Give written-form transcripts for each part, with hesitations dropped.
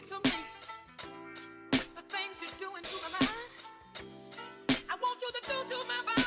sweet to me. The things you're doing to my mind, I want you to do to my body.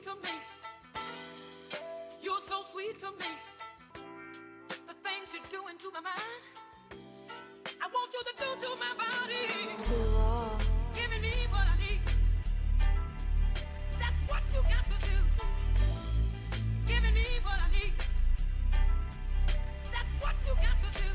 To me, you're so sweet to me. The things you're doing to my mind, I want you to do to my body. Too raw. Giving me what I need. That's what you got to do. Giving me what I need. That's what you got to do.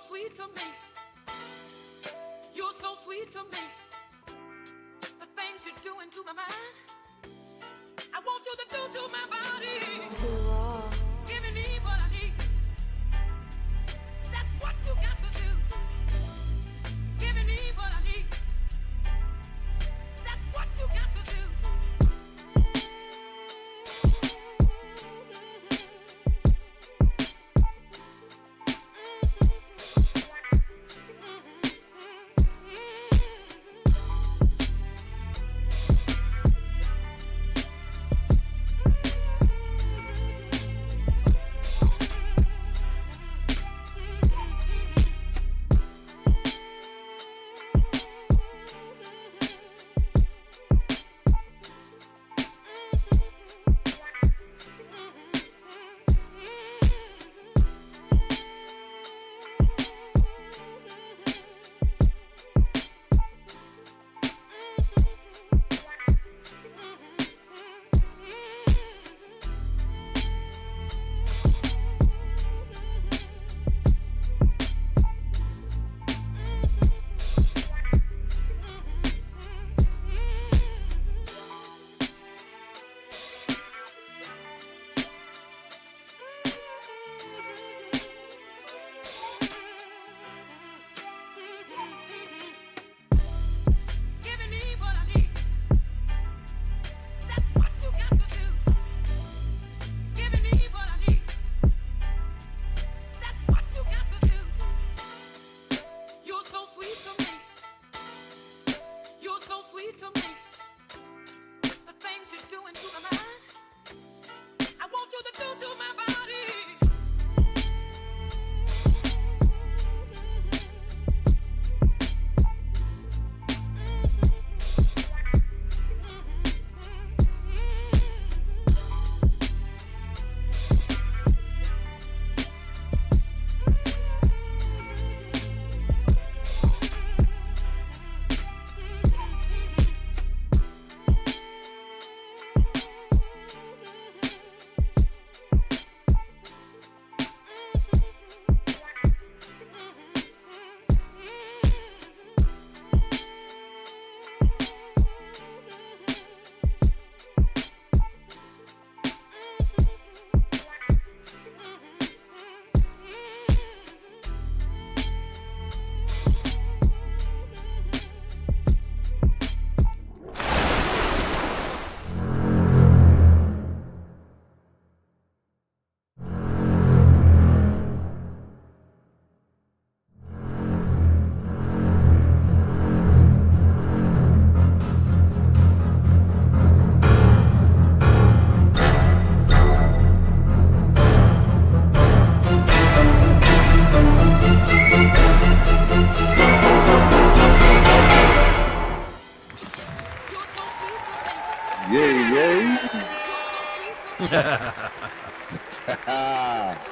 Sweet to me, you're so sweet to me. The things you're doing to my mind, I want you to do to my body. Too raw. Giving me what I need. That's what you got to do. Giving me what I need. That's what you got to do.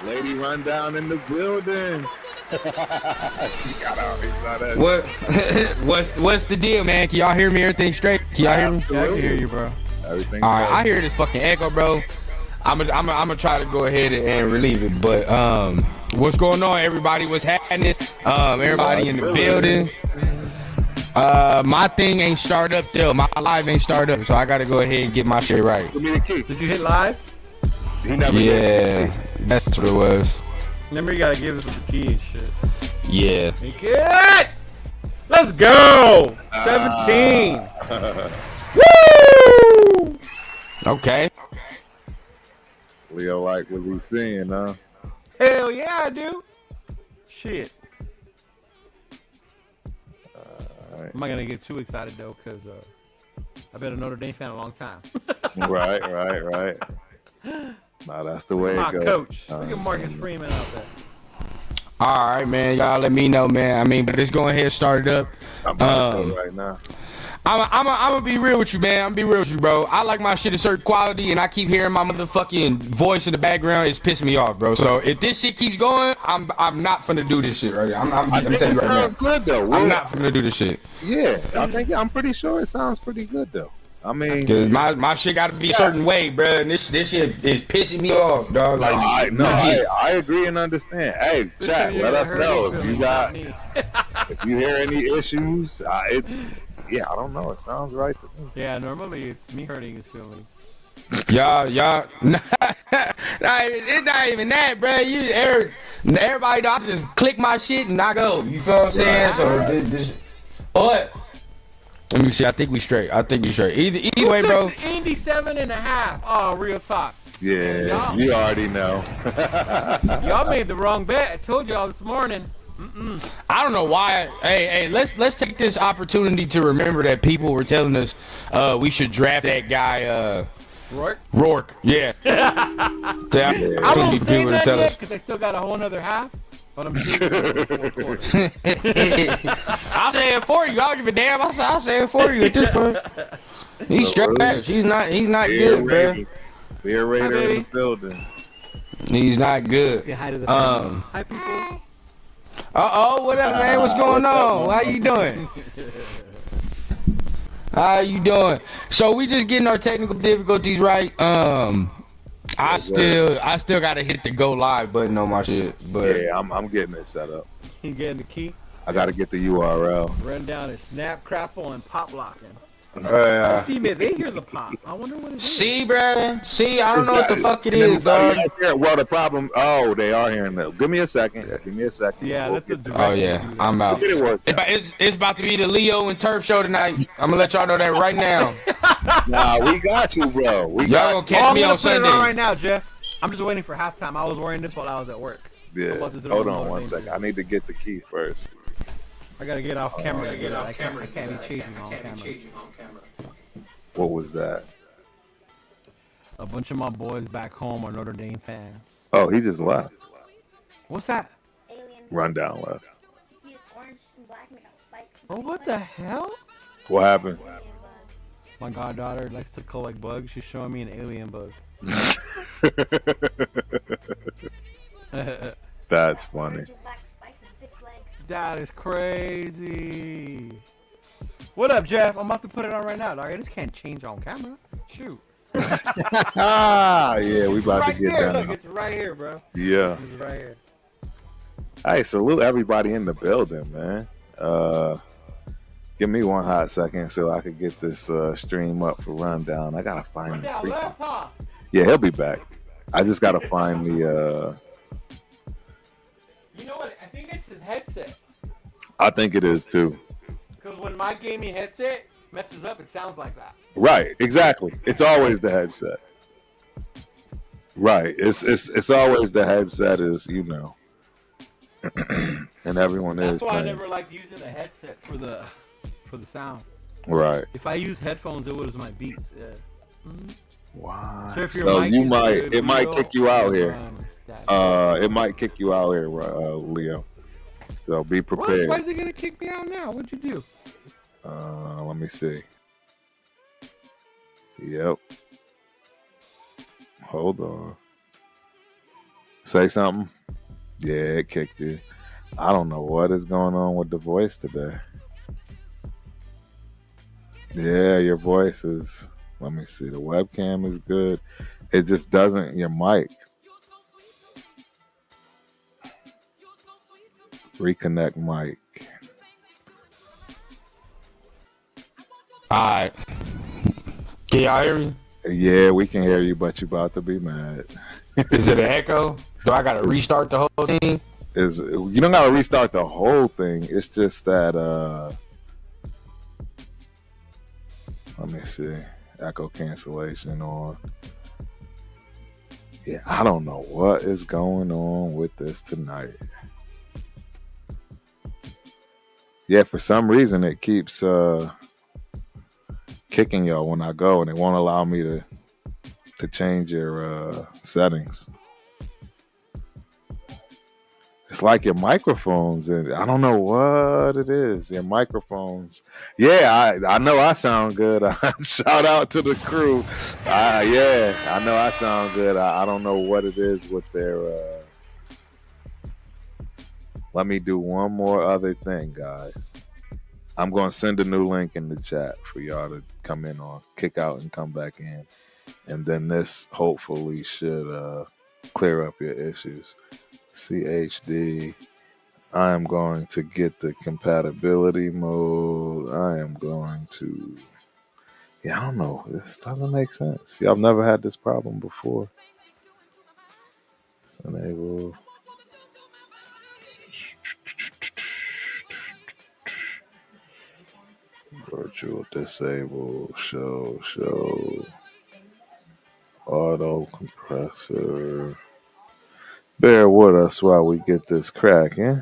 Lady Rundown in the building. What's the deal, man? Can y'all hear me? Everything straight? Can y'all hear me? Yeah, I can hear you, bro. Everything's All right, good. I hear this fucking echo, bro. I'm gonna try to go ahead and relieve it. But what's going on, everybody? What's happening? Everybody in the building. My thing ain't start up still. My live ain't start up, so I gotta go ahead and get my shit right. Give me the key. Did you hit live? He never Yeah, that's what it was. Remember, you gotta give us the key and shit. Yeah. Make it! Let's go! 17! Woo! Okay. Leo like what he's seeing, huh? Hell yeah, I do. Shit. I'm not gonna get too excited though, cause I've been a Notre Dame fan a long time. Right. Nah, that's the way My it goes. coach. Look at Marcus Freeman out there. All right, man. Y'all let me know, man. I mean, but let's go ahead and start it up. I'm about to go right now. I'm gonna be real with you, man. I'm be real with you, bro. I like my shit a certain quality, and I keep hearing my motherfucking voice in the background. It's pissing me off, bro. So if this shit keeps going, I'm not finna do this shit right here. I'm I think telling it you right sounds now. good though. I'm not finna do this shit. Yeah, I'm pretty sure it sounds pretty good though. I mean, Cause my shit gotta be a certain way, bro. And this shit is pissing me off, dog. Like, I agree and understand. Hey, chat, let us know if you hear any issues. Yeah, I don't know. It sounds right to me. Yeah, normally it's me hurting his feelings. y'all, it's not even that, bro. Everybody know I just click my shit and I go. You feel what I'm saying? So this, what? Let me see. I think we straight. Either way, bro. 87.5. Oh, real talk. Yeah, you already know. Y'all made the wrong bet. I told y'all this morning. I don't know why. Hey, let's take this opportunity to remember that people were telling us we should draft that guy. Rourke. Yeah. I won't say that yet because they still got a whole nother half. But I'm sure I'll say it for you. I don't give a damn. I'll say it for you at this point. He's trash. He's not good, bro. Beer Raider in the building. He's not good. Say hi to the family. Hi, people. What up, man? What's going on? How you doing? How you doing? So we just getting our technical difficulties right. I still gotta hit the go live button on my shit, but yeah, I'm getting it set up. You getting the key? I gotta get the URL. Run down and snap, crapple, and pop locking. see, man, they hear the pop. I wonder what it is. See, brother. See, I don't know what the fuck it is, dog. Well, the problem. Oh, they are hearing that. Give me a second. Yeah, let the Oh yeah, I'm out. It's about to be the Leo and Turf show tonight. I'm gonna let y'all know that right now. Nah, we got you, bro. Y'all gonna catch me on Sunday. Right now, Jeff. I'm just waiting for halftime. I was wearing this while I was at work. Yeah. Hold on one second. I need to get the key first. I gotta get off camera. I can't be chasing on camera. What was that? A bunch of my boys back home are Notre Dame fans. Oh, he just left. What's that? Rundown left. Oh, what the hell? What happened? My goddaughter likes to collect bugs. She's showing me an alien bug. That's funny. That is crazy. What up, Jeff? I'm about to put it on right now, dog. I just can't change on camera. Shoot. Yeah, we about right to get there. down. Look, it's right here, bro. Yeah. It's right here. Hey, salute everybody in the building, man. Give me one hot second so I could get this stream up for Rundown. I gotta find the Rundown left, huh? Yeah, he'll be back. I just gotta find the You know what? I think it's his headset. I think it is too. Because when my gaming headset messes up, it sounds like that. Right, exactly. It's always the headset. Right. It's always the headset is, you know. And everyone is. That's why I never liked using the headset for the sound. Right. If I use headphones, it was my beats. Yeah. Mm-hmm. Wow. So you might might kick you out here. It might kick you out here, Leo. So be prepared. Why is it gonna kick me out now? What'd you do? Let me see. Yep. Hold on. Say something. Yeah, it kicked you. I don't know what is going on with the voice today. Yeah, your voice is. Let me see. The webcam is good. It just doesn't. Your mic. Reconnect mic. All right. Can y'all hear me? Yeah, we can hear you, but you about to be mad. Is it an echo? Do I gotta restart the whole thing? You don't gotta restart the whole thing. It's just that let me see. Echo cancellation on. Yeah, I don't know what is going on with this tonight. Yeah, for some reason it keeps kicking y'all when I go, and it won't allow me to change your settings. It's like your microphones, and I don't know what it is. Your microphones. Yeah, I know I sound good. Shout out to the crew. Yeah, I know I sound good. I don't know what it is with their. Let me do one more other thing, guys. I'm going to send a new link in the chat for y'all to come in on, kick out and come back in. And then this hopefully should clear up your issues. CHD. I am going to get the compatibility mode. I am going to. Yeah, I don't know. This doesn't make sense. Y'all never had this problem before. Let's enable. Virtual disable. Show. Auto compressor. Bear with us while we get this cracking.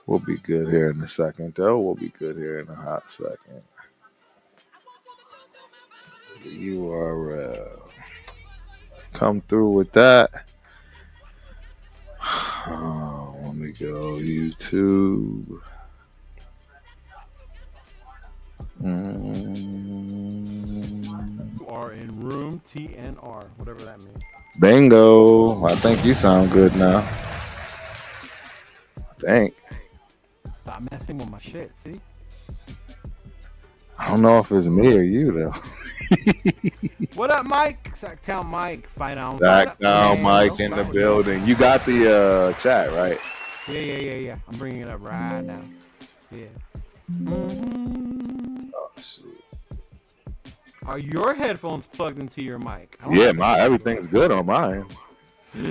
We'll be good here in a second, though. We'll be good here in a hot second. The URL. Come through with that. Let me go YouTube. You are in room TNR, whatever that means. Bingo. I think you sound good now. I think. Stop messing with my shit, see? I don't know if it's me or you, though. What up, Mike? Sacktown Mike. Fight on. Sacktown Mike in the building. You got the chat, right? Yeah. I'm bringing it up right now. Yeah. Oh, shit. Are your headphones plugged into your mic? Yeah, everything's good on mine.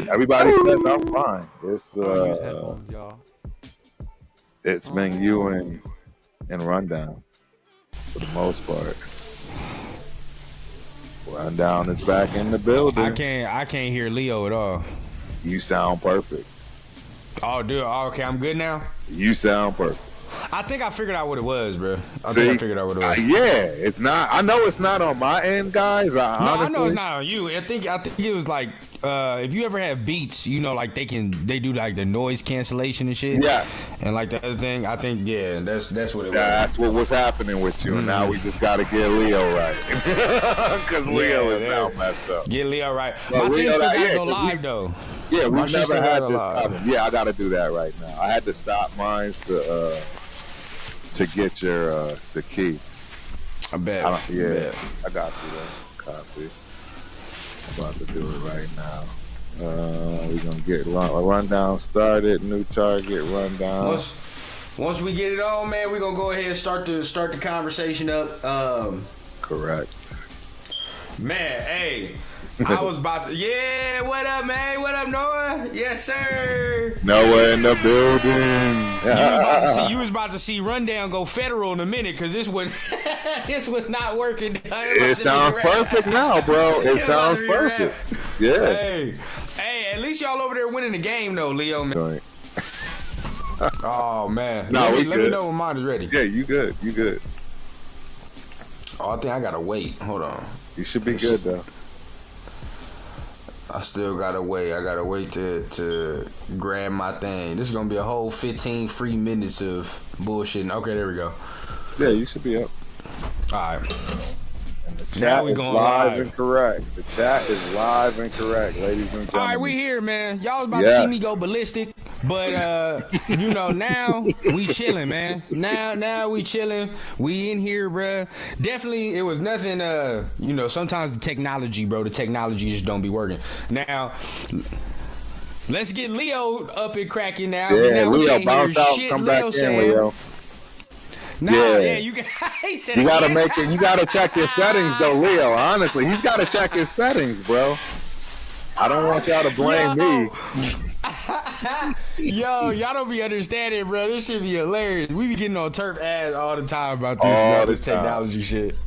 Everybody says I'm fine. It's use headphones, y'all. It's been you and Rundown for the most part. Rundown is back in the building. I can't hear Leo at all. You sound perfect. Oh, dude. Oh, okay, I'm good now. You sound perfect. I think I figured out what it was, bro. I figured out what it was. Yeah, it's not. I know it's not on my end, guys. Honestly, I know it's not on you. I think it was like if you ever have Beats, you know, like they do like the noise cancellation and shit. Yes. And like the other thing, I think that's what it was. That's what was happening with you. And now we just got to get Leo right because Leo is now messed up. Get Leo right. But My thing still got to go live though. Yeah, we've never had this problem. Yeah, I got to do that right now. I had to stop mine to get your the key. I bet. I got you there. Copy. I'm about to do it right now. We're gonna get a rundown started. New target rundown. Once we get it on, man, we're gonna go ahead and start the conversation up. Correct. Man, hey. I was about to. Yeah, what up, man? What up, Noah? Yes, sir. Noah in the building. You was about to see Rundown go federal in a minute because this was not working. It sounds perfect now, bro. It sounds perfect. Yeah. Hey, at least y'all over there winning the game, though, Leo. Man. Oh man. No, let good. Me know when mine is ready. Yeah, you good. Oh, I think I gotta wait. Hold on. You should be good though. I still gotta wait. I gotta wait to grab my thing. This is gonna be a whole 15 free minutes of bullshitting. Okay, there we go. Yeah, you should be up. All right. In the chat we is going live live. and correct. The chat is live and correct, ladies and gentlemen. All right, we here, man. Y'all was about to see me go ballistic, but you know, now we chilling, man. Now we chilling. We in here, bruh. Definitely, it was nothing. You know, sometimes the technology just don't be working. Now, let's get Leo up and cracking now. Yeah, now Leo, bounce out, come back in, Leo. Nah, yeah, you can. He said You gotta again. make it. You gotta check your settings, though, Leo. Honestly, he's gotta check his settings, bro. I don't want y'all to blame me. Yo, y'all don't be understanding, bro. This should be hilarious. We be getting on turf ass all the time about this technology shit.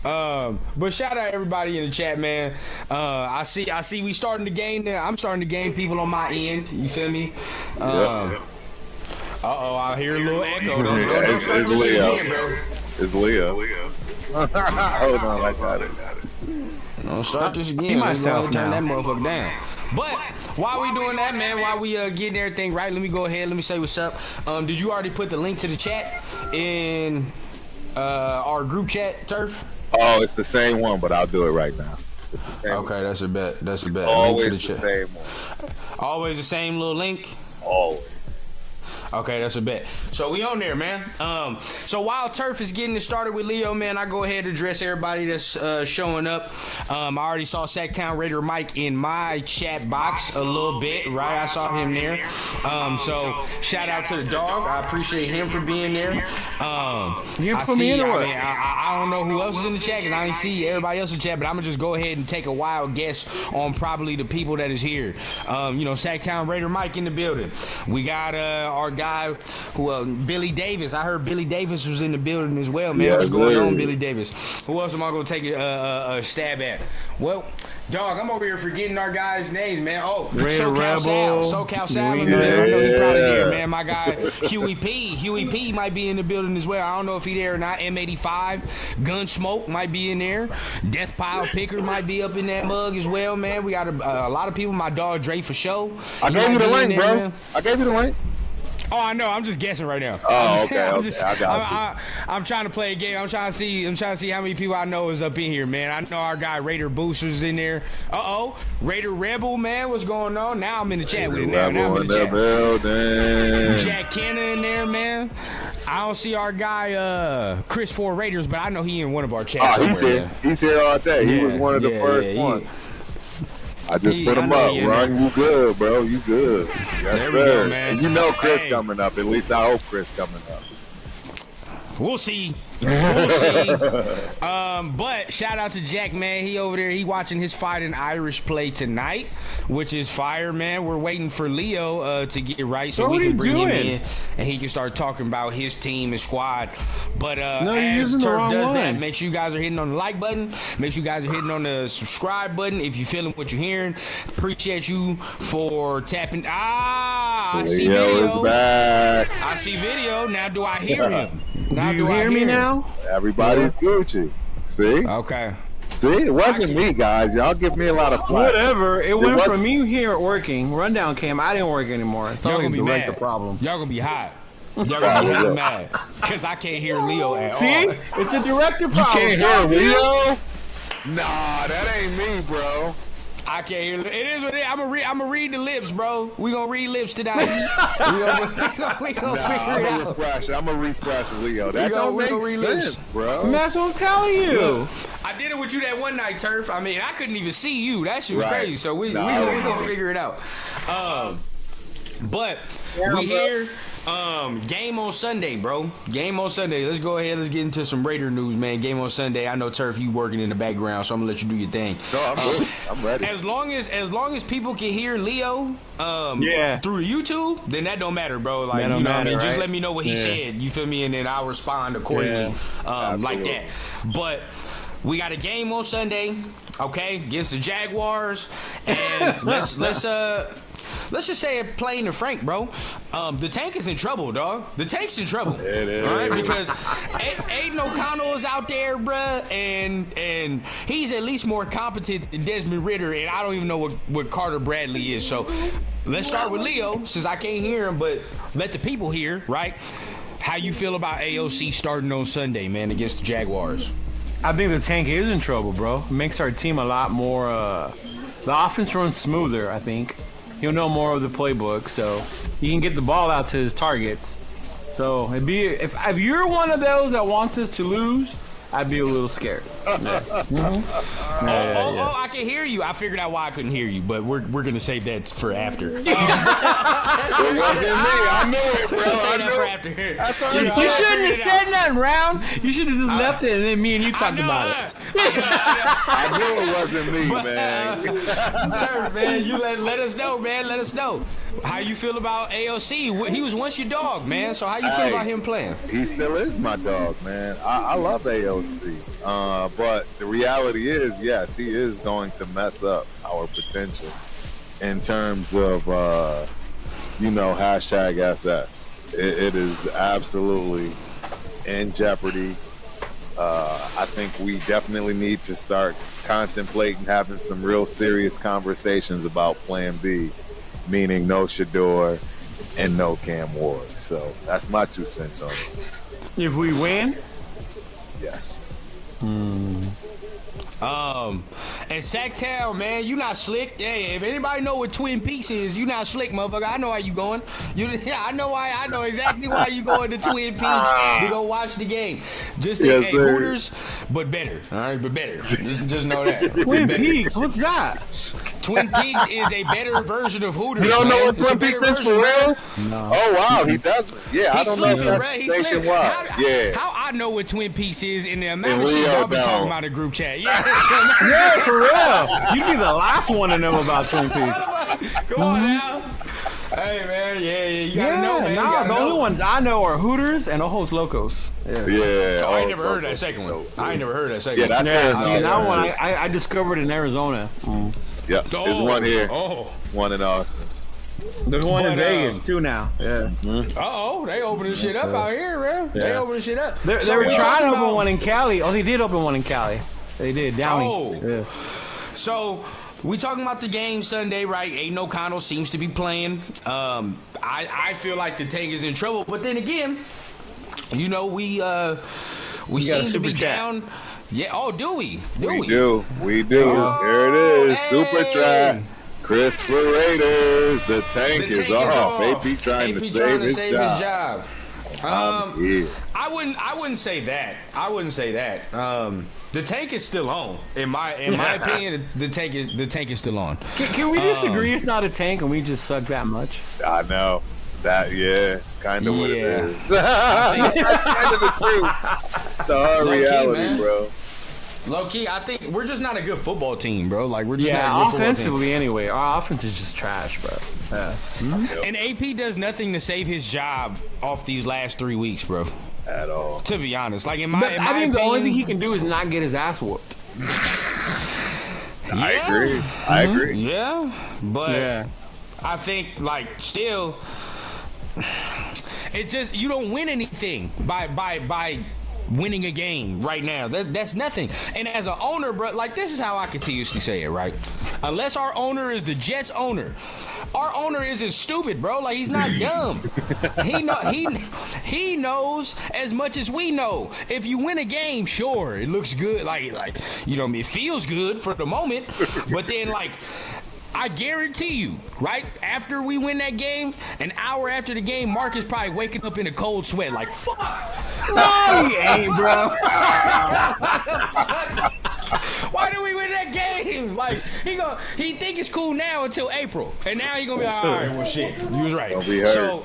But shout out everybody in the chat, man. I see we starting to gain there. I'm starting to gain people on my end. You feel me? I hear a little echo. It's Leo. Again, bro. It's Leo. Hold on, I got it. Don't start this again. myself turn that now. motherfucker down. But while we doing that, man, while we getting everything right, let me go ahead. Let me say what's up. Did you already put the link to the chat in our group chat, Turf? Oh, it's the same one, but I'll do it right now. It's the same. Okay, that's a bet. That's a bet. Always Link to the same one. Always the same little link. Always. Okay, that's a bet. So we on there, man. So while Turf is getting it started with Leo, man, I go ahead and address everybody that's showing up. I already saw Sacktown Raider Mike in my chat box a little bit, right? I saw him there. So shout out to the dog. I appreciate him for being there. You put me in or what? I don't know who else is in the chat because I didn't see everybody else in the chat, but I'm gonna just go ahead and take a wild guess on probably the people that is here. Sacktown Raider Mike in the building. We got our guy who Billy Davis. I heard Billy Davis was in the building as well, man. Yeah, What's going on, Billy Davis? Who else am I gonna take a stab at? Well, dog, I'm over here forgetting our guys' names, man. Oh, SoCal Sal in the building. I know he's probably here, man. My guy Huey P might be in the building as well. I don't know if he's there or not. M85 Gunsmoke might be in there. Death Pile Picker might be up in that mug as well, man. We got a lot of people. My dog Dre for show. I gave you the link, bro. Man. I gave you the link. Oh, I know. I'm just guessing right now. Oh, okay. I got you. I'm trying to play a game. I'm trying to see how many people I know is up in here, man. I know our guy Raider Booster's in there. Raider Rebel, man. What's going on? Now I'm in the chat with it. Now I'm in the chat. Building. Jack Kenna in there, man. I don't see our guy Chris 4 Raiders, but I know he in one of our chats. Oh, he's here. He's here all day. He was one of the first ones. I just put him up. Run, you good, bro. You good. Yes, there we sir. go, man. And you know Chris coming up. At least I hope Chris coming up. We'll see. We'll see. But shout out to Jack, man. He over there. He watching his fight in Irish play tonight, which is fire, man. We're waiting for Leo to get right so we can bring him in and he can start talking about his team and squad. But as Turf does that, make sure you guys are hitting on the like button. Make sure you guys are hitting on the subscribe button if you're feeling what you're hearing. Appreciate you for tapping. I see video. Is back. I see video. Now do I hear him? Now do you hear me now? Everybody's Gucci. See? Okay. See? It wasn't me, guys. Y'all give me a lot of flack. Whatever. It went from you here working. Rundown came. I didn't work anymore. So y'all gonna be mad. The problem. Y'all gonna be hot. Y'all gonna be mad because I can't hear Leo at all. See? It's a director problem. You can't hear Leo? Nah, that ain't me, bro. I can't hear. It is what it is. I'm gonna read the lips, bro. We gonna read lips tonight. we gonna figure it out. I'm gonna refresh Leo. That don't make sense, bro. That's what I'm telling you. Look, I did it with you that one night, Turf. I mean, I couldn't even see you. That shit was crazy. So we gonna figure it out. But we here. Game on Sunday, bro. Game on Sunday. Let's go ahead. Let's get into some Raider news, man. Game on Sunday. I know Turf, you working in the background, so I'm gonna let you do your thing. No, I'm ready. As long as people can hear Leo, through the YouTube, then that don't matter, bro. Like you know what I mean. Right? Just let me know what he said. You feel me? And then I'll respond accordingly, like that. But we got a game on Sunday, okay, against the Jaguars, and let's just say it plain and frank, bro. The tank is in trouble, dog. The tank's in trouble. It is. All right, because Aiden O'Connell is out there, bruh, and he's at least more competent than Desmond Ridder, and I don't even know what Carter Bradley is. So let's start with Leo, since I can't hear him, but let the people hear, right? How you feel about AOC starting on Sunday, man, against the Jaguars? I think the tank is in trouble, bro. It makes our team a lot more. The offense runs smoother. I think he'll know more of the playbook, so he can get the ball out to his targets. So it'd be if you're one of those that wants us to lose, I'd be a little scared. Yeah. I can hear you. I figured out why I couldn't hear you, but we're gonna save that for after. It wasn't me. I knew it, bro. I knew it. That's all You shouldn't have said nothing, Round. You should have just left it, and then me and you talked about it. I knew it wasn't me, man. Turf, man, you let us know, man. Let us know how you feel about AOC. He was once your dog, man. So how you feel about him playing? He still is my dog, man. I love AOC. But the reality is, yes, he is going to mess up our potential in terms of, hashtag SS. It is absolutely in jeopardy. I think we definitely need to start contemplating having some real serious conversations about Plan B, meaning no Shador and no Cam Ward. So that's my 2 cents on it. If we win, yes. And Sacktown, man, you not slick. Hey, if anybody know what Twin Peaks is, you not slick, motherfucker. I know how you going. I know exactly why you going to Twin Peaks to go watch the game. Just think, Yes, hey, sir. Hooters, but better. All right, but better. Just know that. Twin Better. Peaks, what's that? Twin Peaks is a better version of Hooters. You don't know man. what It's a Twin better Peaks is for version, real? man. Oh, wow, he doesn't. Yeah, I He's don't know slipping, if bro. He's that's slipping. nationwide. Yeah. How I know what Twin Peaks is in the amount In of shit Rio y'all been Dome. talking about in the group chat. Yeah. Yeah, for real. You'd be the last one to know about Twin Peaks. Come on now. Hey man, you gotta know, man. You gotta the know. only ones I know are Hooters and Ojos Locos. Yeah. Oh, I ain't never heard that second one. I ain't never heard that second Yeah, one. that's Yeah, Arizona. see, that one I discovered in Arizona. Yep, there's one here. Oh. There's one in Austin. There's one in But, Vegas too now. Yeah, They opening shit up out here, man. They Yeah. opening shit up. they were we trying to talking open about- one in Cali. Oh, they did open one in Cali. They did. Downey. Oh. Yeah. So we talking about the game Sunday, right? Aiden O'Connell seems to be playing. I feel like the tank is in trouble, but then again, we You got a seem to super be chat. down. Yeah. Oh, do we? We do. Oh, There it is. hey. Super Trap. Chris for Raiders. The tank The is tank off. is AP trying to AP save his job. job. Yeah. I wouldn't say that. The tank is still on. In my opinion, the tank is still on. Can we just agree it's not a tank and we just suck that much? I know. It's kind of what it Yeah. is. That's kind of the truth. The hard Low-key, reality, man. bro. Low key, I think we're just not a good football team, bro. Like we're just not a Yeah, good football team. offensively anyway. Our offense is just trash, bro. Yeah. And AP does nothing to save his job off these last 3 weeks, bro. At all. To be honest, like in my, But in I my think the only thing opinion- he can do is not get his ass whooped. I agree. Yeah, but Yeah. I think like still, it just you don't win anything by winning a game right now. That's nothing. And as an owner, bro, like this is how I continuously say it, right? Unless our owner is the Jets owner. Our owner isn't stupid, bro. Like he's not dumb. He knows as much as we know. If you win a game, sure, it looks good. Like it feels good for the moment. But then I guarantee you, right after we win that game, an hour after the game, Mark is probably waking up in a cold sweat, like fuck. No, he ain't, bro. Why did we win that game? Like he think it's cool now until April, and now he gonna be like, all right, well shit, you was right. Don't be hurt. So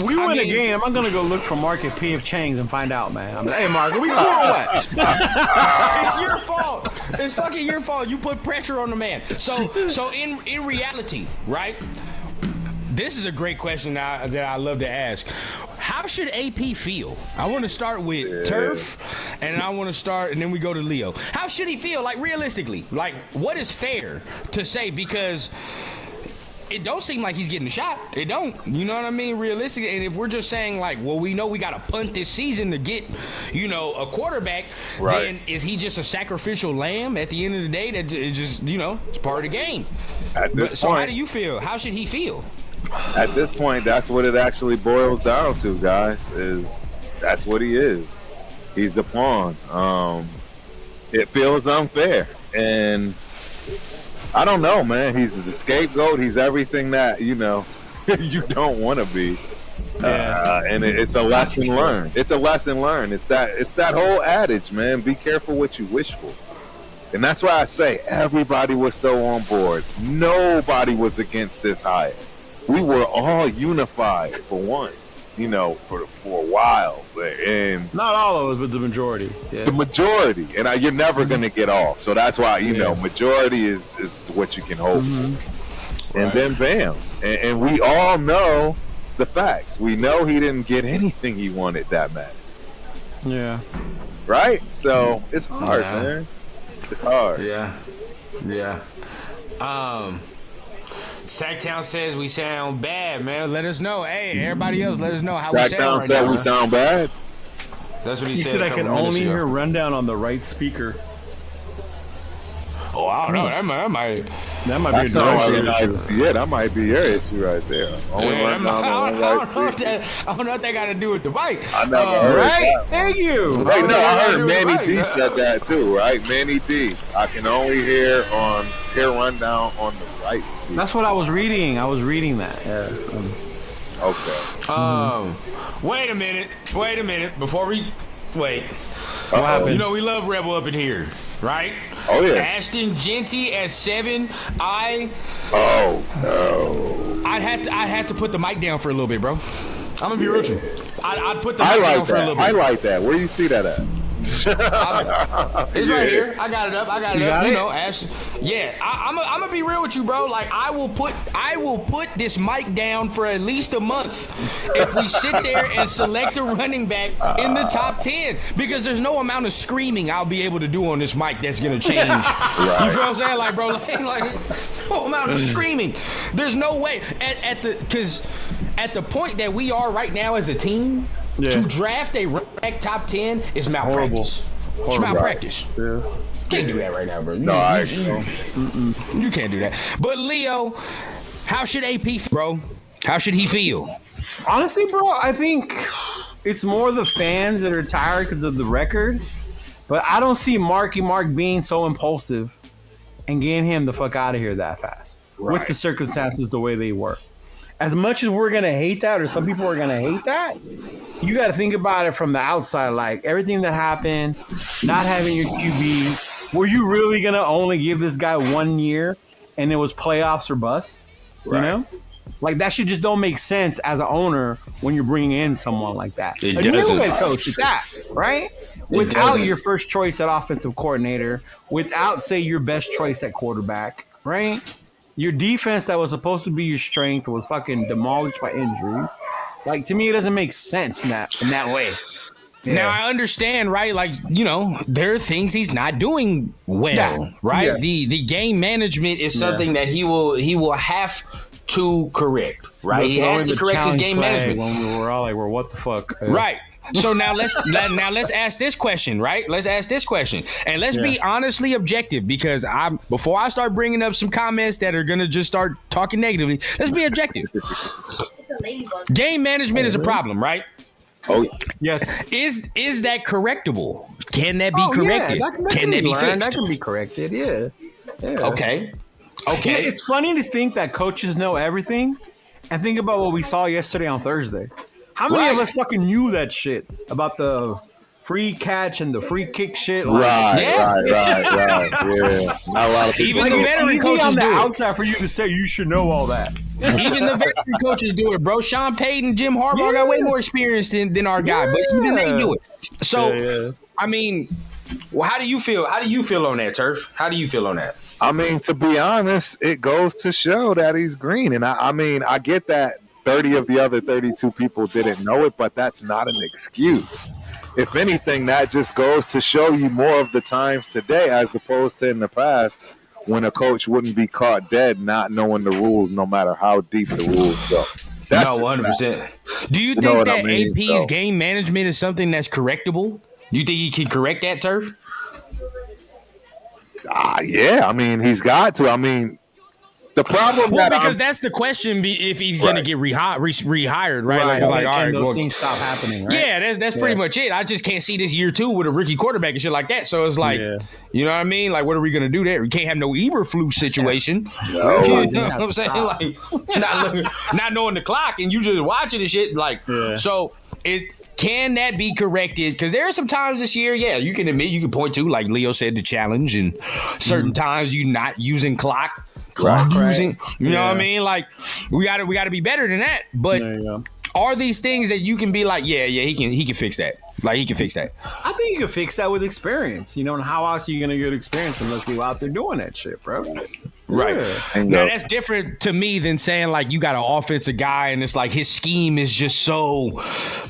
We win a mean- game. I'm gonna go look for Mark at P.F. Chang's and find out, man. I'm like, hey, Mark, are we cool or what? it's your fault. It's fucking your fault. You put pressure on the man. So in reality, right? This is a great question that I love to ask. How should AP feel? I want to start with Turf, and then we go to Leo. How should he feel? Like realistically, like what is fair to say? Because it don't seem like he's getting a shot. It don't. You know what I mean? Realistically, and if we're just saying like, well, we know we got to punt this season to get, a quarterback, Right. then is he just a sacrificial lamb at the end of the day that is just, it's part of the game? At this So how point, do you feel? How should he feel? at this point, that's what it actually boils down to, guys. That's what he is. He's a pawn. It feels unfair, and I don't know, man. He's the scapegoat. He's everything that you don't want to be. And it's a lesson learned. It's a lesson learned. It's that whole adage, man. Be careful what you wish for. And that's why I say everybody was so on board. Nobody was against this hire. We were all unified for once, for a while. And not all of us, but the majority. Yeah. The majority. And you're never going to get all. So that's why, majority is what you can hope for. And then bam. And we all know the facts. We know he didn't get anything he wanted that bad. Yeah. Right? So it's hard, man. It's hard. Yeah. Sacktown says we sound bad, man. Let us know. Hey, everybody else, let us know how we sound. Sacktown said we sound bad. That's what he said. He said I can only hear rundown on the right speaker. Oh, I don't know. That might be that might be your issue right there. I don't know what that got to do with the mic. I never heard that. Thank you. Right, no, I heard Manny D said that too, right? Manny D. I can only hear rundown on the right speaker. That's what I was reading. I was reading that. Yeah. Okay. Wait a minute. Before we wait. What happened? We love Rebel up in here, right? Oh yeah. Ashton Genty at 7. Oh no. I'd have to put the mic down for a little bit, bro. I'm gonna be real with you. I'd put the mic down for a little bit. I like that. Where do you see that at? It's right here. I got it up. Ashton. Yeah, I'm gonna be real with you, bro. Like I will put this mic down for at least a month if we sit there and select a running back in the top 10, because there's no amount of screaming I'll be able to do on this mic that's gonna change. Right. You feel what I'm saying? Like, bro, like no amount of screaming. There's no way because at the point that we are right now as a team. Yeah. To draft a running back top 10 is malpractice. Horrible. It's malpractice. Yeah. Can't do that right now, bro. No, I you can't do that. But Leo, how should AP feel, bro? How should he feel? Honestly, bro, I think it's more the fans that are tired because of the record. But I don't see Marky Mark being so impulsive and getting him the fuck out of here that fast. Right. With the circumstances the way they were. As much as we're going to hate that, or some people are going to hate that, you got to think about it from the outside. Like, everything that happened, not having your QB, were you really going to only give this guy 1 year and it was playoffs or bust? Right. You know? Like, that shit just don't make sense as an owner when you're bringing in someone like that. It a doesn't. new head coach at that, right? Without your first choice at offensive coordinator, without, say, your best choice at quarterback, right? Your defense that was supposed to be your strength was fucking demolished by injuries. Like, to me, it doesn't make sense in that way. Yeah. Now, I understand, right? Like, there are things he's not doing well, right? Yes. The game management is something that he will have to correct, right? He has to correct his game management. When we were all like, well, what the fuck? Right. So now let's ask this question, right? Let's ask this question, and let's be honestly objective, because before I start bringing up some comments that are gonna just start talking negatively, let's be objective. Game management is a problem, right? Oh yes. Is that correctable? Can that be corrected? Yeah, can that be fixed? That can be corrected. Yes. Yeah. Okay. It's funny to think that coaches know everything, and think about what we saw yesterday on Thursday. How many of us fucking knew that shit about the free catch and the free kick shit? Like, right. Yeah. Not a lot of people. Even the veteran coaches on the do outside for you to say you should know all that. Even the veteran coaches do it, bro. Sean Payton, Jim Harbaugh got way more experience than our guy, but even they do it. So, I mean, well, how do you feel? How do you feel on that, Turf? How do you feel on that? I mean, to be honest, it goes to show that he's green, and I mean, I get that 30 of the other 32 people didn't know it, but that's not an excuse. If anything, that just goes to show you more of the times today as opposed to in the past when a coach wouldn't be caught dead not knowing the rules no matter how deep the rules go. That's 100%. Do you think that AP's game management is something that's correctable? Do you think he can correct that, Turf? Yeah, I mean, he's got to. I mean, The problem Well, that because I'm, that's the question. If he's going to get rehired, right? Like, Right. all right, And those well, things stop happening, right? yeah, that's pretty much it. I just can't see this year 2 with a rookie quarterback and shit like that. So it's like, you know what I mean? Like, what are we going to do there? We can't have no Eberflus situation. No. You know what I'm saying? Like, not knowing the clock and you just watching the shit. Like, so can that be corrected? Because there are some times this year, you can admit, you can point to, like Leo said, the challenge, and certain times you not using clock using, you know what I mean? Like, we gotta be better than that. But are these things that you can be like, he can fix that? Like, he can fix that. I think you can fix that with experience, you know, and how else are you going to get experience unless people out there doing that shit, bro? Right. Yeah. Now, that's different to me than saying, like, you got an offensive guy and it's like his scheme is just so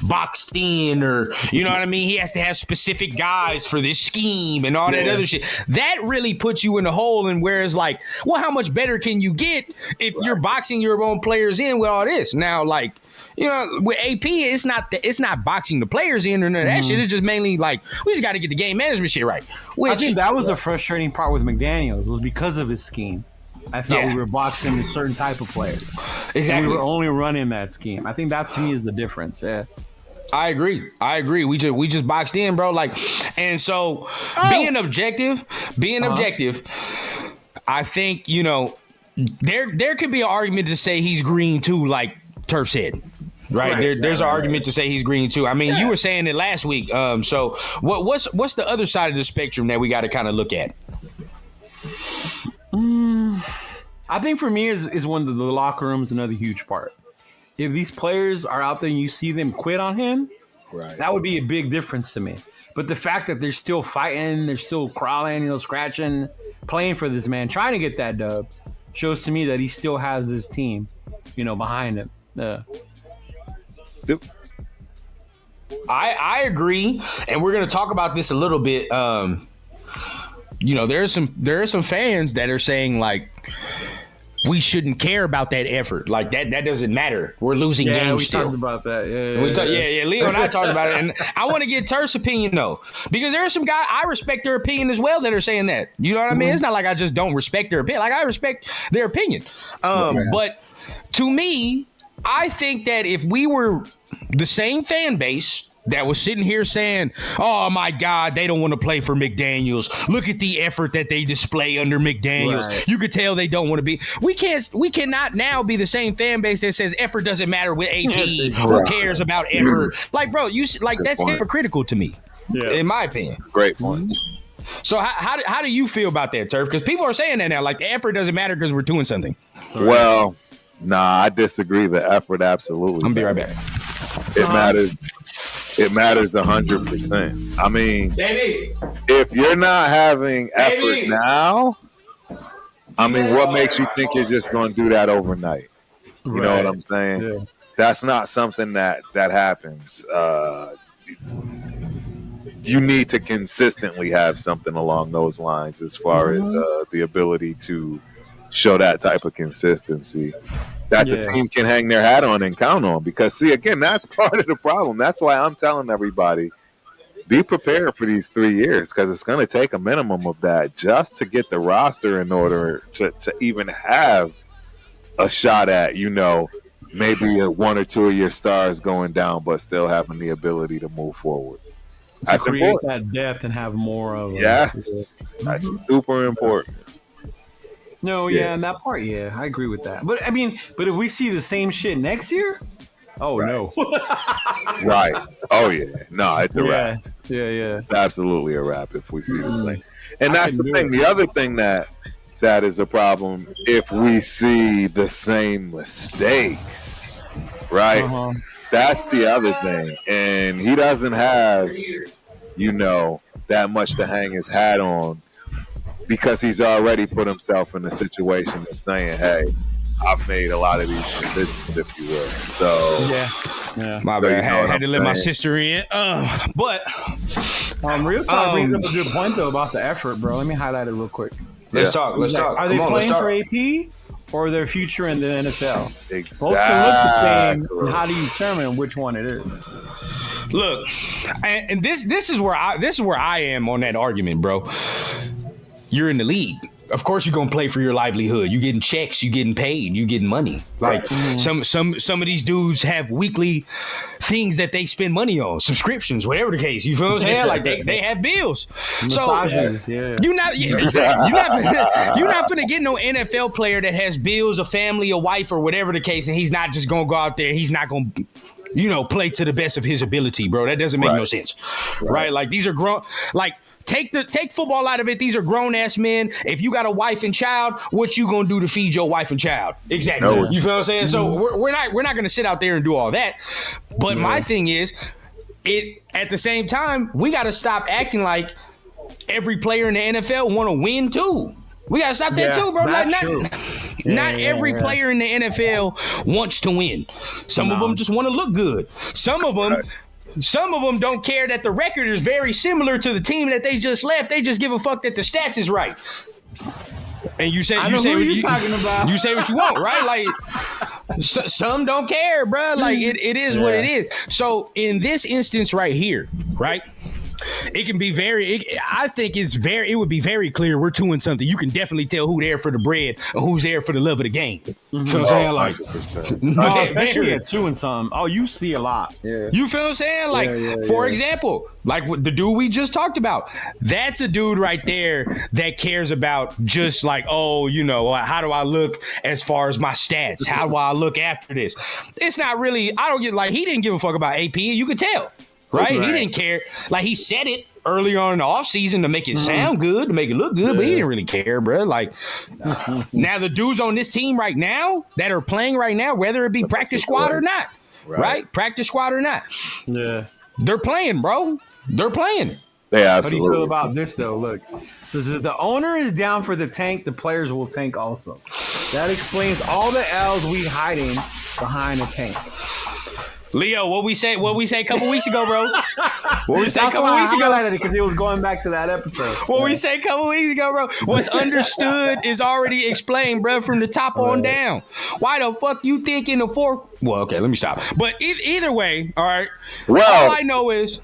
boxed in, or, you know what I mean? He has to have specific guys for this scheme and all that other shit. That really puts you in the hole, and where it's like, well, how much better can you get if you're boxing your own players in with all this? Now, like, you know, with AP, it's not boxing the players in or none of that shit. It's just mainly like, we just got to get the game management shit right. Which, I think that was a frustrating part with McDaniels, was because of his scheme. I thought we were boxing a certain type of players. Exactly. And we were only running that scheme. I think that, to me, is the difference. Yeah. I agree. We just boxed in, bro. Like, and so being objective, I think, you know, there could be an argument to say he's green too, like Turf said. Right. There's an argument to say he's green too. I mean, you were saying it last week. So what's the other side of the spectrum that we got to kind of look at? I think for me is when the locker room is another huge part. If these players are out there and you see them quit on him, that would be a big difference to me. But the fact that they're still fighting, they're still crawling, you know, scratching, playing for this man, trying to get that dub, shows to me that he still has this team, you know, behind him. I agree, and we're gonna talk about this a little bit. You know, there are some fans that are saying, like, we shouldn't care about that effort. Like, that doesn't matter. We're losing games still. Talked about that. Leo and I talked about it, and I want to get Turf's opinion though, because there are some guys I respect their opinion as well that are saying that. You know what I mean? It's not like I just don't respect their opinion. Like, I respect their opinion. But to me, I think that if we were the same fan base that was sitting here saying, oh my God, they don't want to play for McDaniels. Look at the effort that they display under McDaniels. Right. You could tell they don't want to be. We cannot now be the same fan base that says effort doesn't matter with AP. Who cares about effort? Like, bro, that's hypocritical to me, in my opinion. Great point. So how do you feel about that, Turf? Because people are saying that now, like, the effort doesn't matter because we're doing something. Well, nah, I disagree. The effort absolutely. I'm gonna be right back. It matters. It matters 100%. I mean, Baby. If you're not having effort now, I mean, what makes you think you're just going to do that overnight? You know what I'm saying? Yeah. That's not something that happens. You need to consistently have something along those lines as far as the ability to show that type of consistency that the team can hang their hat on and count on. Because, see, again, that's part of the problem. That's why I'm telling everybody, be prepared for these 3 years, because it's going to take a minimum of that just to get the roster in order to even have a shot at, you know, maybe one or two of your stars going down, but still having the ability to move forward. That's to create important. That depth and have more of that's super important. No, and that part, I agree with that. But I mean, if we see the same shit next year, no. Right. Oh yeah. No, it's a wrap. Yeah. It's absolutely a wrap if we see the same. And that's the thing. The other thing that is a problem, if we see the same mistakes, right? That's the other thing. And he doesn't have, you know, that much to hang his hat on, because he's already put himself in a situation of saying, hey, I've made a lot of these decisions, if you will. So, my bad. I had to let my sister in. But Real Talk brings up a good point, though, about the effort, bro. Let me highlight it real quick. Let's talk. Are they playing for AP or their future in the NFL? Exactly. Both can look the same. How do you determine which one it is? Look, and this is where I am on that argument, bro. You're in the league. of course you're gonna play for your livelihood. You getting checks, you getting paid, you getting money. Like some of these dudes have weekly things that they spend money on, subscriptions, whatever the case. You feel what I'm saying? Like they have bills. Massages, so yeah. you're not finna get no NFL player that has bills, a family, a wife, or whatever the case, and he's not just gonna go out there. He's not gonna, play to the best of his ability, bro. That doesn't make no sense, right? Like these are grown. Like take football out of it. These are grown ass men. If you got a wife and child, what you gonna do to feed your wife and child? Exactly. No. You feel what I'm saying? So we're not gonna sit out there and do all that. But my thing is, at the same time, we gotta stop acting like every player in the NFL want to win too. We gotta stop that too, bro. Like not every player in the NFL wants to win. Some of them just want to look good. Some of them don't care that the record is very similar to the team that they just left. They just give a fuck that the stats is right. And you say what you talking about. You say what you want, right? Like some don't care, bro. Like it is what it is. So in this instance right here, right? It can be I think it would be very clear we're doing something. You can definitely tell who there for the bread or who's there for the love of the game. So I'm saying, like, especially at 2 and something. Oh, you see a lot. Yeah. You feel what I'm saying? Like, for example, like the dude we just talked about. That's a dude right there that cares about just like, how do I look as far as my stats? How do I look after this? It's not really. I don't get like he didn't give a fuck about AP. You could tell. Right? He didn't care. Like, he said it early on in the offseason to make it sound good, to make it look good, but he didn't really care, bro. Like, now the dudes on this team right now that are playing right now, whether it be practice squad or not, right? Practice squad or not. Yeah. They're playing, bro. They're playing. Yeah, absolutely. How do you feel about this, though? Look, so if the owner is down for the tank, the players will tank also. That explains all the L's we hiding behind the tank. Leo, what we say a couple weeks ago, bro? What we say a couple weeks ago? Because it was going back to that episode. What we say a couple weeks ago, bro? What's understood is already explained, bro, from the top on down. Why the fuck you think in the fourth? Well, okay, let me stop. But either way, all right. Well, all I know is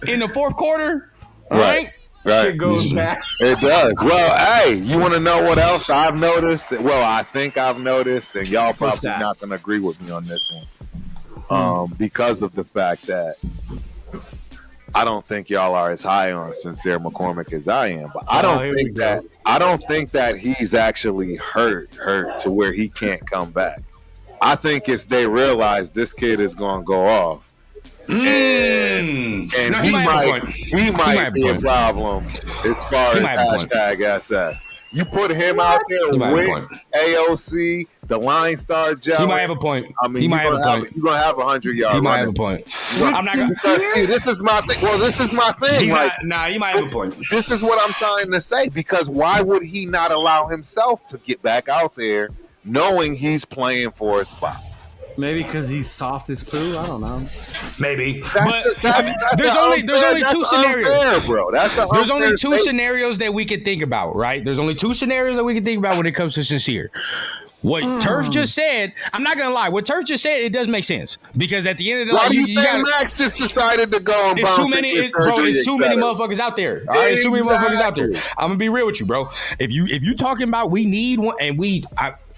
in the fourth quarter, right? Shit goes back. It does. Well, hey, you want to know what else I've noticed? Well, I think I've noticed, and y'all probably not going to agree with me on this one. Because of the fact that I don't think y'all are as high on Sincere McCormick as I am, but I don't think that he's actually hurt to where he can't come back. I think it's they realize this kid is going to go off, and he might be a problem as far as hashtag SS. You put him out there with AOC, the line star gel. He might have a point. I mean, you're going to have 100 yards. He might have a point. I'm not going to see. This is my thing. Well, this is my thing. He might have a point. This is what I'm trying to say, because why would he not allow himself to get back out there knowing he's playing for a spot? Maybe because he's soft as poo. I don't know. Maybe. There's only two scenarios, unfair, bro. There's only two scenarios that we could think about, right? There's only two scenarios that we can think about when it comes to Sincere. What Turf just said, I'm not gonna lie. What Turf just said, it does make sense, because at the end of the day, why do you think Max just decided to go and bump it's too many motherfuckers out there. All right, too many motherfuckers out there. I'm gonna be real with you, bro. If you talking about we need one, and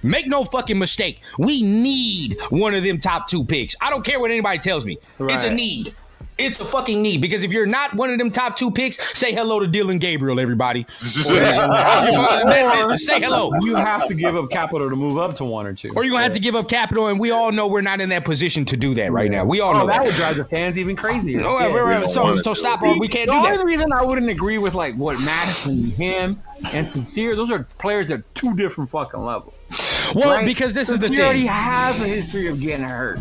make no fucking mistake, we need one of them top 2 picks. I don't care what anybody tells me. Right. It's a need. It's a fucking need, because if you're not one of them top 2 picks, say hello to Dylan Gabriel, everybody. Say hello. You have to give up capital to move up to 1 or 2. Or you're going to have to give up capital, and we all know we're not in that position to do that right now. We all know that. That would drive the fans even crazier. So stop. We can't do that. The only reason I wouldn't agree with like what Madison, him, and Sincere, those are players at 2 different fucking levels. Well, right? Because this is the thing. He already has a history of getting hurt.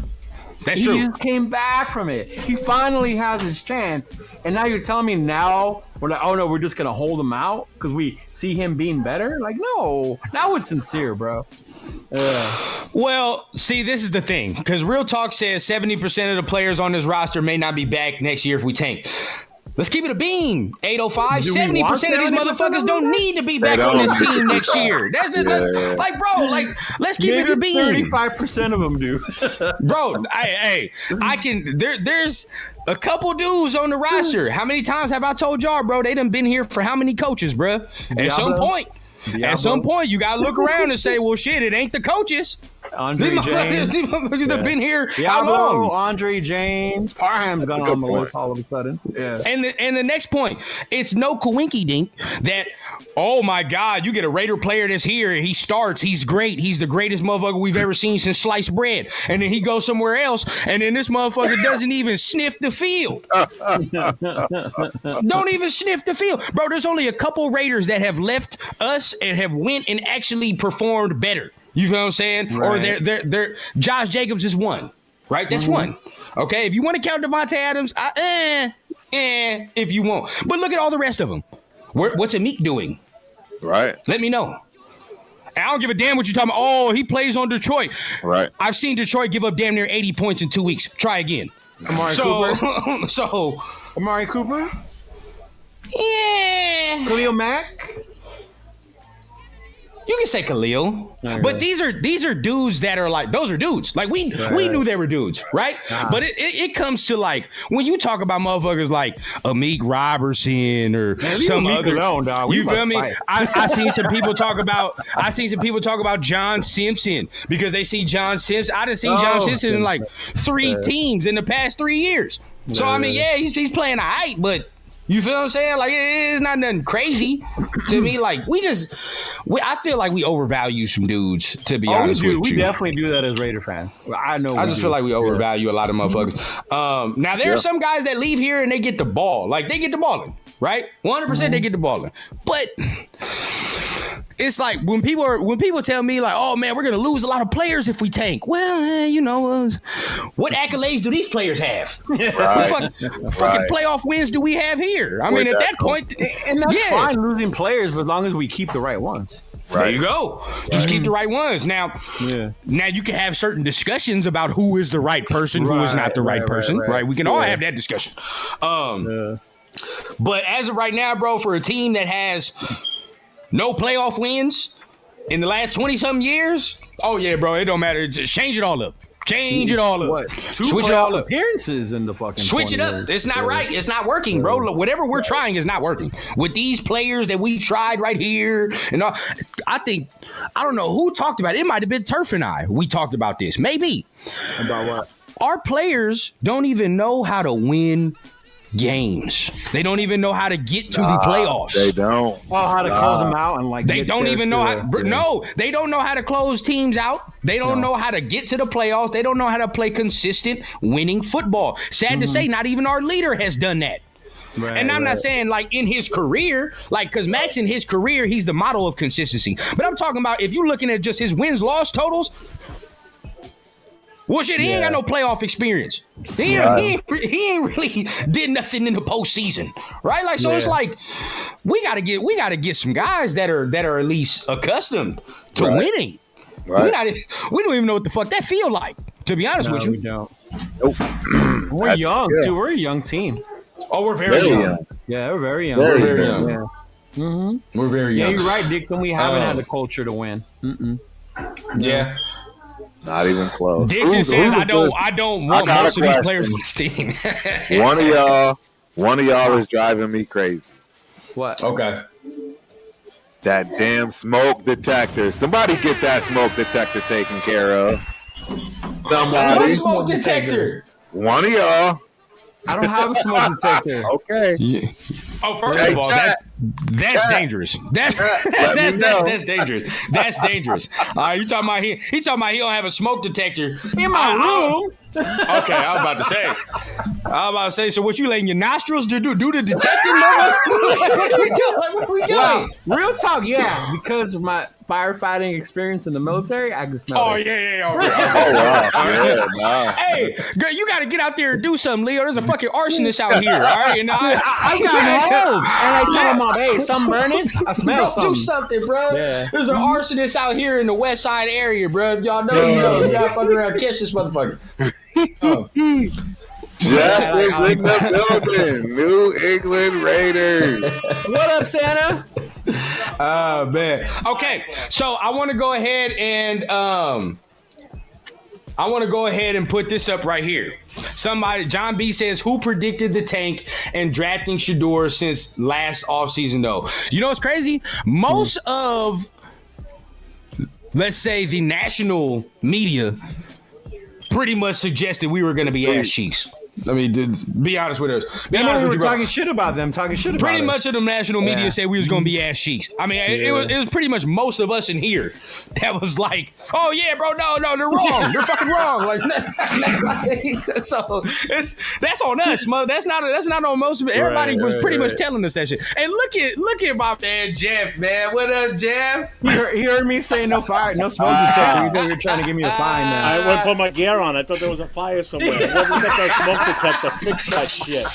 That's true. He just came back from it. He finally has his chance. And now you're telling me now we're like, oh no, we're just going to hold him out because we see him being better? Like, no. Now it's Sincere, bro. Well, see, this is the thing. Because Real Talk says 70% of the players on this roster may not be back next year if we tank. Let's keep it a beam. 805. 70% of these motherfuckers don't need to be back on this team next year. That's like, bro, like, let's keep it a beam. 35% of them do. Bro, I can. There's a couple dudes on the roster. How many times have I told y'all, bro? They done been here for how many coaches, bro? At some point. At some point, you got to look around and say, well, shit, it ain't the coaches. Andre James. These motherfuckers have been here how Diablo, long? Andre James. Parham's gone on the list all of a sudden. Yeah. And the next point, it's no coinky dink that, oh my God, you get a Raider player that's here and he starts, he's great, he's the greatest motherfucker we've ever seen since sliced bread, and then he goes somewhere else, and then this motherfucker doesn't even sniff the field. Don't even sniff the field, bro. There's only a couple Raiders that have left us and have went and actually performed better. You feel what I'm saying? Right. Or they're Josh Jacobs is one, right? That's one. Okay, if you want to count Devontae Adams, if you want. But look at all the rest of them. What's Amik doing? Right. Let me know. I don't give a damn what you're talking about. Oh, he plays on Detroit. Right. I've seen Detroit give up damn near 80 points in 2 weeks. Try again. Amari Cooper. Amari Cooper? Yeah. Khalil Mack? You can say Khalil, but these are dudes that are like, those are dudes. Like we knew they were dudes, right? But it comes to like when you talk about motherfuckers like Amik Robertson or some other. Alone, dog. You feel me? I seen some people talk about. John Simpson because they see John Simpson. I done seen John Simpson in like 3 teams in the past 3 years. So I mean, yeah, he's playing all right, but. You feel what I'm saying? Like, it's not nothing crazy to me. Like, I feel like we overvalue some dudes, to be honest with you. We definitely do that as Raider fans. I just feel like we overvalue a lot of motherfuckers. Now, there are some guys that leave here and they get the ball. Like, they get the balling, right? 100% they get the balling. But it's like when people tell me like, oh man, we're gonna lose a lot of players if we tank. Well, what accolades do these players have? Right. Fucking playoff wins do we have here? I mean, at that point, and that's fine losing players, but as long as we keep the right ones. Right. There you go. Just keep the right ones. Now you can have certain discussions about who is the right person, who is not the right person. Right. We can all have that discussion. But as of right now, bro, for a team that has no playoff wins in the last 20-something years, oh yeah, bro, it don't matter. Just change it all up. Change it all up. What? 2 switch it all up. Appearances in the fucking switch it up. Years. It's not right. It's not working, bro. Look, whatever we're trying is not working. With these players that we tried right here, and all, I don't know who talked about it. It might have been Turf and I. We talked about this. Maybe. About what? Our players don't even know how to win games. They don't even know how to get to the playoffs. They don't. Well, how to close them out and like. They don't even know how. No, they don't know how to close teams out. They don't know how to get to the playoffs. They don't know how to play consistent winning football. Sad to say, not even our leader has done that. Right, and I'm not saying like in his career, like because Max in his career, he's the model of consistency. But I'm talking about if you're looking at just his wins-loss totals. Well, shit, he ain't got no playoff experience. He ain't really did nothing in the postseason, right? Like, so it's like we gotta get some guys that are at least accustomed to winning. Right. We don't even know what the fuck that feel like. To be honest with you, we don't. Nope. We're young too. We're a young team. Oh, we're very young. Yeah, we're very young. Very young. Yeah. Mm-hmm. We're very young. Yeah, you're right, Dixon. We haven't had the culture to win. Yeah. Not even close. Dixon says, I don't want most of these players on this team. One of y'all is driving me crazy. What? Okay. That damn smoke detector. Somebody get that smoke detector taken care of. Somebody. What smoke detector? One of y'all. I don't have a smoke detector. Okay. Yeah. Oh, first of all, that's dangerous. That's dangerous. That's dangerous. All right, you talking about he talking about he don't have a smoke detector in my room. Okay, I was about to say. So what you letting your nostrils do the detecting? What are we doing? Well, real talk, yeah. Because of my firefighting experience in the military, I can smell it. Oh yeah. Oh wow. Hey, girl, you got to get out there and do something, Leo. There's a fucking arsonist out here. All right, and I got home and I tell him, hey, something burning. I smell something. Do something, bro. Yeah. There's an arsonist out here in the West Side area, bro. If y'all know, you know. You gotta fuck around and catch this motherfucker. Jeff is in the building. New England Raiders. What up, Santa? Man. Okay, so I want to go ahead and put this up right here. John B says, who predicted the tank and drafting Shador since last offseason, though? You know what's crazy? Most of, let's say, the national media pretty much suggested we were going to be ass cheeks. I mean, be honest with us. We were talking shit about them. Pretty much of the national media said we was going to be ass cheeks. I mean, it was pretty much most of us in here that was like, oh, yeah, bro, no, they're wrong. They're fucking wrong. Like, so that's on us, mother. That's not on most of it. Everybody was pretty much telling us that shit. And look at my man, Jeff, man. What up, Jeff? He heard me say no fire, no smoke detector. He thought you were trying to give me a fine now. I went to put my gear on. I thought there was a fire somewhere. I went to get that smoke detector, fix that shit.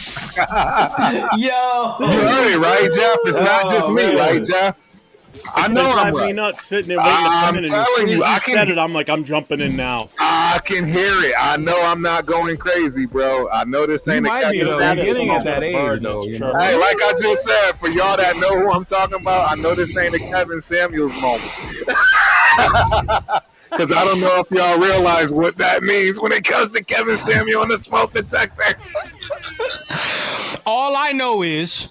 Yo. You heard it, right, Jeff? It's not just me, right, Jeff? I know I'm right. Me nuts sitting there waiting to come in, and as soon as you said it, I'm like, I'm jumping in now. I can hear it. I know I'm not going crazy, bro. I know this ain't a Kevin Samuels getting moment. at that age, though. You know? Hey, like I just said, for y'all that know who I'm talking about, I know this ain't a Kevin Samuels moment. Because I don't know if y'all realize what that means when it comes to Kevin Samuel and the smoke detector. All I know is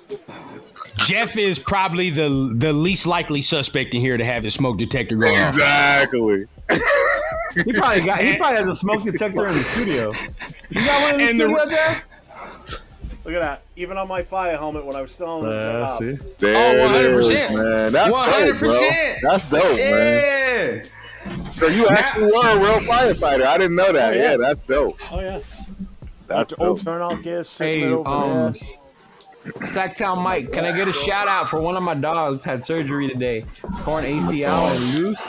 Jeff is probably the least likely suspect in here to have his smoke detector going on. Exactly. He probably has a smoke detector in the studio. You got one in the studio, Jeff? Look at that. Even on my fire helmet when I was still on the job. There 100%. man. That's 100%. Dope, bro. That's dope, man. So you actually were a real firefighter. I didn't know that. Oh, yeah, that's dope. Oh, yeah. That's dope. Turnout gear. Hey, Stacktown Mike, can I get a shout out for one of my dogs had surgery today? Torn ACL and loose.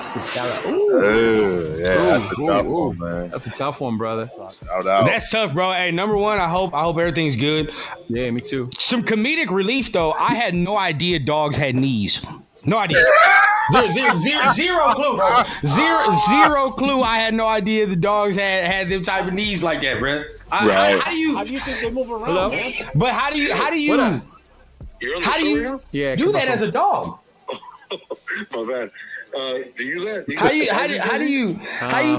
That's a tough one, man. That's a tough one, brother. That's tough, bro. Hey, number one, I hope everything's good. Yeah, me too. Some comedic relief, though. I had no idea dogs had knees. No idea. Zero clue, bro. Zero clue. I had no idea the dogs had them type of knees like that, bro. Right. How do you think they move around, man? But how do you do that as a dog? My bad. Do you let? How do you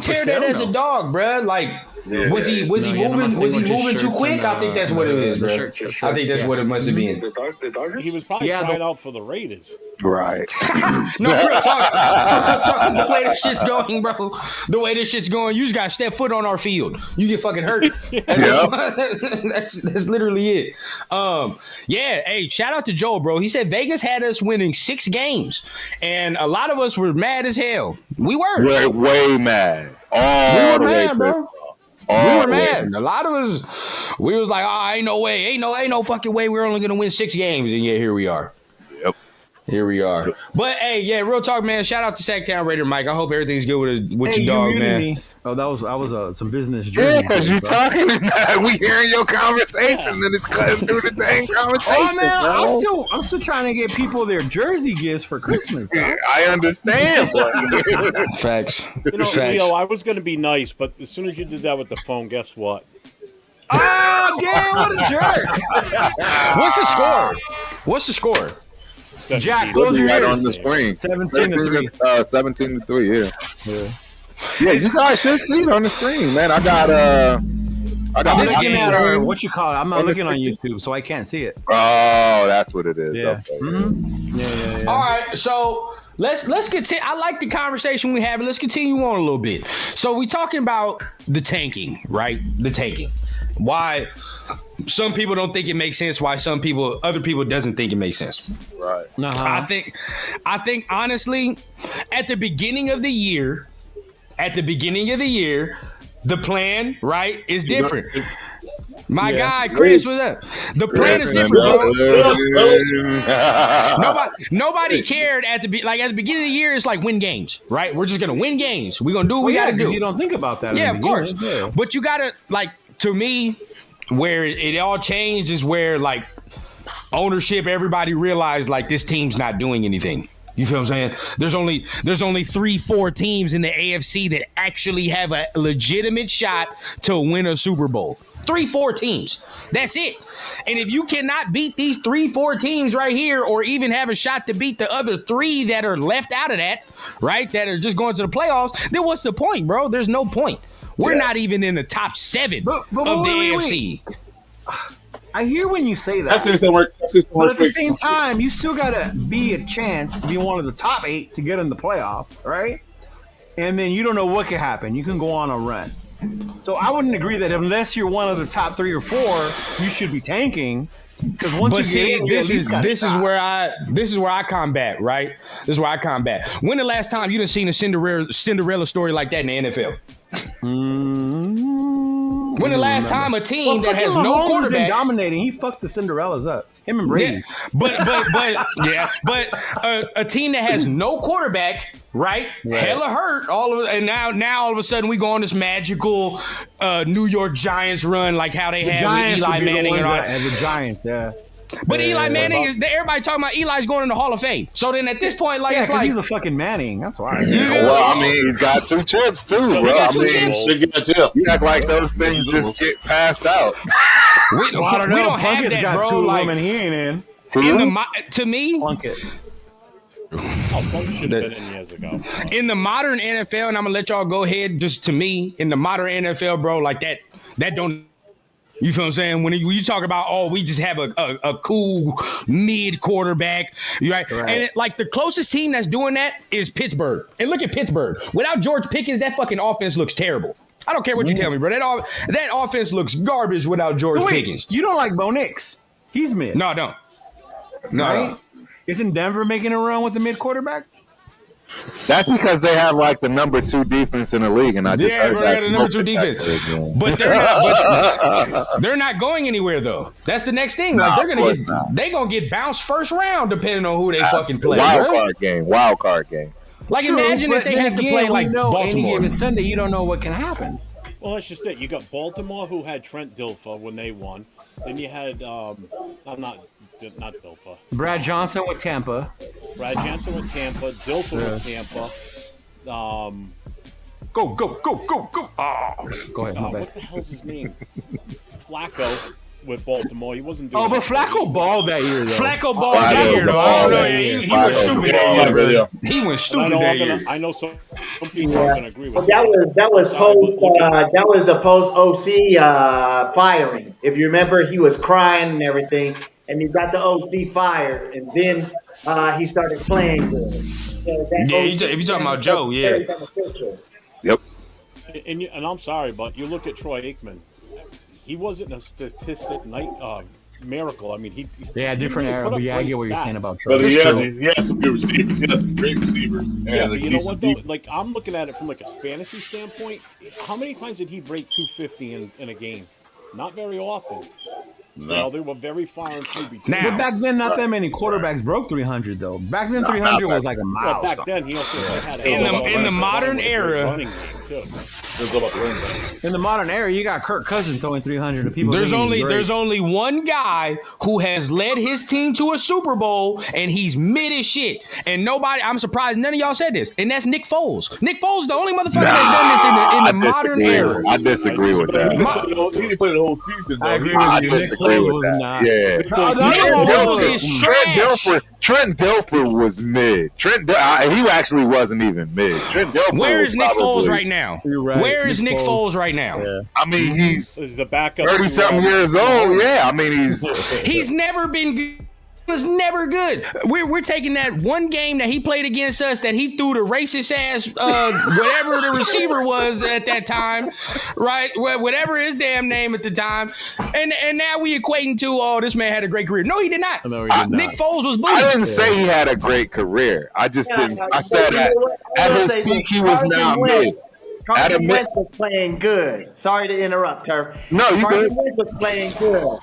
tear that as a dog, bro? Like, was he moving too quick? I think that's what it is, bro. I think that's what it must have been. The Dodgers? He was probably trying out for the Raiders. Right. No, real talk. The way this shit's going, bro. The way this shit's going, you just got to step foot on our field. You get fucking hurt. That's literally it. Yeah. Hey, shout out to Joel, bro. He said Vegas had us winning 6 games, and a lot of us were mad as hell. We were. Way mad. We were mad, bro. We were mad. A lot of us, we was like, oh, ain't no way. Ain't no fucking way we're only going to win 6 games. And yeah, here we are. Yep. Here we are. But hey, yeah, real talk, man. Shout out to Sacktown Raider Mike. I hope everything's good with your dog, man. Me. Oh, that was some business. Yeah, because you're talking about we hearing your conversation and it's cutting through the dang conversation. Oh man, I'm still trying to get people their jersey gifts for Christmas. I understand. Facts. You know, Facts. Leo, I was going to be nice, but as soon as you did that with the phone, guess what? Oh, damn, what a jerk. What's the score? Jack, close your right ears. on the screen. 17-3. 17-3, yeah, you guys should see it on the screen, man. I got I'm looking at what you call it. I'm not looking on YouTube, so I can't see it. Oh, that's what it is. Yeah. Okay. Mm-hmm. Yeah. All right, so let's continue. I like the conversation we have, but let's continue on a little bit. So we talking about the tanking, right? The tanking. Why some people don't think it makes sense, why other people doesn't think it makes sense. Right. I think honestly, at the beginning of the year, the plan, right, is different. My guy, Chris, what's up? The plan is different, bro. Nobody cared at the beginning of the year. It's like win games, right? We're just gonna win games. We're gonna do what we gotta do. You don't think about that. Yeah, of course. Yeah. But you gotta, like, to me, where it all changed is where, like, ownership, everybody realized, like, this team's not doing anything. You feel what I'm saying? There's only 3-4 teams in the AFC that actually have a legitimate shot to win a Super Bowl. 3-4 teams. That's it. And if you cannot beat these 3-4 teams right here, or even have a shot to beat the other 3 that are left out of that, right, that are just going to the playoffs, then what's the point, bro? There's no point. We're Yes. not even in the top 7 But of the wait. AFC. I hear when you say That's that. just work. That's just But at the quick. same time, you still gotta be a chance to be one of the top 8 to get in the playoff, right? And then you don't know what could happen. You can go on a run. So I wouldn't agree that unless you're one of the top 3 or 4, you should be tanking. Because once But you see, get in, you at least got a this is shot. where I combat, right? This is where I combat. When the last time you done seen a Cinderella story like that in the NFL? When the last time a team that has no Mahomes has been quarterback dominating, he fucked the Cinderellas up. Him and Brady. Yeah, but a team that has no quarterback, right? Hella hurt. And now all of a sudden we go on this magical New York Giants run, like how they had with Eli Manning and all that. The Giants, yeah. But Eli Manning is everybody talking about Eli's going in the Hall of Fame. So then at this point, like Yeah, it's because like he's a fucking Manning. That's why. Well, I mean, he's got 2 chips too, bro. got I two mean, chips. you act like those things just get passed out. we don't have Plunkett's that, got bro. 2 Like women he ain't in. to me, Plunkett. Oh, Plunk should have been in years ago. in the modern NFL, and I'm gonna let y'all go ahead. Just to me, in the modern NFL, bro, like that don't. You feel what I'm saying? When you talk about, oh, we just have a cool mid quarterback, right? And like the closest team that's doing that is Pittsburgh. And look at Pittsburgh. Without George Pickens, that fucking offense looks terrible. I don't care what you tell me, bro. That offense looks garbage without George Pickens. You don't like Bo Nix? He's mid. No, I don't. No, Right? Isn't Denver making a run with the mid quarterback? That's because they have like the number 2 defense in the league, and I just heard bro, that's the number 2 defense. But they're not going anywhere though. That's the next thing. Like they're gonna get bounced first round depending on who they fucking play. Wild card game. Like True, imagine if but they then had to again, play we like know any Baltimore. given Sunday, you don't know what can happen. Well, that's just it. You got Baltimore, who had Trent Dilfer when they won. Then you had not Dilfer. Brad Johnson with Tampa. Brad Johnson with Tampa. Dilfer with Tampa. Go. Oh, go ahead. My bad. What the hell's his name? Flacco with Baltimore. He wasn't doing. Oh, but Flacco balled that year, though. Flacco balled that year, though. I don't know. He went stupid that year. He went stupid that year. I know some people are gonna agree with That was the post OC firing. If you remember, he was crying and everything, and he got the OC fired, and then he started playing good. So If you're talking about Joe, yeah. Yep. And I'm sorry, but you look at Troy Aikman. He wasn't a miracle. I mean, he different era, but yeah, I get what you're saying about But Troy. he has some good receivers. He has some great receivers. Yeah, but you know what though? Like I'm looking at it from like a fantasy standpoint. How many times did he break 250 in a game? Not very often. No. You know, they were very far and few between. Now, But back then, not that many quarterbacks broke 300, though. Back then, 300 was like a Well, milestone. back then he also had in the modern era, running game too. In the modern era, you got Kirk Cousins throwing 300 to people. there's thinking he's only great. one guy who has led his team to a Super Bowl, and he's mid as shit. And nobody, I'm surprised none of y'all said this, and that's Nick Foles. Nick Foles, the only motherfucker that's done this in the modern era. I disagree with that. He didn't play the whole season. I agree with I you. Nick disagree Foles with was that. not. Yeah. Nick Foles is trash. Trent Dilfer was mid. He actually wasn't even mid. Trent Dilfer. Where is Nick Foles probably- right now? You're right. Where is Nick Foles right now? Yeah. I mean, he's Is the backup 30-something years old. Yeah, I mean, He's never been good. He was never good. We're taking that one game that he played against us that he threw the racist ass whatever the receiver was at that time, right? Whatever his damn name at the time, and now we equating to this man had a great career. No, he did not. No, he did not. Nick Foles was I booty. didn't say he had a great career. I just didn't. I said at his peak he was not mid. Carson Wentz was playing good. Sorry to interrupt, Turf. No, you Carson good. Wentz was playing good.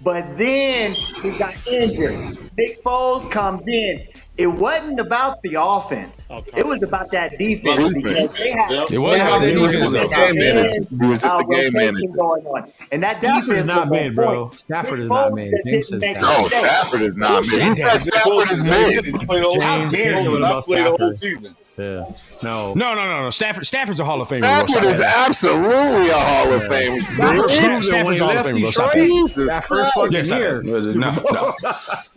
But then he got injured. Nick Foles comes in. It wasn't about the offense. It was about that defense. Because they had, It wasn't about the He was defense. just a game manager. He was just a game rotation manager. going on. And that Stafford's defense not was mid, on bro. point. Stafford Nick is not Foles mid. just James didn't says make No, mistakes. Stafford is not mid. Who said Stafford is mid? He played the whole James season. said what about Played the whole Stafford? season. Yeah. No. No. Stafford's a Hall of Famer. Stafford is absolutely a Hall of Famer. Stafford's a Hall of Famer. Stop it. Jesus That first Christ. fucking year. No.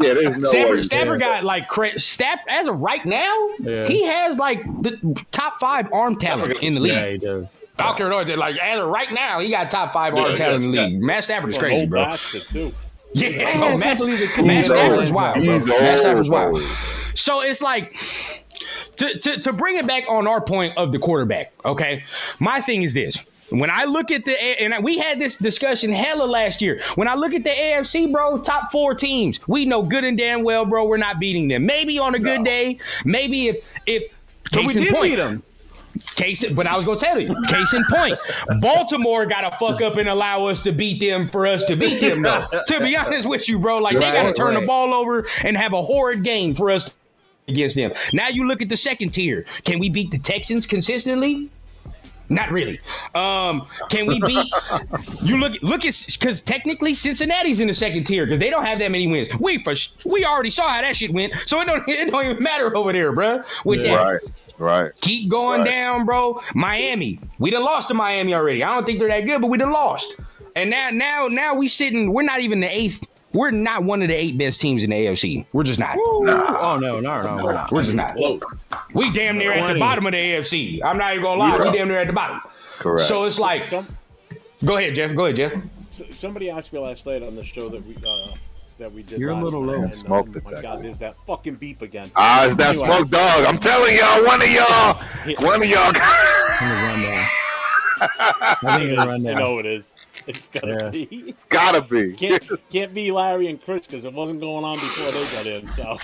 Yeah, there's no way. Stafford got like Stafford as of right now. Yeah. He has like the top 5 arm talent in the league. Yeah, he does. Doctor, like as of right now, he got top 5 arm talent in the league. Matt Stafford is crazy, bro. Bastard, too. Yeah, no, Matt Stafford's wild. Bro. Matt Stafford's wild. So it's like to bring it back on our point of the quarterback. Okay, my thing is this. When I look at and we had this discussion hella last year. When I look at the AFC, bro, top 4 teams, we know good and damn well, bro, we're not beating them. Maybe on a good day, maybe if case in point, beat them. But I was gonna tell you, case in point, Baltimore gotta fuck up and allow us to beat them for us to beat them, though. To be honest with you, bro, like they gotta turn the ball over and have a horrid game for us against them. Now you look at the second tier. Can we beat the Texans consistently? Not really. Can we beat? You look at because technically Cincinnati's in the second tier because they don't have that many wins. We already saw how that shit went, so it don't even matter over there, bro. With that. Right. Keep going down, bro. Miami. We done lost to Miami already. I don't think they're that good, but we done lost. And now we sitting, we're not even the 8th. We're not one of the 8 best teams in the AFC. We're just not. Oh, no, we're not. We're just not. We damn near at the bottom of the AFC. I'm not even going to lie. We damn near at the bottom. Correct. So it's like, go ahead, Jeff. Somebody asked me last night on the show that we did. You're a little low. Smoke my detector. God, there's that fucking beep again. It's that smoke dog. I'm telling y'all, one of y'all. I think it'll run down. I know it is. It's gotta be. It's gotta be. Can't be Larry and Chris because it wasn't going on before they got in. So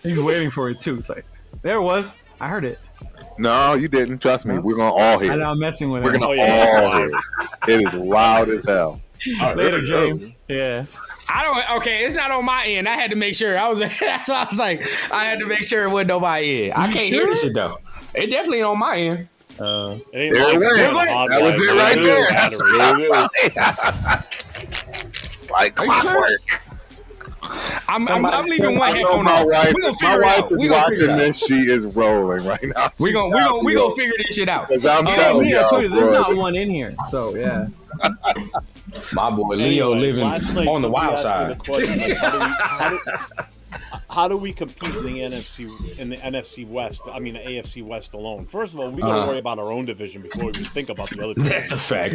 he's waiting for it too. It's like there it was. I heard it. No, you didn't. Trust me. We're gonna all hear. I know I'm messing with We're it. gonna all hear. It is loud as hell. Later, James. Yeah. Okay, it's not on my end. I had to make sure. That's why I was like, I had to make sure it wasn't on my end. I can't hear this shit though. It definitely ain't on my end. There it went. That was it right there. It's like clockwork. I'm leaving one heck on. My wife We is watching this. She is rolling right now. We gonna figure this shit out. Because I'm telling you, there's not one in here. So yeah. My boy Leo living on the wild side. How do we compete in the NFC West? I mean, the AFC West alone. First of all, we got to worry about our own division before we even think about the other. That's a fact.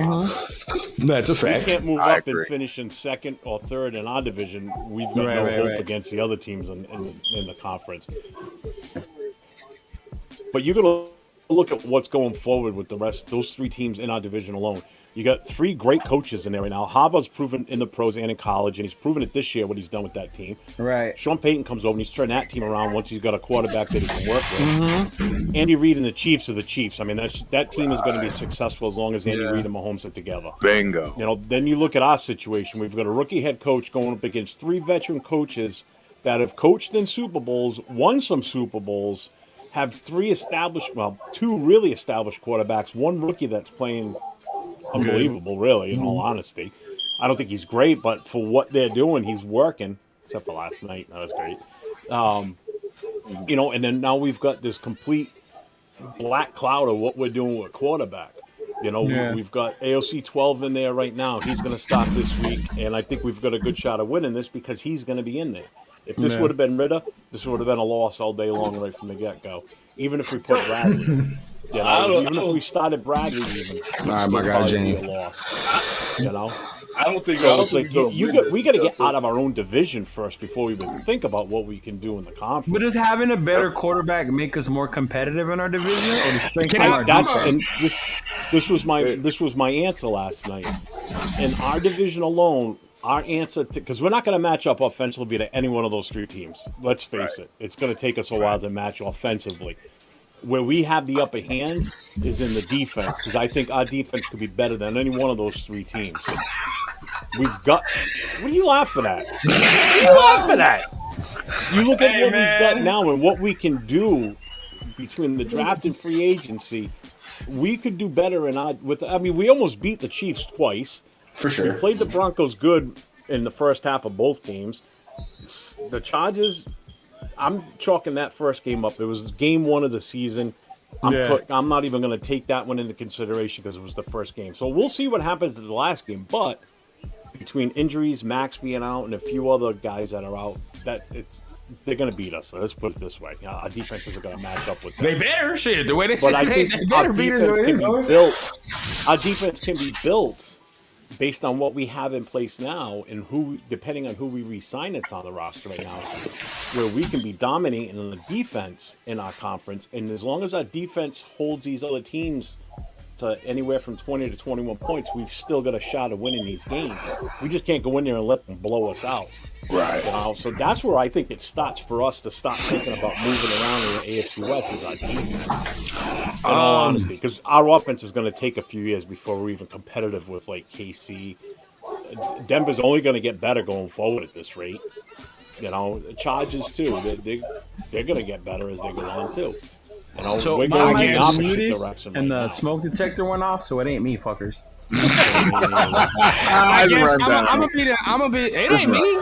That's a fact. We can't move up and finish in second or third in our division. We've got no hope against the other teams in the conference. But you got to look at what's going forward with the rest. Those 3 teams in our division alone. You got 3 great coaches in there right now. Harvard's proven in the pros and in college, and he's proven it this year what he's done with that team. Right. Sean Payton comes over and he's turned that team around once he's got a quarterback that he can work with. Andy Reid and the Chiefs are the Chiefs. I mean, that team is going to be successful as long as Andy Reid and Mahomes are together. Bingo. You know, then you look at our situation. We've got a rookie head coach going up against 3 veteran coaches that have coached in Super Bowls, won some Super Bowls, have 2 really established quarterbacks, 1 rookie that's playing unbelievable, really, in all honesty. I don't think he's great, but for what they're doing, he's working, except for last night. That was great. And then now we've got this complete black cloud of what we're doing with quarterback. We've got AOC 12 in there right now. He's going to start this week, and I think we've got a good shot of winning this because he's going to be in there. If this would have been Ritter, this would have been a loss all day long right from the get-go. Even if we put Bradley. Even if we started Bradley, all right, my guy, Jamie. A loss. I don't think. We got to get out of our own division first before we even think about what we can do in the conference. But does having a better quarterback make us more competitive in our division, or to strengthen our defense? And this was my answer last night. In our division alone, our answer because we're not going to match up offensively to any one of those 3 teams. Let's face it; it's going to take us a while to match offensively. Where we have the upper hand is in the defense, because I think our defense could be better than any one of those 3 teams. We've got. What are you laughing at? What are you laughing at? You look at what we've got now and what we can do between the draft and free agency. We could do better we almost beat the Chiefs twice. For sure. We played the Broncos good in the first half of both games. The Chargers, I'm chalking that first game up. It was game 1 of the season. I'm not even going to take that one into consideration because it was the first game. So we'll see what happens in the last game. But between injuries, Max being out, and a few other guys that are out, they're going to beat us. So let's put it this way: our defenses are going to match up with them. They better shit the way they But I say think they better beat us. our defense can be built based on what we have in place now, and depending on who we re-sign that's on the roster right now, where we can be dominating in the defense in our conference. And as long as our defense holds these other teams to anywhere from 20 to 21 points, we've still got a shot of winning these games. We just can't go in there and let them blow us out. Right. So that's where I think it starts for us to stop thinking about moving around in the AFC West is our defense. In all honesty, because our offense is going to take a few years before we're even competitive with like KC. Denver's only going to get better going forward at this rate. The Chargers too. They're going to get better as they go on too. So we're my going mic in the is opposite muted, direction and right the now. smoke detector went off, so it ain't me, fuckers. I guess I'm gonna be. It ain't me.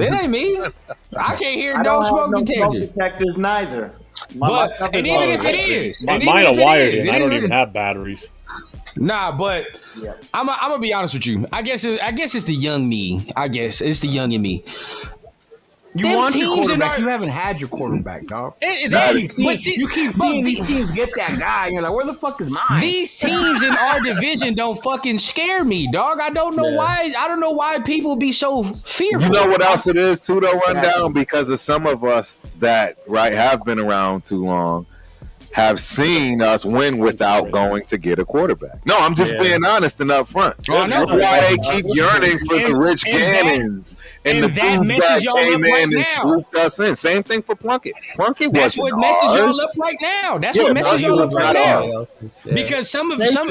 It ain't me. I can't hear I no don't have smoke no smoke detector. detectors neither. My But stuff and is even all if it is, Mine even are if it wired is, in. it I don't is- even have batteries. Nah, but Yeah. I'm gonna be honest with you. I guess it's the young me. I guess it's the young in me. You Them want your teams in quarterback. our- You haven't had your quarterback, dog. You keep seeing these teams get that guy, and you're like, where the fuck is mine? These teams in our division don't fucking scare me, dog. I don't know why. I don't know why people be so fearful. You know what else it is too, though, Rundown? Because of some of us that have been around too long, have seen us win without going to get a quarterback. No, I'm just being honest and upfront. Oh, I know. That's why they keep yearning for the Rich and that- Gannons and the and that dudes messes that y'all came up in right and now. swooped us in. Same thing for Plunkett. Plunkett That's wasn't what messes ours. y'all up right now. That's Yeah, what messes Plunkett y'all was up right not now. ours. Because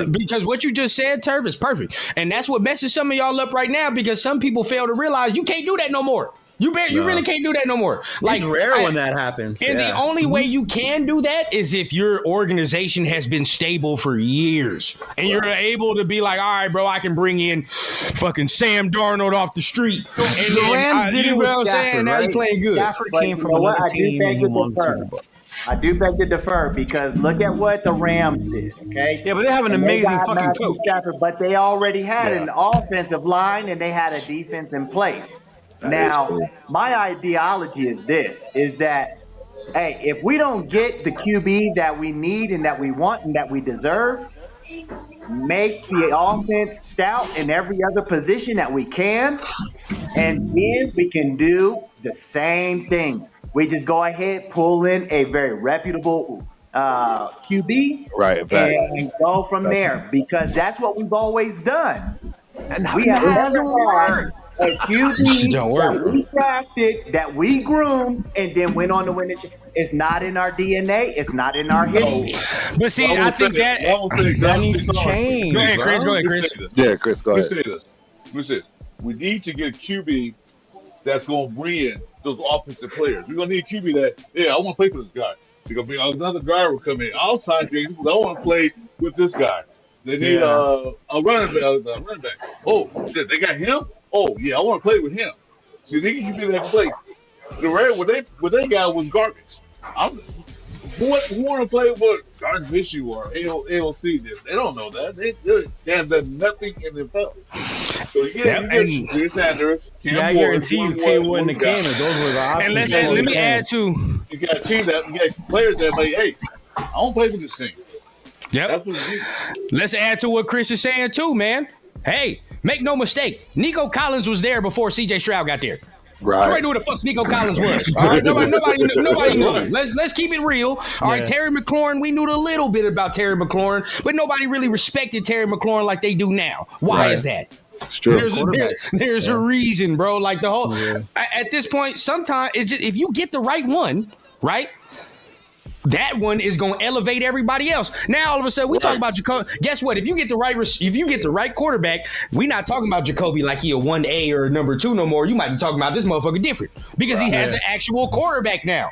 because what you just said, Turf, is perfect, and that's what messes some of y'all up right now. Because some people fail to realize you can't do that no more. You really can't do that no more. It's rare when that happens. And the only way you can do that is if your organization has been stable for years, and you're able to be like, all right, bro, I can bring in fucking Sam Darnold off the street. And The then, Rams did you it know with what I'm saying? Stafford, Now he's right? playing good. Stafford But came you from know what? another I do team beg and he to won the defer. Super Bowl. I do beg to defer because look at what the Rams did, okay? Yeah, but they have an And they amazing got fucking Matthew coach. Stafford, but they already had an offensive line and they had a defense in place. Now, my ideology is this, is that, hey, if we don't get the QB that we need and that we want and that we deserve, make the offense stout in every other position that we can, and then we can do the same thing. We just go ahead, pull in a very reputable QB, Right, back. and go from there because that's what we've always done. And We have hasn't never had worked. a QB Don't work. that we drafted, that we groomed, and then went on to win it. It's not in our DNA. It's not in our history. But see, I think That needs to change. Go ahead, Chris. Go ahead, Let me Chris. say this. Yeah, Chris, go Let me ahead. say this. Let me say this. We need to get a QB that's going to bring in those offensive players. We're going to need a QB that, I want to play for this guy. They're going to be another guy will come in. I'll sign James because I want to play with this guy. They need a running back. Oh, shit, they got him? Oh, yeah, I want to play with him. So they can do that play. The Reds, what they got was garbage. Who want to play with Garden Issue or AOC? They don't know that. They've done nothing in the NFL. So you get Chris Sanders, Cam I Ward, guarantee you, T wouldn't have came if those were the options. And let me add to. You got a team that you got players that like, hey, I don't play for this thing. Yep. That's what you do. Let's add to what Chris is saying too, man. Hey, make no mistake. Nico Collins was there before CJ Stroud got there. Right. Nobody knew who the fuck Nico Collins was. All right? Nobody knew. Let's keep it real. All right, Terry McLaurin, we knew a little bit about Terry McLaurin, but nobody really respected Terry McLaurin like they do now. Why is that? It's true. There's a reason, bro. Like the whole at this point, sometimes it's just if you get the right one, right? That one is going to elevate everybody else. Now all of a sudden we talk about Jacoby. Guess what? If you get the right quarterback, we're not talking about Jacoby like he a 1A or a number 2 no more. You might be talking about this motherfucker different because he has an actual quarterback now.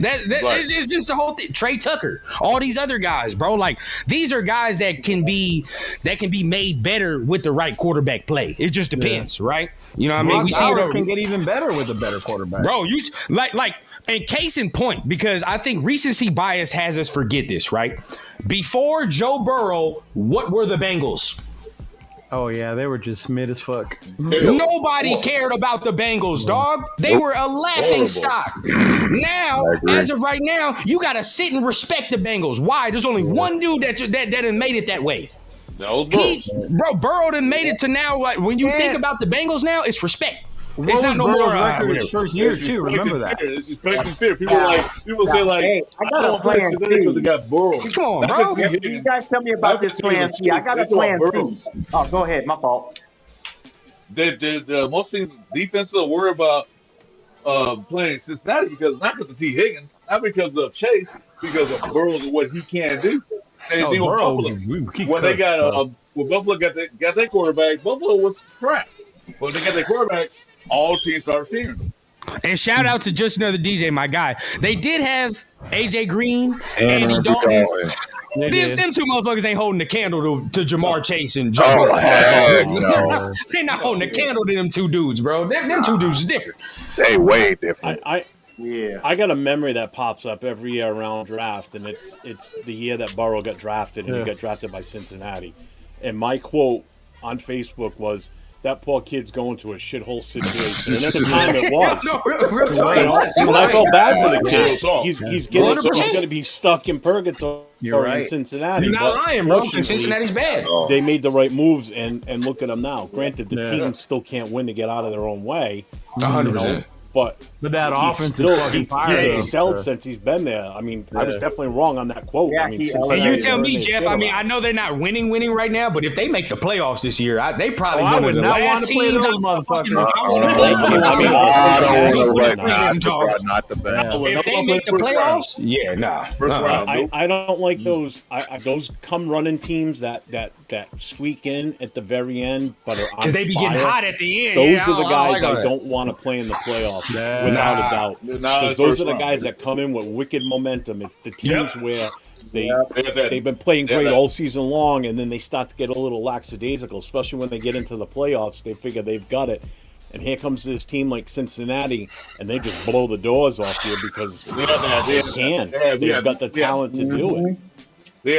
It's just the whole thing. Trey Tucker, all these other guys, bro. Like these are guys that can be made better with the right quarterback play. It just depends, right? You know what I mean? Brock We see Bowers it can get even better with a better quarterback. Bro, you like And case in point, because I think recency bias has us forget this, right? Before Joe Burrow, what were the Bengals? Oh yeah, they were just mid as fuck. Nobody cared about the Bengals, dog. They were a laughing stock. Now, as of right now, you gotta sit and respect the Bengals. Why? There's only one dude that done made it that way. Burrow done made it to now. Like when you think about the Bengals now, it's respect. It's not no more record his first year too. Remember that? It's respecting fear. People say like, hey, I got a plan C. because they got Burrow. Come on, bro. You guys tell me about this plan C. I got a plan C. Oh, go ahead. My fault. The most things defense will worry about playing Cincinnati not because of T. Higgins, not because of Chase, because of Burrow and what he can do. Same thing with Buffalo. When they got when Buffalo got their quarterback, Buffalo was crap. When they got their quarterback, all teams started fearing them. And shout out to Just Another DJ, my guy. They did have AJ Green, Andy Dalton. Them two motherfuckers ain't holding the candle to Jamar Chase and Joe. They're not holding the candle to them two dudes, bro. Them two dudes is different. They way different. I got a memory that pops up every year around draft, and it's the year that Burrow got drafted, and he got drafted by Cincinnati. And my quote on Facebook was, "That poor kid's going to a shithole situation." And at the time it was. Real talk. And I felt bad for the kid. He's going to be stuck in purgatory in Cincinnati. You're not lying, bro, because Cincinnati's bad. They made the right moves, and look at them now. Granted, the team still can't win to get out of their own way. 100%. But that offense is fucking fire. He's excelled since he's been there. I mean, I was definitely wrong on that quote. Yeah, I mean, you tell me, Jeff. I mean, I know they're not winning right now, but if they make the playoffs this year, they probably I would not want to play those motherfuckers. Not the best. If they make the playoffs, First round. I don't like those. Those come running teams that squeak in at the very end, but are because they be getting hot at the end. Those are the guys I don't want to play in the playoffs. Without a doubt. Because those are the guys that come in with wicked momentum. It's the teams where they've been playing great all season long, and then they start to get a little lackadaisical, especially when they get into the playoffs. They figure they've got it. And here comes this team like Cincinnati, and they just blow the doors off you because they can. They've got the talent to do it.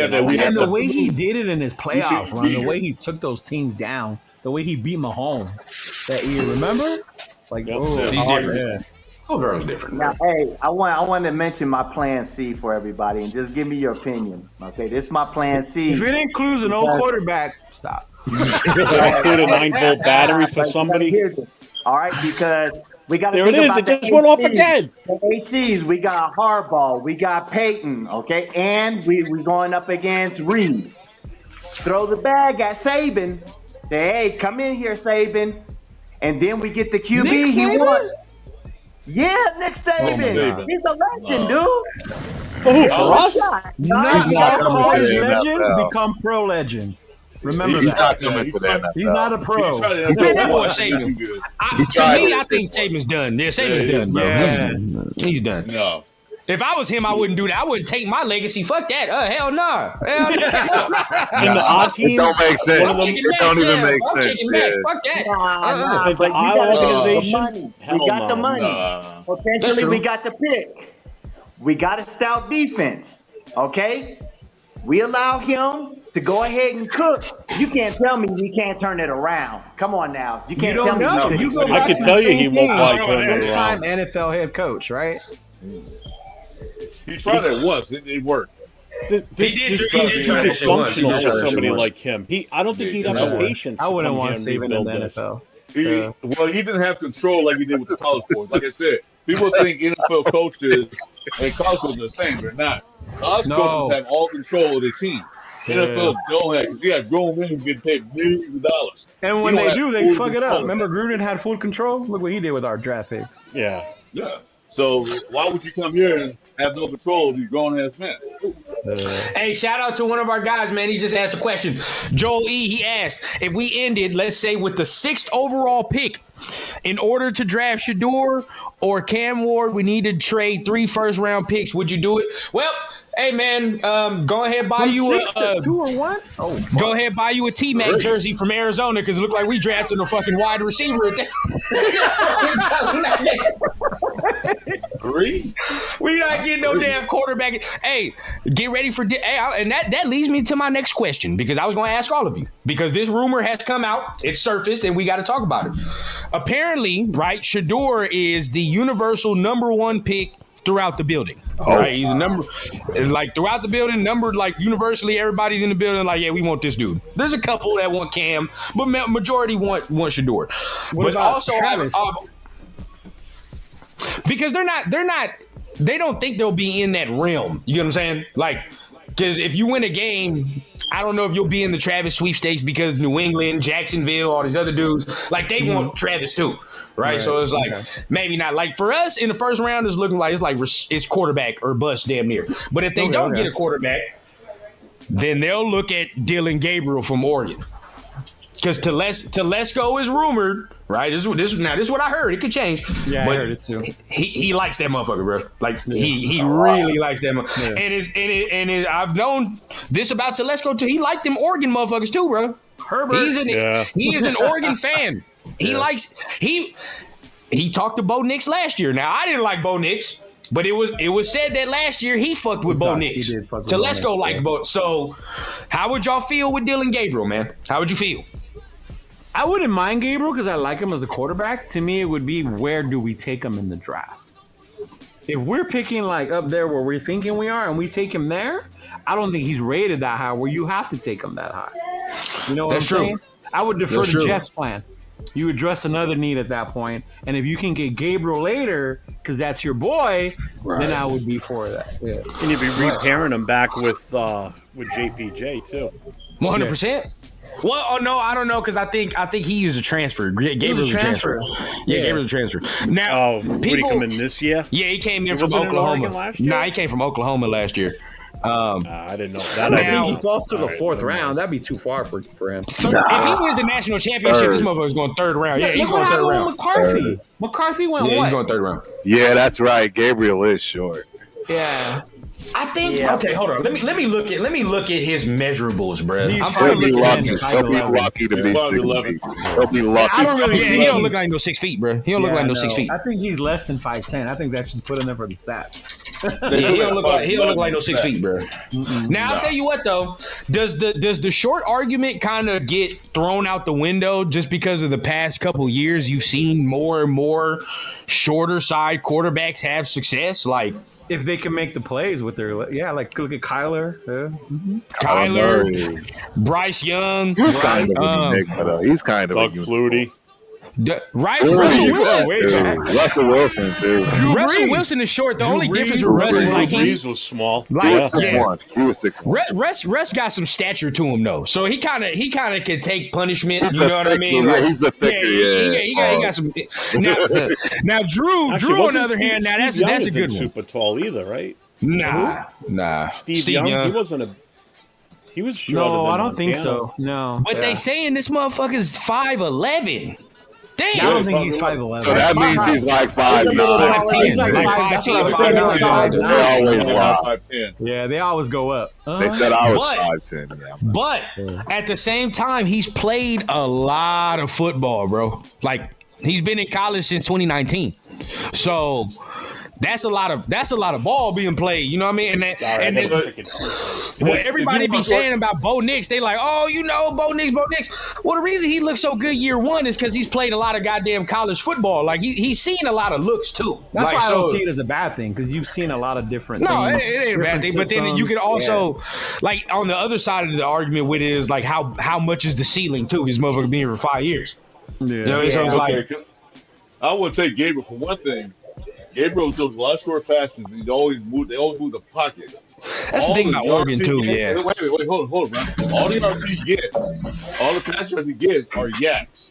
And the way he did it in his playoff run, the way he took those teams down, the way he beat Mahomes that year, remember? Like, he's different. Burrow's different. Now, hey, I want to mention my plan C for everybody, and just give me your opinion. Okay, this is my plan C. If it includes an old quarterback, stop. Include a 9-volt battery for somebody. All right, because we got to there think it is. about It just went off again. The ACs, we got Harbaugh, we got Peyton, okay, and we're going up against Reed. Throw the bag at Saban. Say, hey, come in here, Saban. And then we get the QB he wants. Yeah, Nick Saban. He's a legend, dude. For us? Not all legends become pro legends. Remember he's that. not coming to the NFL. He's not a pro. Man, that boy Saban. To me, I think Saban's done. Yeah, Saban's done, bro. Yeah. He's done. No. If I was him, I wouldn't do that. I wouldn't take my legacy. Fuck that. Hell no. And our team, it don't make sense. It don't even make sense. Yeah. Fuck that. But our organization, we got the money. Potentially, we got the pick. We got a stout defense. Okay? We allow him to go ahead and cook. You can't tell me we can't turn it around. Come on now. You can't tell me. I can tell you he won't probably turn it around. First-time NFL head coach, right? He tried it once. It worked. This is dysfunctional for somebody like him. I don't think he'd have the patience. I wouldn't want Saban in the NFL. Well, he didn't have control like he did with the college boys. Like I said, people think NFL coaches and college coaches are the same. They're not. College coaches have all control of the team. NFL don't have, because you have grown men getting paid millions of dollars. And when they do, they fuck it up. Remember, Gruden had full control? Look what he did with our draft picks. Yeah. So why would you come here and have no control of these grown-ass men? Hey, shout out to one of our guys, man. He just asked a question. Joel E., he asked, if we ended, let's say, with the 6th overall pick, in order to draft Shador or Cam Ward, we need to trade 3 first-round picks. Would you do it? Well, hey, man, go ahead buy you a 2 or 1? Go ahead buy you a T-Mac jersey from Arizona because it looked like we drafted a fucking wide receiver. Agree? We not getting no damn quarterback. Hey, get ready for and that leads me to my next question, because I was going to ask all of you, because this rumor has come out, it's surfaced, and we got to talk about it. Apparently, right, Shador is the universal number one pick throughout the building. Right, he's a number, like throughout the building, numbered like universally. Everybody's in the building, like, yeah, we want this dude. There's a couple that want Cam, but majority want Shador. But also, Travis? Because they don't think they'll be in that realm. You know what I'm saying? Like, because if you win a game, I don't know if you'll be in the Travis sweepstakes, because New England, Jacksonville, all these other dudes, like they want Travis too. Right. So it's like, maybe not. Like for us in the first round, it's looking like it's quarterback or bust damn near. But if they don't get a quarterback, then they'll look at Dylan Gabriel from Oregon. Because Telesco is rumored, right? This is what I heard. It could change. Yeah, but I heard it too. He likes that motherfucker, bro. Like he really likes that motherfucker. Yeah. And I've known this about Telesco too. He liked them Oregon motherfuckers too, bro. Herbert. He is an Oregon fan. He likes he talked to Bo Nix last year. Now I didn't like Bo Nix, but it was said that last year he fucked with Bo Nix. Telesco liked Bo. So how would y'all feel with Dylan Gabriel, man? How would you feel? I wouldn't mind Gabriel because I like him as a quarterback. To me, it would be, where do we take him in the draft? If we're picking like up there where we're thinking we are and we take him there, I don't think he's rated that high where you have to take him that high. You know what I'm saying? I would defer to Jeff's plan. You address another need at that point, and if you can get Gabriel later because that's your boy, then I would be for that. Yeah. And you'd be repairing him back with JPJ too. 100%. Well, oh no, I don't know, because I think he was a transfer. Gabriel's a transfer. Yeah, Gabriel's a transfer. Now, did he come in this year? Yeah, he came in from Oklahoma. Nah, he came from Oklahoma last year. I didn't know that. I think he falls to the fourth round. That'd be too far for him. So if he wins the national championship, this motherfucker's going third round. Yeah, he's going third round. McCarthy went what? He's going third round. Yeah, that's right. Gabriel is short. Yeah. I think. Yeah. Okay, hold on. Let me look at his measurables, bro. He'll be lucky to be 6 feet. He'll be lucky. I don't really. Yeah, he don't look like no 6 feet, bro. He don't look like no 6 feet. I think he's less than 5'10". I think that's just put in there for the stats. Yeah, he don't look like no 6 feet, bro. Now I'll tell you what though. Does the short argument kind of get thrown out the window just because of the past couple years? You've seen more and more shorter side quarterbacks have success, like. If they can make the plays with their, like look at Kyler. Kyler, Bryce Young. He's kind of an enigma, though. He's kind of Doug Flutie. Right? Russell Wilson, too. Russell Wilson is short. The only difference with Russ is like Brees was small. He was 6'1". He was 6'1". Russ got some stature to him though, so he kind of can take punishment. You know what I mean? Yeah, he's a thicker. He got some. Now Drew. Drew on the other hand, now that's a good one. Super tall either, right? Nah. Steve Young. He wasn't a. He was shorter. No, I don't think so. No. But they saying this motherfucker's 5'11". Damn. I don't think he's 5'11". So that means he's like 5'9". He's like 5'10". They always lie. Yeah, they always go up. They said I was 5'10". Yeah. But at the same time, he's played a lot of football, bro. Like he's been in college since 2019. So that's a lot of ball being played. You know what I mean? What everybody be saying about Bo Nix, they like, oh, you know, Bo Nix. Well, the reason he looks so good year one is because he's played a lot of goddamn college football. Like he's seen a lot of looks too. That's why I don't see it as a bad thing, because you've seen a lot of different things. No, it ain't a bad thing. But then you could also, like, on the other side of the argument with it is like how much is the ceiling too? This motherfucker being here for 5 years. Yeah. You know, so it's like, I would take Gabriel for one thing. Gabriel throws a lot of short passes. They always move the pocket. That's the thing about Oregon too, yeah. Wait, hold on, man. All the yards he gets, all the pass yards he gets are yaks.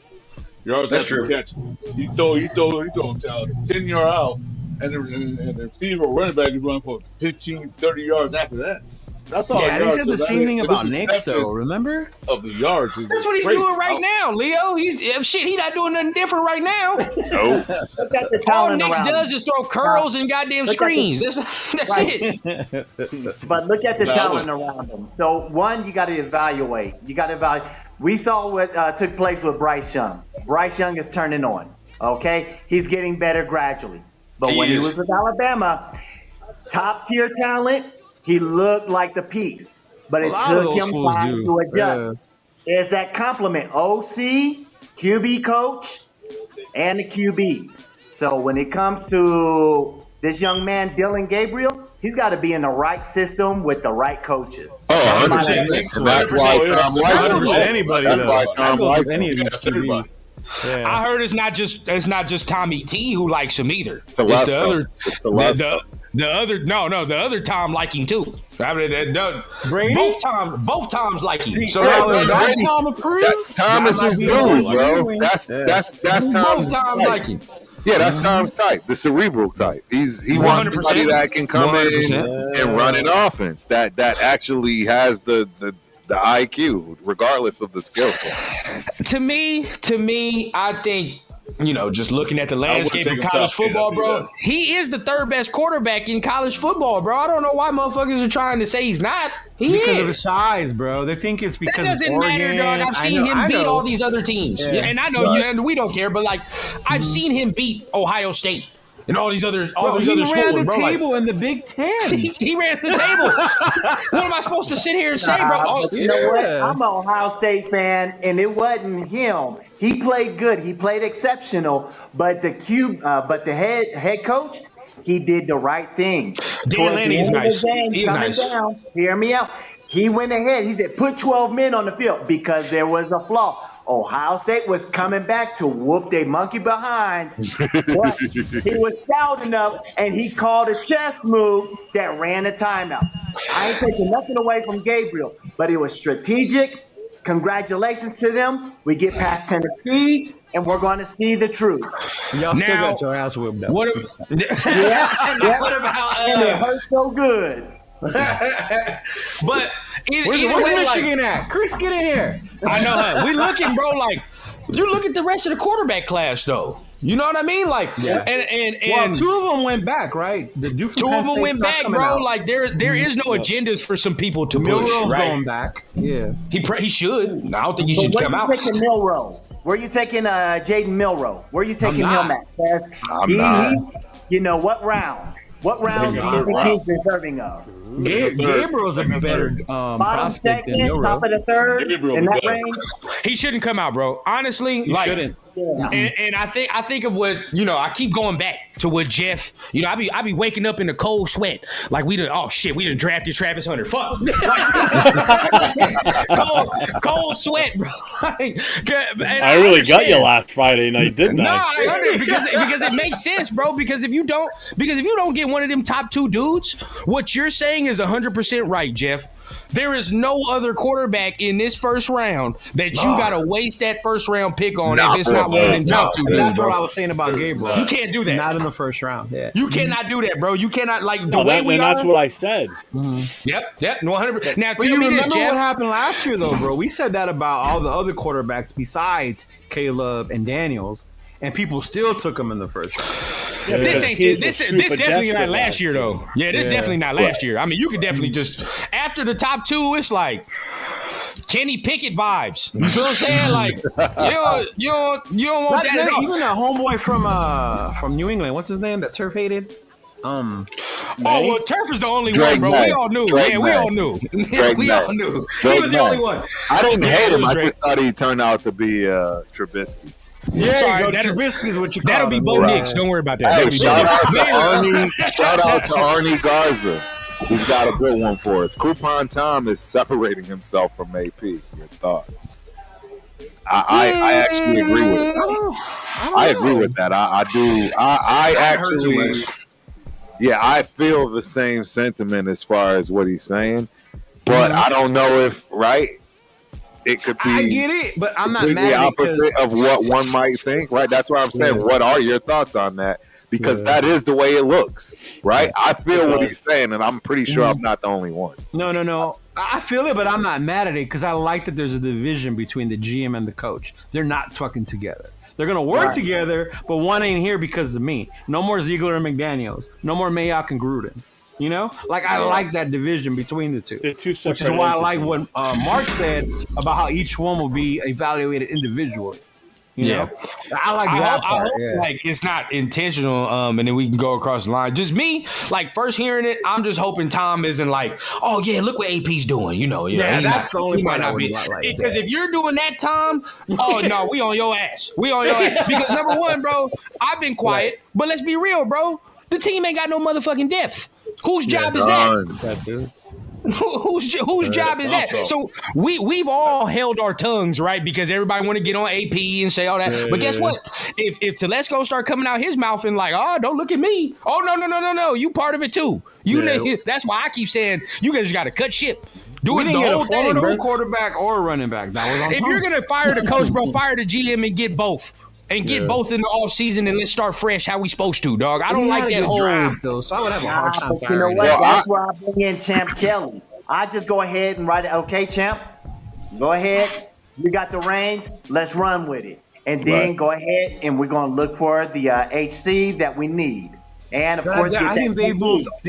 Yards that's true. Catch. He throw 10-yard out, and the receiver or running back is running for 15, 30 yards after that. That's all. Yeah, they said the same thing about Nix, though. Remember? Of the yards. That's what he's doing right now, Leo. He's not doing nothing different right now. No. All Nix does is throw curls and goddamn screens. That's it. But look at the talent around him. So one, you got to evaluate. We saw what took place with Bryce Young. Bryce Young is turning on. Okay, he's getting better gradually. But when he is. was with Alabama, top tier talent, he looked like the piece. But it lot of took those him fools time do. to adjust. It's that compliment, OC, QB coach, and the QB. So when it comes to this young man, Dylan Gabriel, he's got to be in the right system with the right coaches. Oh, That's my 100%. And that's why Tom likes I don't him. know anybody. That's though. why I Tom go with likes any him. of these everybody. QBs. Yeah. I heard it's not just Tommy T who likes him either. It's Telesco. the other. It's Telesco. The other the other Tom like him too. I mean, Brady? both Toms like him. So Yeah, now Tom it's- Tom approves. Tom is his dude, bro. That's Tom's both Toms type. like him. Yeah, that's Tom's type, the cerebral type. He wants 100%. somebody that can come in 100%. and run an offense that actually has the IQ, regardless of the skill set. To me, I think, just looking at the landscape take of him college top 10, football, I see bro, that. he is the third best quarterback in college football, bro. I don't know why motherfuckers are trying to say he's not. He Because is. of his size, bro. They think it's That because doesn't of matter, Oregon. dog. I've seen him beat all these other teams. Yeah. Yeah, and I know you, and we don't care, but I've seen him beat Ohio State and all these other He schools, ran the bro. table in the Big Ten. He ran the table. What am I supposed to sit here and say, bro? But you know what? Yeah. I'm an Ohio State fan, and it wasn't him. He played good. He played exceptional. But the head coach, he did the right thing. Dan Towards the Lanning is end of the nice. game, He is coming nice. down, hear me out. He went ahead. He said, put 12 men on the field because there was a flaw. Ohio State was coming back to whoop their monkey behinds, but he was stout enough, and he called a chess move that ran a timeout. I ain't taking nothing away from Gabriel, but it was strategic. Congratulations to them. We get past Tennessee, and we're going to see the truth. Y'all still Now- got your ass whipped up. What? Yeah. What about? And it hurt so good. But either Where's way, Michigan at? Chris, get in here. I know, huh? We looking, bro. You look at the rest of the quarterback class, though. You know what I mean? And Two of them went back, right? The dude from two Penn of them State's went not back, coming bro. out. There is no agendas for some people to push. Milroe's Right? going back. Yeah. He should. I don't think he So should where come you out. taking Milroe? Where you taking Jaden Milroe? Where you taking I'm him not. at? I'm not. You know, what round? What round do you think he's deserving of? Gabriel's a better Bottom prospect than second, top Milroe. of the third, Gabriel in was that better. range? He shouldn't come out, bro. Honestly, He shouldn't. And I think of what, I keep going back to what Jeff, I be waking up in the cold sweat. Like we done drafted Travis Hunter. Fuck. cold sweat, bro. I really got you last Friday night, didn't No, I? I understand because it makes sense, bro. Because if you don't get one of them top two dudes, what you're saying is 100% right, Jeff. There is no other quarterback in this first round that you gotta waste that first round pick on if it's not one of them top two dudes, That's what I bro. was saying about Gabriel. You can't do that. Not in the first round. Yeah. You cannot do that, bro. You cannot the No, way we that's are. what I said. Yep, 100%. Now But tell you me this, remember Jeff. what happened last year, though, bro? We said that about all the other quarterbacks besides Caleb and Daniels, and people still took them in the first round. This Yeah, ain't teams this. were This super definitely not desperate last year though. Yeah, this definitely not last year. I mean, you could definitely just after the top two, it's like Kenny Pickett vibes. You know what I'm saying? Like you don't want that at all. Even that homeboy from New England, what's his name? That turf hated. Oh well, Turf is the only Drake one, bro. May. We all knew. Drake We May. all knew. Drake We May. all knew. He Drake was the May. only one. I didn't hate him. I Drake. just thought he turned out to be Trubisky. Yeah, Sorry, Trubisky is what you call That'll be him. Bo Nix. Don't worry about that. Hey, That'll be shout Bo out to Nix. Arnie. Shout out to Arnie Garza. He's got a good one for us. Coupon Tom is separating himself from AP. Your thoughts? I actually agree with that. I agree with that. I do. I actually, yeah, I feel the same sentiment as far as what he's saying, but I don't know if it could be. I get it, but I'm not completely mad at it 'cause- opposite of what one might think, right? That's why I'm saying, what are your thoughts on that? Because that is the way it looks, right? I feel what he's saying, and I'm pretty sure I'm not the only one. No. I feel it, but I'm not mad at it because I like that there's a division between the GM and the coach. They're not fucking together. They're going to work together, but one ain't here because of me. No more Ziegler and McDaniels. No more Mayock and Gruden. You know? Like, I like that division between the two. They're two Which is separate why I like entities. what Mark said about how each one will be evaluated individually. You know? I like that part. I hope like it's not intentional, and then we can go across the line. Just me, like first hearing it, I'm just hoping Tom isn't like, oh yeah, look what AP's doing. That's the only part I would not like. Because if you're doing that, Tom, oh no, we on your ass. We on your ass. Because number one, bro, I've been quiet, but let's be real, bro. The team ain't got no motherfucking depth. Whose job is that? That's his. Whose job is that? So we've all held our tongues, right? Because everybody want to get on AP and say all that. But guess what? If Telesco start coming out his mouth and like, oh, don't look at me. Oh no, you part of it too. That's why I keep saying you guys got to cut shit. Do it the whole thing, bro. Quarterback or running back. That was if you're gonna fire the coach, bro, fire the GM and get both. And get both in the off season and let's start fresh how we supposed to, dog. I don't like that whole draft though, so I would have a hard time. But you know what? That's why I bring in Champ Kelly. I just go ahead and write it. Okay, Champ, go ahead. You got the reins. Let's run with it. And then go ahead and we're gonna look for the HC that we need. And of course, I think they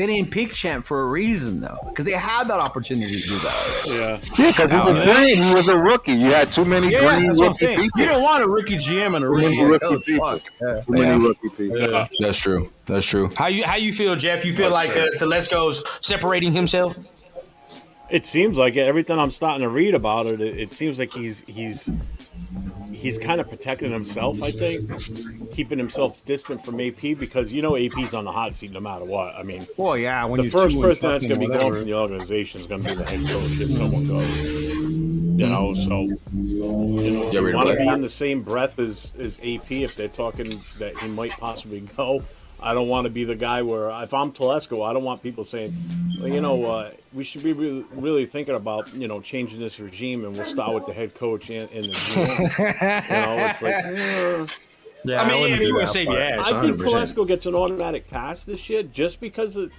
didn't pick Champ for a reason though, because they had that opportunity to do that. Yeah, because he was green. He was a rookie. You had too many green rookie people. You don't want a rookie GM and a rookie people. Too many rookie people. Yeah. That's true. How you feel, Jeff? You feel like Telesco's separating himself? It seems like it. Everything I'm starting to read about it, it seems like he's kind of protecting himself, I think, keeping himself distant from AP because, AP's on the hot seat no matter what. I mean, well, yeah, when the first person that's going to be going from the organization is going to be the head coach if someone goes. So, they want to be in the same breath as AP if they're talking that he might possibly go. I don't want to be the guy where, if I'm Telesco, I don't want people saying, well, we should be really thinking about, changing this regime, and we'll start with the head coach and the GM. It's like, I mean, you would save your ass. I think Telesco gets an automatic pass this year just because of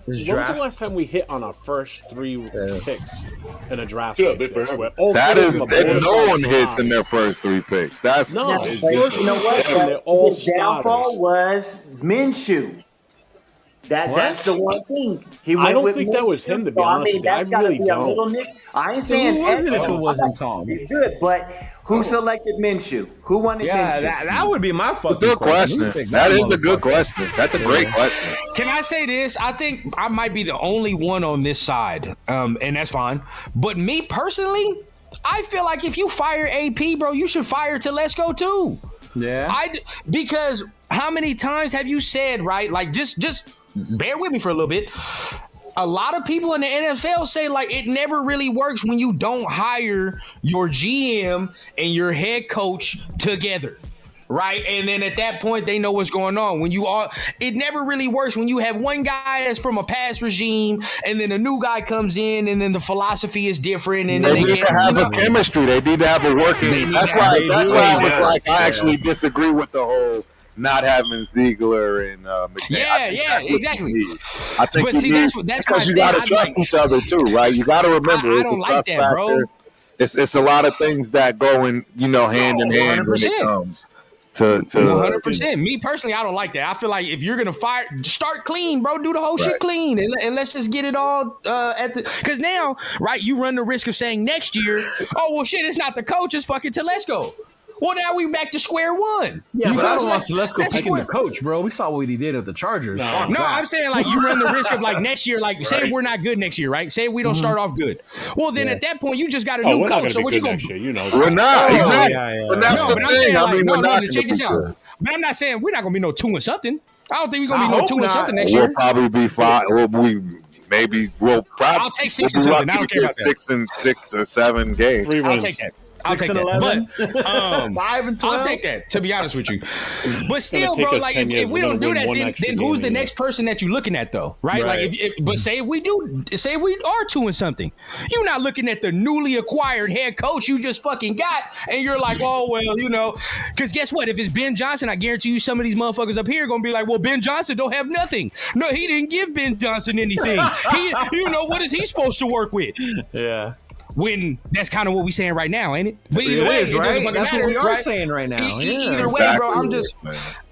when was the last time we hit on our first 3 picks in a draft? No one hits in their first 3 picks. That's you know what? His downfall was Minshew. That's the one thing. I don't think that was him, to be honest with you. I really don't. I ain't saying who was it if it wasn't Tom. Good, but who selected Minshew? Who wanted Minshew? That would be my fucking good question. That is a good question. That's a great question. Can I say this? I think I might be the only one on this side, and that's fine. But me personally, I feel like if you fire AP, bro, you should fire Telesco too. Yeah. Because how many times have you said, right? Like just bear with me for a little bit. A lot of people in the NFL say like it never really works when you don't hire your GM and your head coach together, right? And then at that point they know what's going on. It never really works when you have one guy that's from a past regime and then a new guy comes in and then the philosophy is different and they need to have a chemistry. They need to have a working. That's why I was like, I actually disagree with the whole not having Ziegler and McNair. Yeah, exactly. I think that's because you got to trust each other too, right? You got to remember it's a trust factor. Bro. It's a lot of things that go in, hand in hand 100%. When it comes to 100%. Me personally, I don't like that. I feel like if you're gonna fire, start clean, bro. Do the whole shit clean, and let's just get it all because now, right? You run the risk of saying next year, oh well, shit, it's not the coach, it's fucking Telesco. Well, now we back to square one. Yeah, but I don't want Telesco picking the coach, bro. We saw what he did at the Chargers. No, I'm saying like you run the risk of like next year, like say we're not good next year, right? Say we don't start off good. Well, then at that point you just got a new coach. So what you gonna do? We're not exactly. But that's the thing. I mean, we're not. Check this out. But I'm not saying we're not gonna be no 2-something. I don't think we're gonna be no 2-something next year. We'll probably be 5. We'll probably. I'll take 6 or something. I don't care about that. 6 to 7 games. I'll take that. I'll take that. But 5 and 12. I'll take that, to be honest with you. But still, bro, like if we don't do that, then who's the next person that you're looking at, though, right? Like, but say if we are 2-something, you're not looking at the newly acquired head coach you just fucking got, and you're like, oh well, because guess what? If it's Ben Johnson, I guarantee you some of these motherfuckers up here are gonna be like, well, Ben Johnson don't have nothing. No, he didn't give Ben Johnson anything. What is he supposed to work with? Yeah. When that's kind of what we're saying right now, ain't it? But either way, right? That's what we are saying right now. Either way, bro,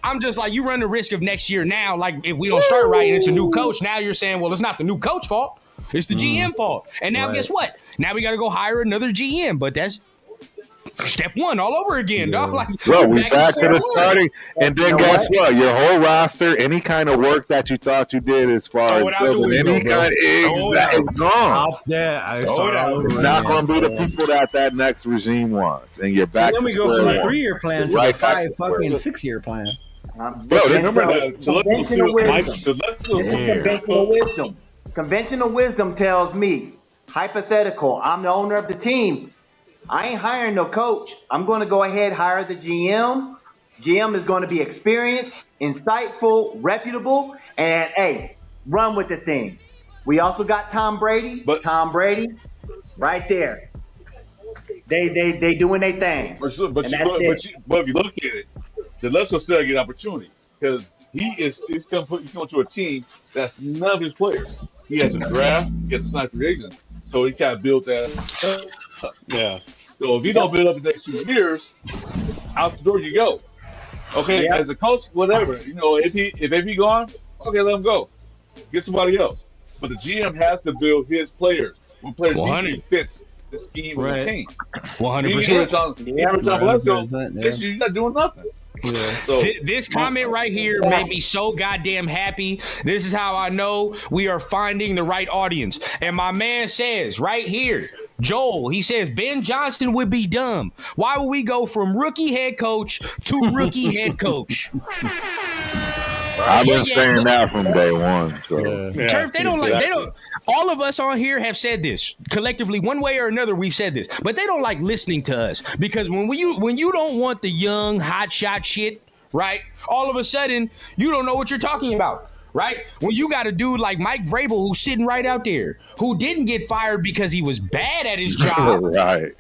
I'm just like, you run the risk of next year now, like if we don't start right and it's a new coach, now you're saying, well, it's not the new coach fault, it's the GM fault. And now guess what? Now we got to go hire another GM, but that's step one all over again, dog. Like, Bro, you're we back to square the one. starting, and then guess what? Your whole roster, any kind of work that you thought you did as far Throw as it out the building window, any bro. kind, it's gone. I Throw start it out. all over It's not again. going to be the people that next regime wants, and you're back And then to we go square from a one. 3-year plan to Right the back 5 to square fucking one. 6-year plan. Bro, Remember that. Conventional wisdom. Conventional Conventional wisdom. Conventional wisdom tells me, hypothetical, I'm the owner of the team. I ain't hiring no coach. I'm going to go ahead hire the GM. GM is going to be experienced, insightful, reputable, and hey, run with the thing. We also got Tom Brady. Tom Brady, right there. They doing their thing. But if you look at it, Telesco still get opportunity because he's coming to a team that's none of his players. He has a draft, he has a sign free agent, so he kind of built that. Yeah. So if you don't build up in the next 2 years, out the door you go. Okay, as a coach, whatever. If he gone, okay, let him go. Get somebody else. But the GM has to build his players. When players he think fits the scheme of the team. 100%. You're not doing nothing. Yeah. So This comment right here made me so goddamn happy. This is how I know we are finding the right audience. And my man says right here, Joel, he says Ben Johnson would be dumb. Why would we go from rookie head coach to rookie head coach? I've been saying that from day one. So Turf, they don't. All of us on here have said this collectively, one way or another. We've said this, but they don't like listening to us because when you don't want the young hot shot shit, right? All of a sudden, you don't know what you're talking about. Right? When you got a dude like Mike Vrabel who's sitting right out there, who didn't get fired because he was bad at his job. Right.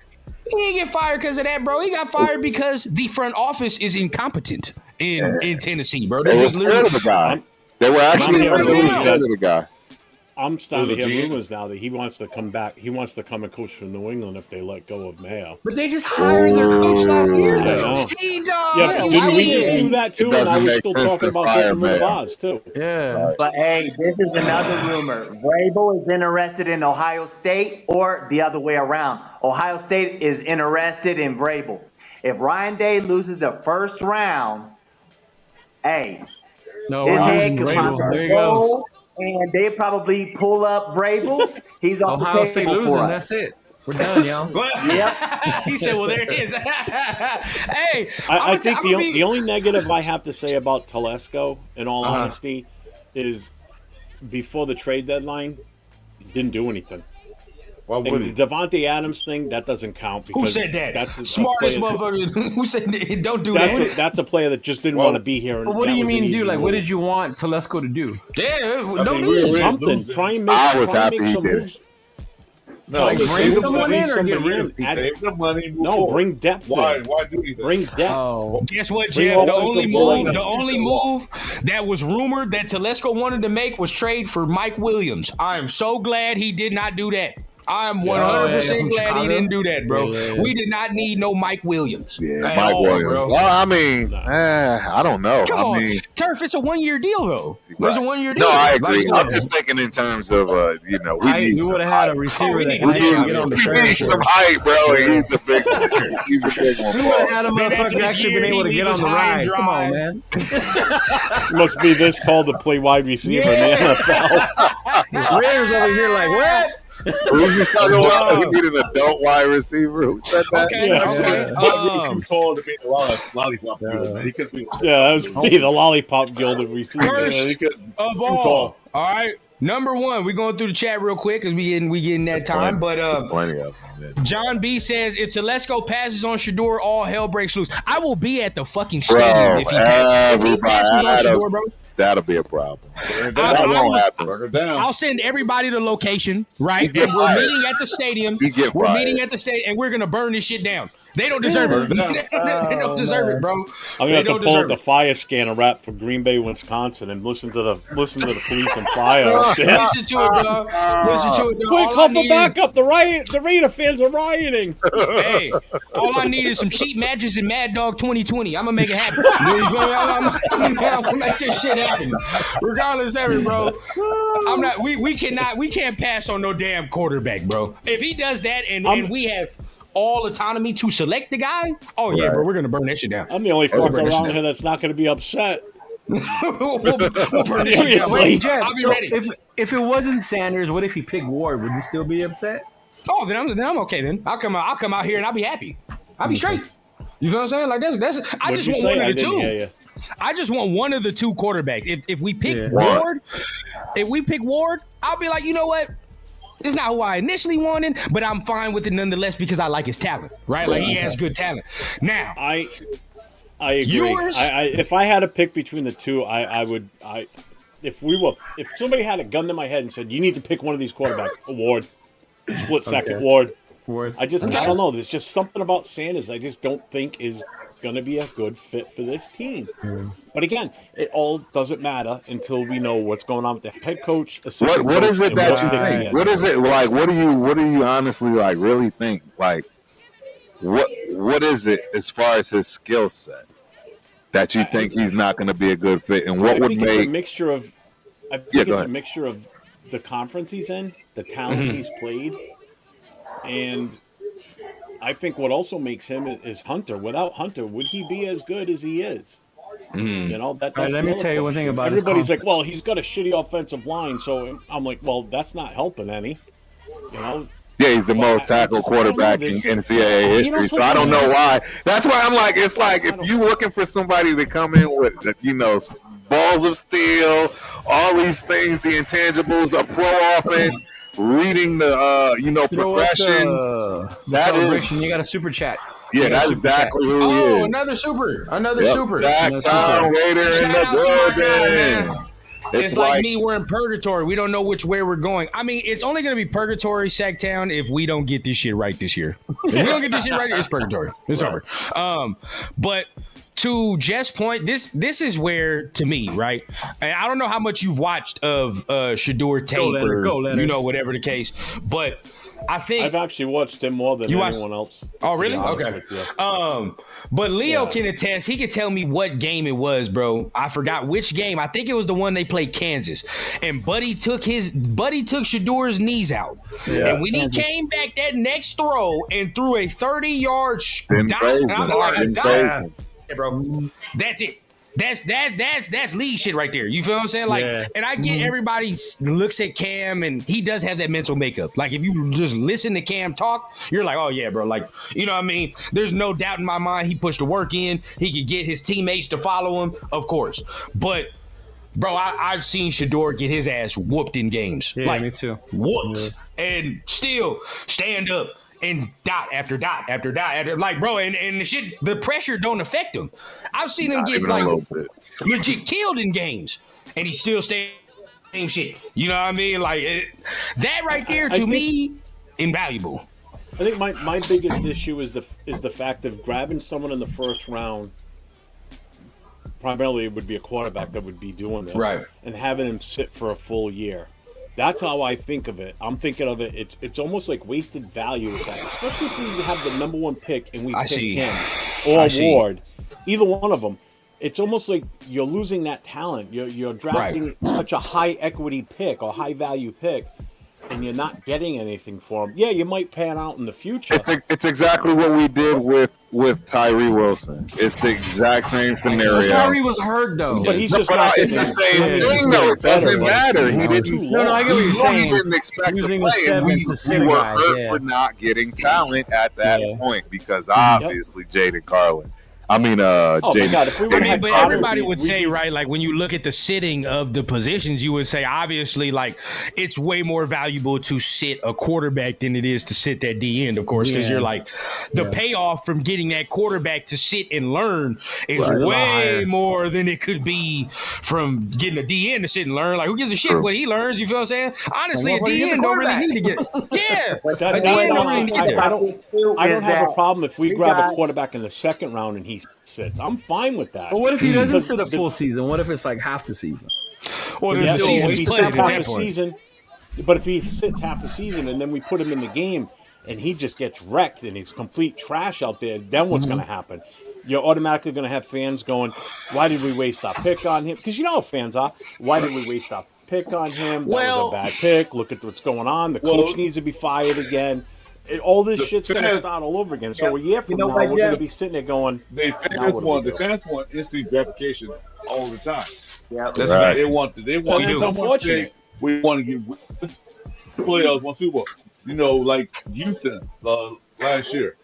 He didn't get fired because of that, bro. He got fired because the front office is incompetent in Tennessee, bro. They were scared of the guy. They were actually really scared of the guy. I'm starting to hear rumors now that he wants to come back. He wants to come and coach for New England if they let go of Mayo. But they just hired their coach last year, though. See, dog. Yeah, didn't we just do that too? And I was still talking about getting rid of Oz too. Yeah. But hey, this is another rumor. Vrabel is interested in Ohio State, or the other way around. Ohio State is interested in Vrabel. If Ryan Day loses the first round, hey, his head could possibly There he goes. go, and they probably pull up Vrabel. He's on Ohio the State table losing. for us. That's it. We're done, y'all. Yep. He said, well, there it is. Hey, I think the only negative I have to say about Telesco, in all honesty, is before the trade deadline, he didn't do anything. Why would he? The Devontae Adams thing, that doesn't count. Because Who said that? That's Smartest motherfucker. Who said that? Don't do that? That's a player that just didn't want to be here. But what do you mean do? Like, what did you want Telesco to do? Yeah, mean, do something. Try and make. I was try and happy make he some did it. moves. No, Like, bring someone in or get rid of Save the money. Move No, forward. bring depth. Why? in. Why do anything? Bring depth. Oh. Guess what, Bring Jeff? offensive line. The only move that was rumored that Telesco wanted to make was trade for Mike Williams. I am so glad he did not do that. I am 100% glad he didn't do that, bro. Yeah. We did not need no Mike Williams. Yeah, at Mike all, Williams. bro. Well, I mean, I don't know. Come I on, mean, Turf. It's a 1-year deal, though. It's a right. 1-year deal. No, I agree. Like, I'm just thinking in terms of, we need You some would have had a height. receiver we that need- can we We need need get some, on the we need some height, bro. And he's a big one. He's a big one. We would have had a Man, motherfucker this actually year been able to he get on was the high and ride. Come dry. on, man. Must be this tall to play wide receiver in the NFL. Raiders over here like, what? Who's he talking about? He need an adult wide receiver. Who said that? Okay, Yeah. okay. He was too tall to be in the lollipop field, man. He couldn't be. Yeah, that was me, the lollipop gilded receiver. First Yeah, he couldn't. of Too all, tall. all right. Number one, we're going through the chat real quick because we getting that time. But There's plenty of them. John B says if Telesco passes on Shador, all hell breaks loose. I will be at the fucking Bro, stadium if he everybody, passes on Shador, bro. that'll be a problem. I- That won't happen. Burn it down. I'll send everybody the location, right? You get And we're fired. meeting at the stadium. You get We're fired. meeting at the stadium, and we're gonna burn this shit down. They don't deserve it. They don't deserve it, bro. I'm They gonna have don't to pull up deserve the it. fire scanner rap for Green Bay, Wisconsin, and listen to the police and fire. up there. Listen to it, dog. Listen to it, dog. Quick, All I call for need is- backup! The Raider fans are rioting. Hey, all I need is some cheap matches in Mad Dog 2020. I'm gonna make it happen. I'm gonna make this shit happen, regardless of it, bro. I'm not. We can't pass on no damn quarterback, bro. If he does that, and we have all autonomy to select the guy, oh yeah, Right. bro, we're gonna burn that shit down. I'm the only We'll fucker burn that shit around down. here that's not going to be upset. we'll burn that shit down. Seriously. Wait, Jeff, I'll be so ready. if it wasn't Sanders, what if he picked Ward? Would you still be upset? Oh, then I'm okay. Then I'll come out here and I'll be happy. I'll be straight. You feel what I'm saying? Like that's. I What'd just you want say? one I of the didn't hear two. you. I just want one of the two quarterbacks. If we pick Yeah. Ward, I'll be like, you know what? It's not who I initially wanted, but I'm fine with it nonetheless because I like his talent, right? Like he has good talent. Now, I agree. Yours? If I had to pick between the two, if somebody had a gun to my head and said you need to pick one of these quarterbacks, Ward, split second, Okay. Ward. Ward. I don't know. There's just something about Sanders I just don't think is going to be a good fit for this team. But again, it all doesn't matter until we know what's going on with the head coach. Assistant What coach, is it and that what you they think? can. What is it like? What do you honestly like really think? Like, what is it as far as his skill set that you think he's not going to be a good fit? And what I would think it's a make? mixture of. I think Yeah, it's go a ahead. mixture of the conference he's in, the talent Mm-hmm. he's played, and I think what also makes him is Hunter. Without Hunter, would he be as good as he is? Mm-hmm. You know, that's All right, let the me other tell you one question. thing about his Everybody's like, well, he's got a shitty offensive line, so I'm like, well, that's not helping any. You know, Yeah, he's the most tackled quarterback in NCAA history. So I don't know why. That's why I'm like, it's like if you looking for somebody to come in with, balls of steel, all these things, the intangibles, a pro offense, reading the, You know what, progressions. the That celebration, you got a super chat. Yeah, You got a that's super chat. exactly who he oh, is. another super. Sack Town Raider in Shout the out to my guy, building. man. It's like me, we're in purgatory. We don't know which way we're going. I mean, it's only going to be purgatory, Sacktown, if we don't get this shit right this year. If we don't get this shit right, it's purgatory. It's over. But to Jeff's point, this is where, to me, right? And I don't know how much you've watched of Shador tape or whatever the case, but I think I've actually watched him more than anyone else. Oh, really? to be honest Okay. with you. But Leo can attest. He could tell me what game it was, bro. I forgot which game. I think it was the one they played Kansas, and Buddy took Shador's knees out. Yeah. And when he came back that next throw and threw a 30-yard Been dot, crazy. I was like, Been dot. crazy. Yeah, bro. That's it. That's league shit right there. You feel what I'm saying? Like, and I get everybody looks at Cam and he does have that mental makeup. Like, if you just listen to Cam talk, you're like, oh yeah, bro. Like, you know what I mean? There's no doubt in my mind he pushed the work in. He could get his teammates to follow him, of course. But bro, I've seen Shador get his ass whooped in games. Yeah, like, me too. Whooped and still stand up and dot after dot after dot after, like, bro, and the shit, the pressure don't affect him. I've seen him get Even a like little bit. legit killed in games, and he still stays same shit. You know what I mean? Like that right there to me, invaluable. I think my biggest issue is the fact of grabbing someone in the first round. Primarily, it would be a quarterback that would be doing this, Right. And having him sit for a full year. That's how I think of it. I'm thinking of it. It's almost like wasted value with that, especially if we have the number one pick and we pick him or Ward, either one of them. It's almost like you're losing that talent. You're drafting such a high equity pick or high value pick, and you're not getting anything for him. Yeah, you might pan out in the future. It's exactly what we did with Tyree Wilson. It's the exact same scenario. Tyree was hurt though. But he's just not it's the same thing though. It doesn't matter. He didn't. No, I get what you're saying. He didn't expect to Using play. a seven We to sit a were guy, hurt for not getting talent at that point because obviously Jaden Carlin. I mean, Oh my Jaden. God! If we would have But everybody would say, right, like when you look at the sitting of the positions, you would say, obviously, like it's way more valuable to sit a quarterback than it is to sit that D end, of course, because you're like the payoff from getting that quarterback to sit and learn is way more than it could be from getting a D end to sit and learn. Like, who gives a shit what he learns? You feel what I'm saying? Honestly, a D end don't really need to get. Yeah, a D end don't really need to get. I don't have a problem if we grab a quarterback in the second round and he sits. I'm fine with that. But what if he doesn't sit a full season? What if it's like half the season? Well, Yeah, the so season if is he played at sits half that the point. season, but if he sits half the season and then we put him in the game and he just gets wrecked and he's complete trash out there, then what's going to happen? You're automatically going to have fans going, why did we waste our pick on him? Because you know how fans are. Why did we waste our pick on him? That was a bad pick. Look at what's going on. The coach needs to be fired again. all this The shit's going to fans- start all over again. So a year from know now, what, we're going to Jeff? be sitting there going, the Now what do we do? fans want instant gratification all the time. That's Right. right. They want to. They want. And it's someone unfortunate. say, we want to get playoffs, one Super Bowl. You know, like Houston last year.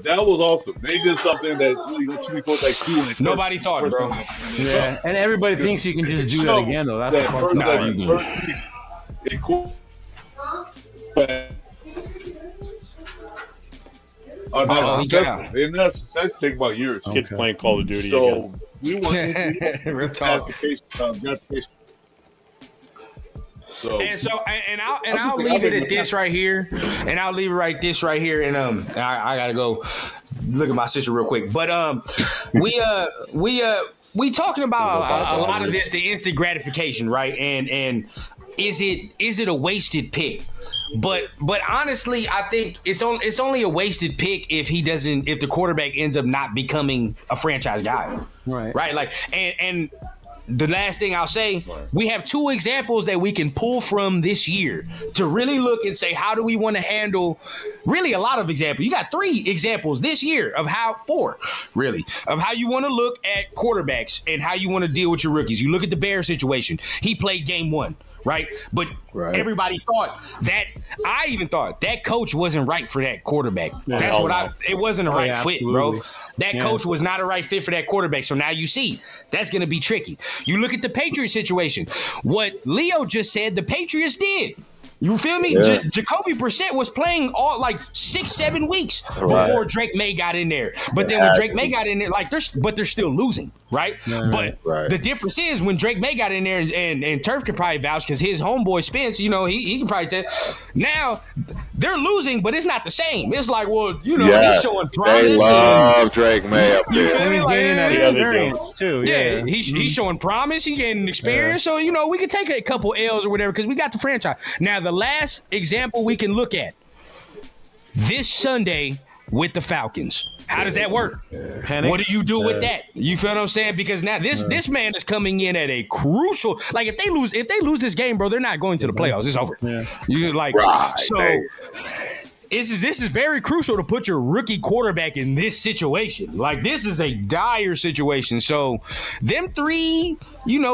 That was awesome. They did something that really too many folks like doing. Nobody thought, bro. Yeah, and everybody thinks you can just do that again, though. That's the fucked first, up part. you first piece, it cool. Holy cow. And that's take about years. kids playing Call of Duty So again. we want instant Real talk. gratification. So I'll leave it at this right here, and I'll leave it right this right here, and I gotta go look at my sister real quick, but we talking about a lot of this, the instant gratification, right? And is it a wasted pick? But honestly, I think it's only a wasted pick if the quarterback ends up not becoming a franchise guy, right? Like and. The last thing I'll say, we have two examples that we can pull from this year to really look and say, how do we want to handle really a lot of examples. You got 3 examples this year of four of how you want to look at quarterbacks and how you want to deal with your rookies. You look at the Bears situation. He played game 1. Right. But everybody thought that I even thought that coach wasn't right for that quarterback. Yeah, That's it wasn't a right fit, absolutely. bro. That coach was not a right fit for that quarterback. So now you see that's going to be tricky. You look at the Patriots situation. What Leo just said, the Patriots did. You feel me? Yeah. Jacoby Brissett was playing all like 6-7 weeks before Drake May got in there. But then when Drake May got in there, they're still losing, right? But the difference is when Drake May got in there, and Turf can probably vouch because his homeboy Spence, he can probably tell. Now they're losing, but it's not the same. It's like, well, he's showing promise. They love Drake May up You feel there. me? He's Like, gaining that Yeah, they do. experience, too. yeah, he's showing promise. He's getting experience. So, we can take a couple L's or whatever because we got the franchise. Now, the last example we can look at this Sunday with the Falcons. How does that work? Penix, What do you do with that? You feel what I'm saying? Because now this man is coming in at a crucial. Like if they lose this game, bro, they're not going to the playoffs. It's over. Yeah. You just like Right. so. Hey. This is very crucial to put your rookie quarterback in this situation. Like this is a dire situation. So them 3,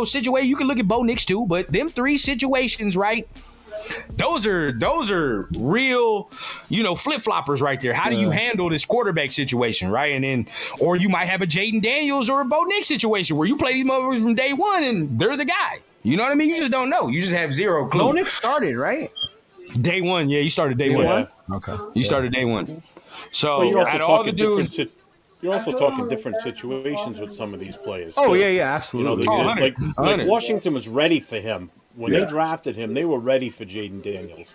situation. You can look at Bo Nix too, but them 3 situations, right? Those are real, flip-floppers right there. How do you handle this quarterback situation, right? And then, or you might have a Jaden Daniels or a Bo Nix situation where you play these motherfuckers from day one and they're the guy. You know what I mean? You just don't know. You just have zero clue. Bo Nix started, right? Day one, yeah, he started day one. Okay. You started day one. So Well, you're also out of all the talking dudes, you're also talking different situations with some of these players. Oh, too. yeah, absolutely. Oh, 100. Like Washington was ready for him. When they drafted him, they were ready for Jaden Daniels.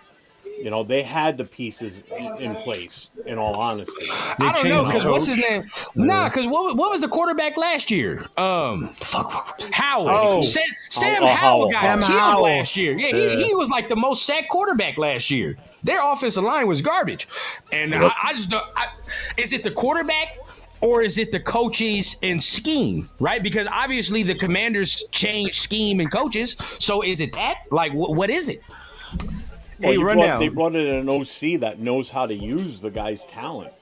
They had the pieces in place, in all honesty. I don't know, because what's his name? Nah, because what was the quarterback last year? Howell. Sam Howell got killed Howell. last year. Yeah, he was like the most sacked quarterback last year. Their offensive line was garbage. And I just don't. Is it the quarterback? Or is it the coaches and scheme, right? Because obviously the Commanders changed scheme and coaches. So is it that? Like, what is it? Well, they brought in an OC that knows how to use the guy's talent.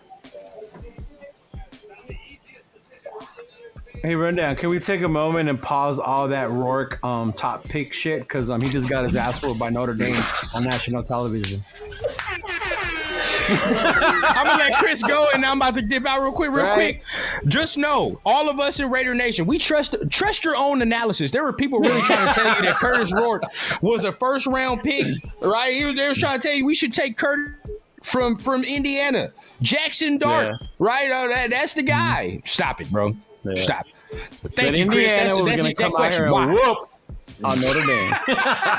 Hey, Rundown, can we take a moment and pause all that Rourke top pick shit? Because he just got his ass whooped by Notre Dame on national television. I'm gonna let Chris go, and I'm about to dip out real quick. Just know, all of us in Raider Nation, we trust your own analysis. There were people really trying to tell you that Curtis Rourke was a first round pick, right? They were trying to tell you we should take Curtis from Indiana, Jackson Dart, right? That's the guy. Stop it, bro. Yeah. Stop. Thank you, Chris. Indiana was going to come out here and whoop on Notre Dame.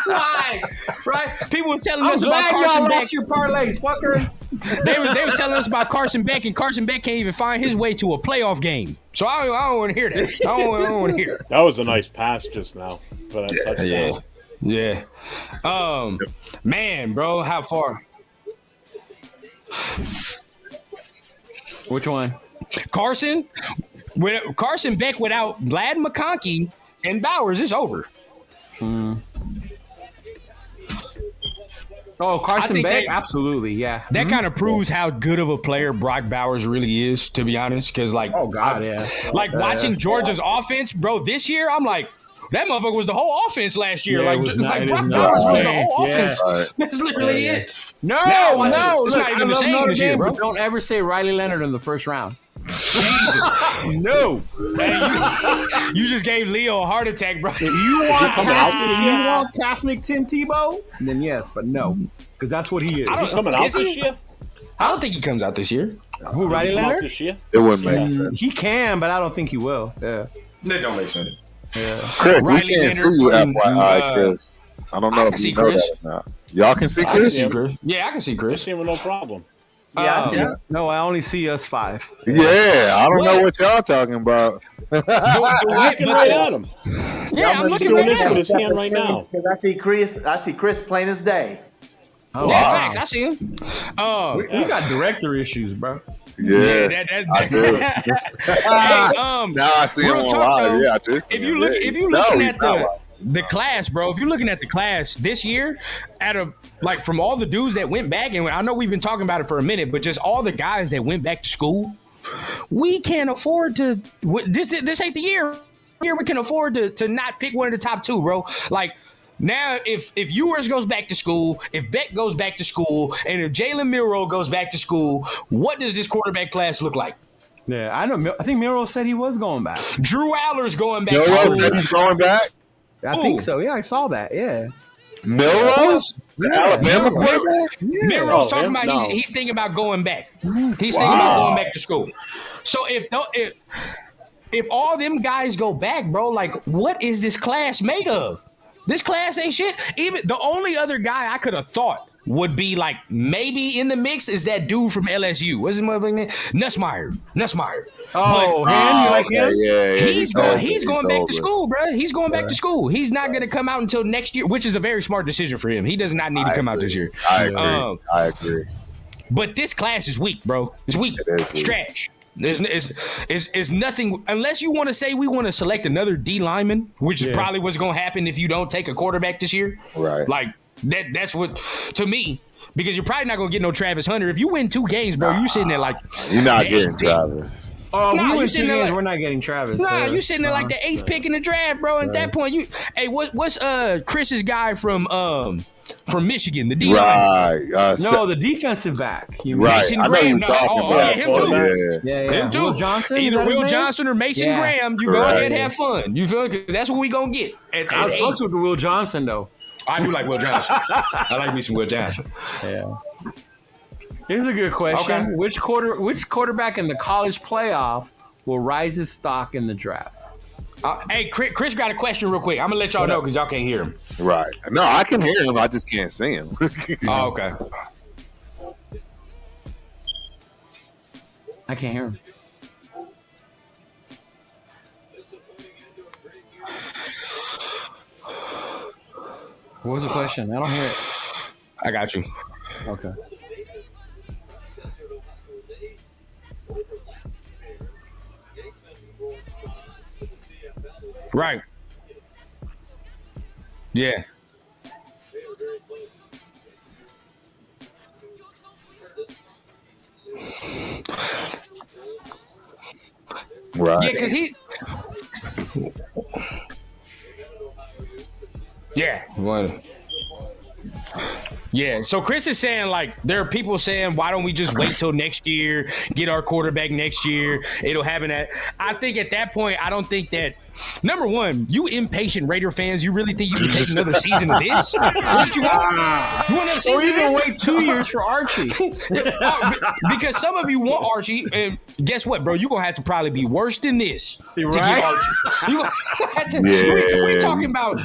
Why? Right? People were telling us about Carson Beck. Your parlays, fuckers. They were telling us about Carson Beck, and Carson Beck can't even find his way to a playoff game. So I don't want to hear that. I don't want to hear it. That was a nice pass just now for that touchdown. Yeah. Man, bro, how far? Which one? Carson Beck without Vlad McConkey and Bowers is over. Oh, Carson think Beck, that- absolutely, yeah. That kind of proves how good of a player Brock Bowers really is, to be honest. Because Oh God, yeah. watching Georgia's offense, bro, this year, I'm like, that motherfucker was the whole offense last year. Yeah, like, it was not- it is Brock not Bowers the was the same. whole Yeah. offense. Right. That's literally it. No, Now watch it. no. It's Look, not even I the love same Notre this year, Dame, bro. but don't ever say Riley Leonard in the first round. No. Hey, you just gave Leo a heart attack, bro. If you want coming out Catholic, this if year? you want Catholic Tim Tebow, then yes, but no, because that's what he is. He's coming out Is he? this year. I don't think he comes out this year. Who, Riley Coming out Leonard? this year. It wouldn't make sense. He can, but I don't think he will. Yeah. That don't make sense. Chris, we Riley can't see Leonard you, and, FYI, Chris. I don't know I if can you see know Chris. that or not. Y'all can see I can Chris? see Chris. Yeah, I can see I Chris. see him with no problem. Yeah, I see it. No, I only see us five. Yeah, I don't know What? what y'all talking about. Looking right at him. Yeah, I'm He's looking doing right this now. with his hand right now. Because I see Chris plain as day. Oh, Yeah, wow. facts. I see him. We got director issues, bro. Yeah. I do. Hey, Now I see him real on talk, live. though, Yeah, I just if see you him. look, Yeah, if you no, looking he's at not live. the class, bro, if you're looking at the class this year, from all the dudes that went back, and I know we've been talking about it for a minute, but just all the guys that went back to school, we can't afford to. This ain't the year. Here we can afford to not pick one of the top two, bro. Like. Now, if Ewers goes back to school, if Beck goes back to school, and if Jalen Milroe goes back to school, what does this quarterback class look like? Yeah, I know. I think Miro said he was going back. Drew Aller's going back to Milroe school. said he's going back. I think so. Yeah, I saw that. Yeah. Milroe? The Alabama quarterback? Milroe's talking him? about No. he's thinking about going back. He's thinking about going back to school. So if all them guys go back, bro, like what is this class made of? This class ain't shit. Even the only other guy I could have thought would be like maybe in the mix is that dude from LSU. What's his motherfucking name? Nussmeier. Oh, him? You like okay, him? yeah. He's going back told to me. school, bro. He's going back to school. He's not going to come out until next year, which is a very smart decision for him. He does not need to come out this year. I agree. But this class is weak, bro. It's weak. It is It's weak. trash. It's nothing unless you want to say we want to select another D lineman, which is probably what's going to happen if you don't take a quarterback this year. Right. Like that's what to me. Because you're probably not gonna get no Travis Hunter. If you win 2 games, bro, you sitting there like You're not the getting 8th pick. Travis. Oh, Nah, we you win sitting 2 there games. like- We're not getting Travis. Nah, you sitting there like the 8th pick in the draft, bro. And at that point, what's Chris's guy from Michigan, the D line? Right. No, the defensive back. You mean? Right. Mason I know Graham. you're No, talking oh, about. yeah, him too. Yeah. Him too. Will Johnson? Either Is that Will his name? Johnson or Mason Yeah. Graham. You go Right. ahead and have fun. You feel? Because that's what we gonna get. At I 8. fucks with the Will Johnson though. I do like Will Johnson. I like me some Will Johnson. Yeah. Here's a good question: Okay. Which quarterback in the college playoff will rise his stock in the draft? Hey, Chris got a question real quick. I'm gonna let y'all know because y'all can't hear him. Right. No, I can hear him. I just can't see him. Oh, okay. I can't hear him. What was the question? I don't hear it. I got you. Okay. Right. Yeah. Right. Yeah, because he. Yeah. Well. Yeah. So Chris is saying like there are people saying why don't we just wait till next year, get our quarterback next year? It'll happen at. I think at that point, I don't think that. Number one, you impatient Raider fans, you really think you can take another season of this? What you want? You want another Or season of even this? wait 2 years for Archie. Because some of you want Archie, and guess what, bro? You're gonna have to probably be worse than this to Right. get Archie. You gonna have to, Yeah. we're talking about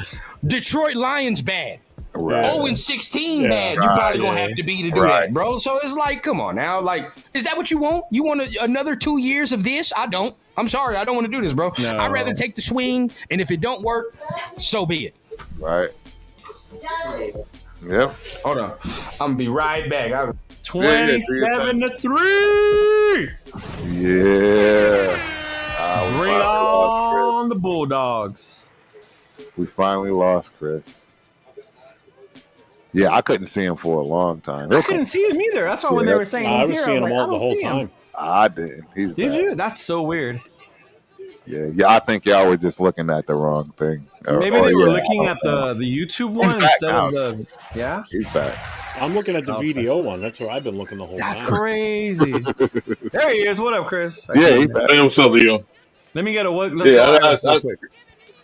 Detroit Lions bad. Right. 0-16 bad. You Right, probably gonna yeah. have to be to do Right. that, bro. So it's like, come on now. Like, is that what you want? You want another 2 years of this? I don't. I'm sorry, I don't want to do this, bro. No. I'd rather take the swing, and if it don't work, so be it. Right. Yep. Hold on, I'm gonna be right back. 27-3. Yeah. We Bring finally lost on the Bulldogs. Chris. We finally lost Chris. Yeah, I couldn't see him for a long time. I couldn't see him either. That's why when they were saying I he's was here, seeing I'm him like, all the I don't whole see him. time. I didn't. He's Did back. you? That's so weird. Yeah. I think y'all were just looking at the wrong thing. Maybe they were looking at the YouTube one back instead now. of the. Yeah, He's back. I'm looking at the VDO one. That's where I've been looking the whole that's time. crazy. There he is. What up, Chris? I Yeah, see he's him. back. Hey, what's up, Leo? Let me get a look. Let's Yeah, go Iris real quick.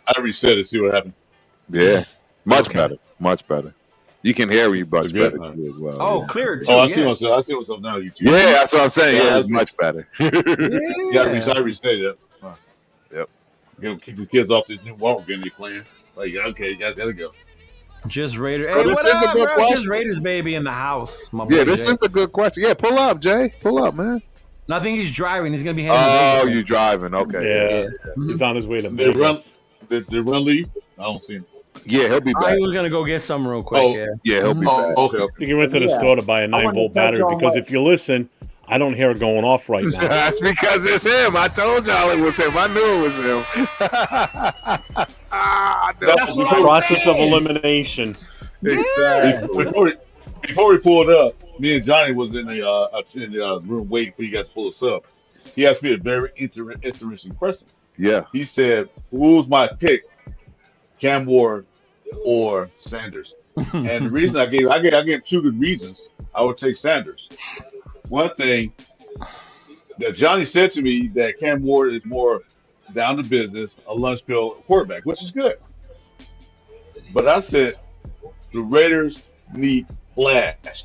I reset it. See what happened. Yeah, much Okay. better. Much better. You can hear me much Good. better too as well. Oh, yeah. clear too. Oh, I yeah. see myself. I see myself now. YouTube. Yeah, that's what I'm saying. Yeah, Yeah, it's that's much better. Yeah, I reset it. Yep. Keep the kids off this new Walmart game they playing. Like, okay, you guys gotta go. Just Raider. So Hey, this what is a up, good bro? question. Just Raiders baby in the house. My Yeah, boy this Jay. is a good question. Yeah, pull up, Jay. Pull up, man. No, I think he's driving. He's gonna be heading. Oh, to Vegas. you driving? Okay. Yeah, he's on his way to They run. Vegas. They run leave. I don't see him. Yeah, he'll be Oh, back. he was gonna go get some real quick. Oh. Yeah. Yeah, he'll be Oh, back. okay. I think he went to the store to buy a 9-volt touch battery on because what- if you listen, I don't hear it going off right now. That's because it's him. I told y'all it was him. I knew it was him. I knew That's it. what I'm Process of saying. elimination. Exactly. Before we pulled up, me and Johnny was in the room waiting for you guys to pull us up. He asked me a very interesting question. Yeah. He said, "Who's my pick, Cam Ward or Sanders?" And the reason I gave two good reasons. I would take Sanders. One thing that Johnny said to me that Cam Ward is more down to business, a lunch pill quarterback, which is good. But I said the Raiders need flash.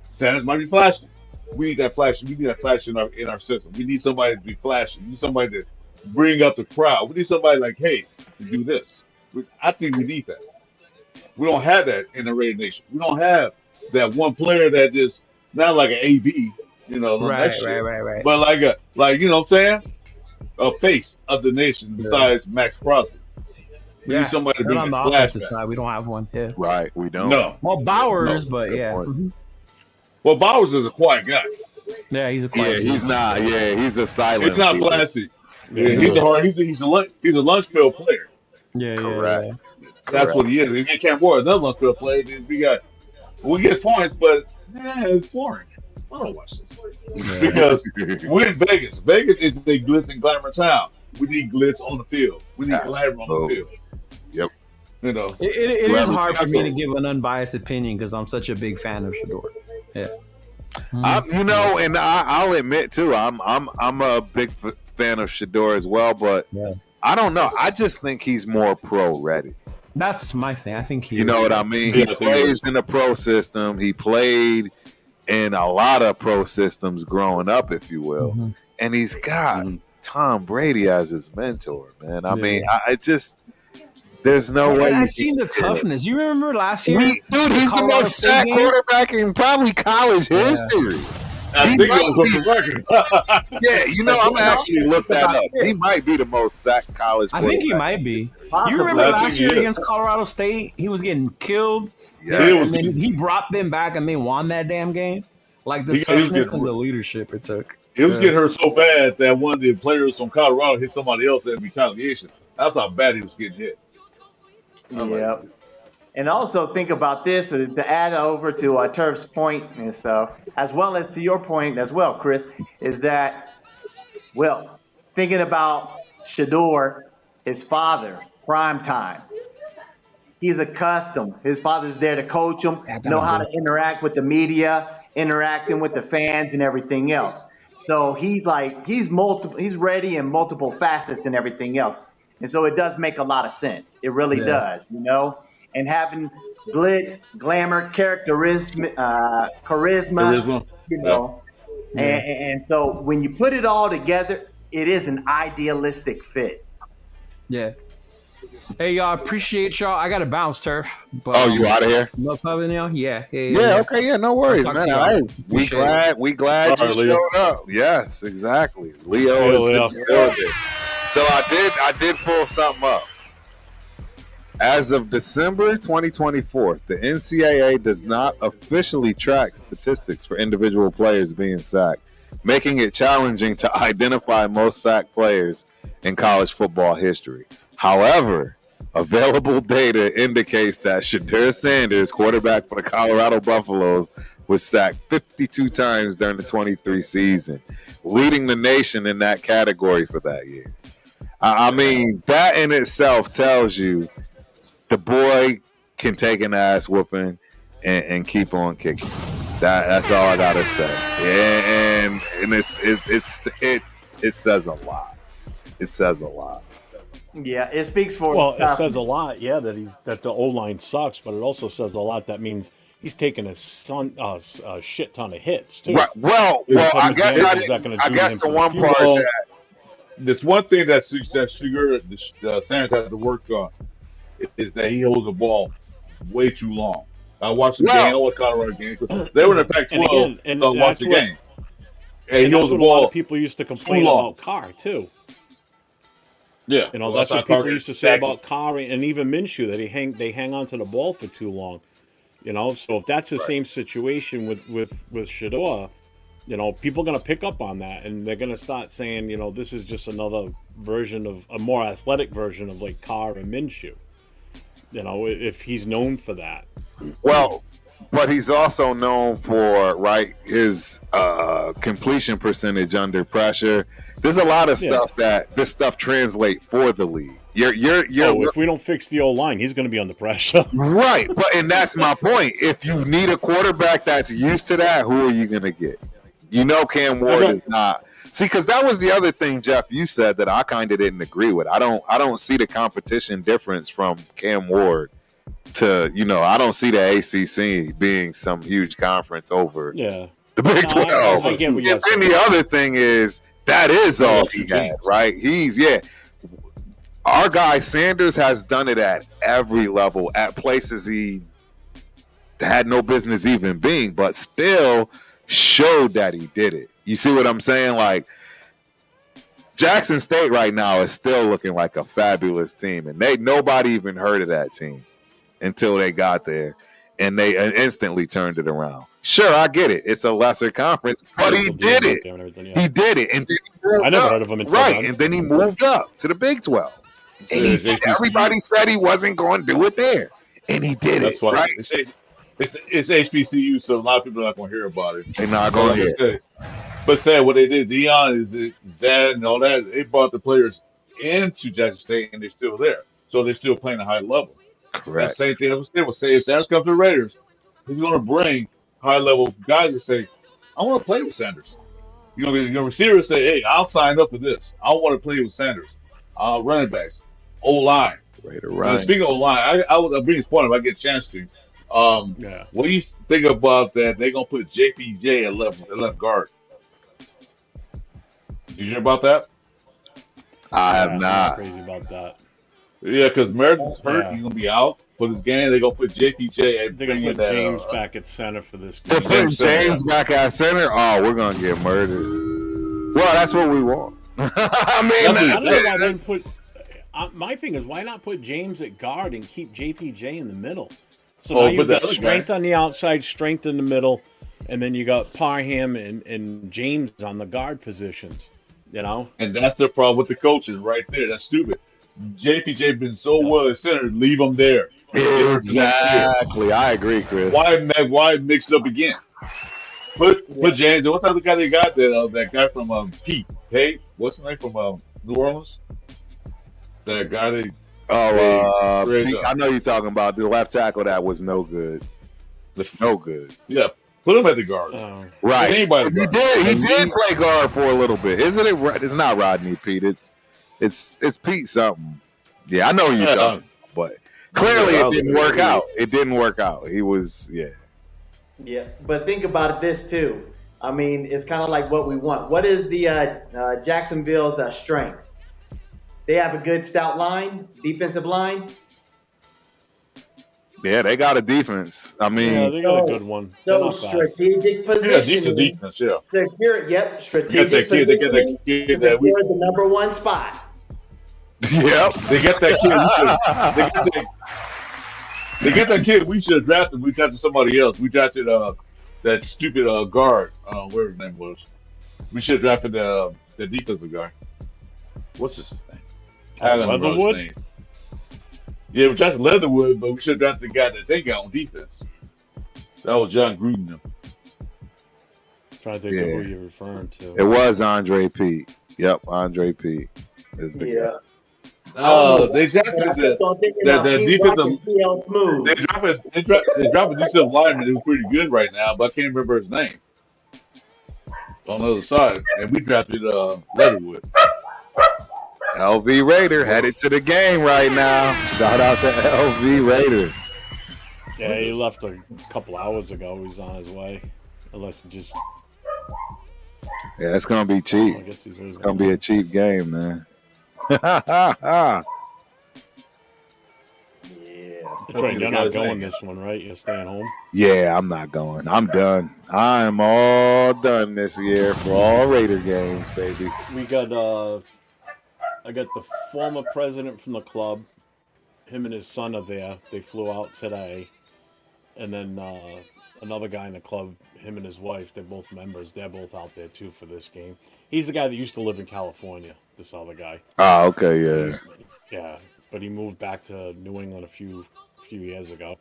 Sanders might be flashing. We need that flash. We need that flash in our system. We need somebody to be flashing. We need somebody to bring up the crowd. We need somebody like, hey, to do this. I think we need that. We don't have that in the Raider Nation. We don't have that one player that just not like an AV, Right, that shit, right. but like you know what I'm saying, a face of the nation besides Max Crosby. We need somebody to Not bring on the that offensive flashback. side. We don't have one. Yeah. Right. We don't. No. Well, Bowers, No, but good yeah. point. Mhm. Well, Bowers is a quiet guy. Yeah, he's a Yeah, quiet. he's not. Yeah, he's a silent. He's not leader. flashy. Yeah, he's a lunch pill player. Yeah, Correct. yeah. That's what he is. If you can't Ward, another lunch pill player. Then we get points, but it's boring. I don't watch this because we're in Vegas. Vegas is a glitz and glamour town. We need glitz on the field. We need glamour on the field. Yep. It is hard for me to Absolutely. give an unbiased opinion because I'm such a big fan of Shador. Yeah. And I'll admit too, I'm a big fan of Shador as well, but I don't know. I just think he's more pro ready. That's my thing. I think he. You know what I mean? He plays in a pro system. He played in a lot of pro systems growing up, if you will, and he's got Tom Brady as his mentor. Man, I mean, I just. There's no way. I've seen the toughness. You remember last year? Dude, he's the most sacked quarterback in probably college history. I think it was a record. Yeah, I'm gonna actually look that up. He might be the most sacked college I think he quarterback. might be. Possibly. You remember I last think he year is. against Colorado State? He was getting killed. Yeah. And then he brought them back and they won that damn game. Like the He was toughness getting- and the leadership it took. It was getting hurt so bad that one of the players from Colorado hit somebody else in retaliation. That's how bad he was getting hit. Yep. And also think about this, to add over to Turf's point and stuff, as well as to your point as well, Chris, is that, well, thinking about Shador, his father, prime time. He's accustomed. His father's there to coach him, know how to interact with the media, interacting with the fans and everything else. So he's ready in multiple facets and everything else. And so it does make a lot of sense. It really does, and having glitz, glamour, charisma, and so when you put it all together, it is an idealistic fit. Yeah. Hey, y'all, appreciate y'all. I got to bounce, Turf. But, Oh, you out of here? No clubbing, y'all? Yeah. Yeah. Okay. Yeah. No worries, Talk man. to y'all. Hey, we Appreciate it. glad All you right, Leo. showed up. Yes, exactly. Leo Hey, is Leo. in the building. So I did pull something up. As of December 2024, the NCAA does not officially track statistics for individual players being sacked, making it challenging to identify most sacked players in college football history. However, Available data indicates that Shadur Sanders, quarterback for the Colorado Buffaloes, was sacked 52 times during the 23 season, leading the nation in that category for that year. I mean, that in itself tells you the boy can take an ass whooping and keep on kicking. That's all I gotta say. And it says a lot. It says a lot. Yeah, it speaks for. Well, it says a lot, yeah, that the O line sucks, but it also says a lot. That means he's taking a shit ton of hits too. Right. Well, I guess the one part that there's one thing that Sanders has to work on is that he holds the ball way too long. I watched the game, all the Colorado games. They were in the Pac-12, and I watched the game. And he holds the ball. A lot of people used to complain about Carr too. Yeah, that's what people used to say about Carr and even Minshew, that they hang on to the ball for too long. So if that's the same situation with Shador, people are going to pick up on that, and they're going to start saying, this is just another version of a more athletic version of like Carr and Minshew. If he's known for that. Well, but he's also known for his completion percentage under pressure. There's a lot of stuff that this stuff translate for the league. If we don't fix the O-line, he's going to be under pressure. Right, and that's my point. If you need a quarterback that's used to that, who are you going to get? Cam Ward is not. See, because that was the other thing, Jeff, you said that I kind of didn't agree with. I don't see the competition difference from Cam Ward to, I don't see the ACC being some huge conference over the Big 12. I get what you're saying. And the other thing is, that is all he had, right? Our guy Sanders has done it at every level, at places he had no business even being, but still showed that he did it. You see what I'm saying? Like, Jackson State right now is still looking like a fabulous team, and nobody even heard of that team until they got there, and they instantly turned it around. Sure, I get it. It's a lesser conference, but he did it. He did it, and I never heard of him until then. And then he moved up to the Big 12. And everybody said he wasn't going to do it there, and he did it. Right? It's HBCU, so a lot of people are not going to hear about it. They're not going to hear. But say what they did, Dion is dad and all that. They brought the players into Jackson State, and they're still there, so they're still playing a high level. Correct. That same thing I was saying. If Sanders comes to the Raiders, he's going to bring high level guys to say, "I want to play with Sanders." Your receivers say, "Hey, I'll sign up for this. I want to play with Sanders." Running backs, O-line. Right. Speaking of O-line, I'll bring this point if I get a chance to. What do you think about that? They're gonna put JPJ at left guard. Did you hear about that? I have not. Crazy about that. Yeah, because Meredith's hurt. He's gonna be out for this game. They're gonna put JPJ. They're gonna put James back at center for this game. They're putting James back at center. Oh, we're gonna get murdered. Well, that's what we want. I mean, I don't know why they didn't put. My thing is, why not put James at guard and keep JPJ in the middle? So now you've got strength on the outside, strength in the middle, and then you got Parham and James on the guard positions. And that's the problem with the coaches right there. That's stupid. JPJ been so well at center, leave him there. Exactly. I agree, Chris. Why mix it up again? Put James. What's the other guy they got? That guy from Pete. Hey, what's the name from New Orleans? That guy they. I know you're talking about the left tackle that was no good. No good. Yeah, put him at the guard. Right. He did play guard for a little bit, isn't it? It's not Rodney Pete. It's Pete something. Yeah, I know you don't. But clearly it didn't work out. It didn't work out. He was Yeah, but think about this too. I mean, it's kind of like what we want. What is the Jacksonville's strength? They have a good stout line, defensive line. Yeah, they got a defense. I mean, they got a good one. So strategic position. Yeah, decent defense. Yeah. Strategic position. They get that kid that we. The number one spot. Yep. They get that kid. They get that kid. We should have drafted. We drafted somebody else. We drafted that stupid guard. Whatever his name was. We should have drafted the defensive guy. What's his name? Leatherwood. Yeah, we drafted Leatherwood, but we should have drafted the guy that they got on defense. That was John Gruden. Them. Trying to think of who you're referring to. It was Andre Pete. Yep, Andre Pete is the guy. They drafted the defensive. They dropped a defensive lineman who's pretty good right now, but I can't remember his name. On the other side, and we drafted Leatherwood. LV Raider headed to the game right now. Shout out to LV Raider. Yeah, he left a couple hours ago. He's on his way. Unless he just. Yeah, it's gonna be cheap. It's gonna be a cheap game, man. Yeah. That's right. You're not going this one, right? You're staying home. Yeah, I'm not going. I'm done. I'm all done this year for all Raider games, baby. We got I got the former president from the club. Him and his son are there. They flew out today. And then another guy in the club, him and his wife, they're both members. They're both out there too for this game. He's the guy that used to live in California. This other guy. Oh, okay, yeah. Yeah, but he moved back to New England a few years ago.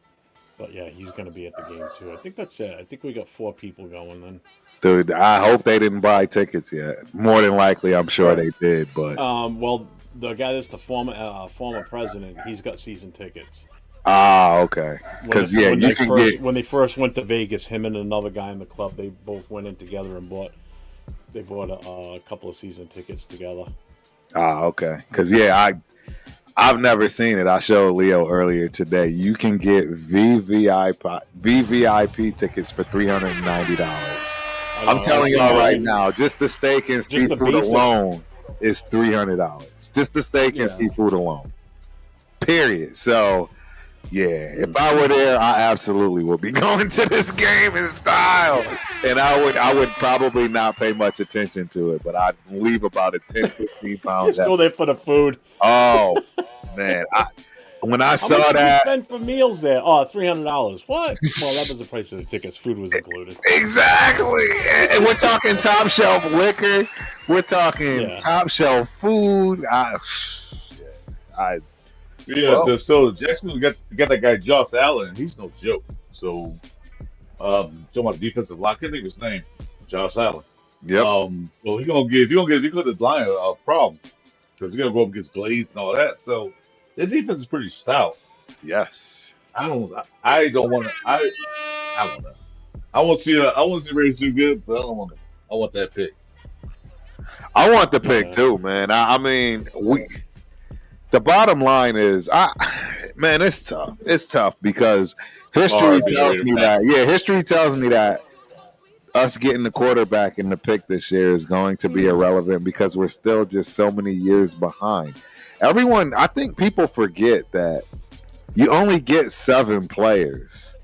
But yeah, he's going to be at the game too. I think that's it. I think we got 4 people going then. Dude, I hope they didn't buy tickets yet. More than likely, I'm sure they did. But well, the guy that's the former president, he's got season tickets. Ah, okay. Because when they first went to Vegas, him and another guy in the club, they both went in together and bought a couple of season tickets together. Ah, okay. Because I've never seen it. I showed Leo earlier today. You can get VVIP tickets for $390. I'm telling y'all right now, just the steak and seafood alone is $300. Just the steak and seafood alone. Period. So, yeah, if I were there, I absolutely would be going to this game in style. And I would probably not pay much attention to it, but I'd leave about 10, 15 pounds. Just go there for the food. Oh, man. When I saw How much that, did you spend for meals there? Oh, $300. What? Well, that was the price of the tickets. Food was included. Exactly. And we're talking top shelf liquor. We're talking top shelf food. So Jacksonville got that guy Josh Allen. He's no joke. So, talking about defensive line, I can't think of his name. Josh Allen. Yep. Well, he's gonna give the line a problem because he's gonna go up against Glaze and all that. So. Their defense is pretty stout. Yes. I don't know. I want to see Raiders do good, but I don't want to. I want that pick. I want the pick too, man. I mean, the bottom line is, man, it's tough. It's tough because history tells me that us getting the quarterback in the pick this year is going to be irrelevant because we're still just so many years behind. I think people forget that you only get 7 players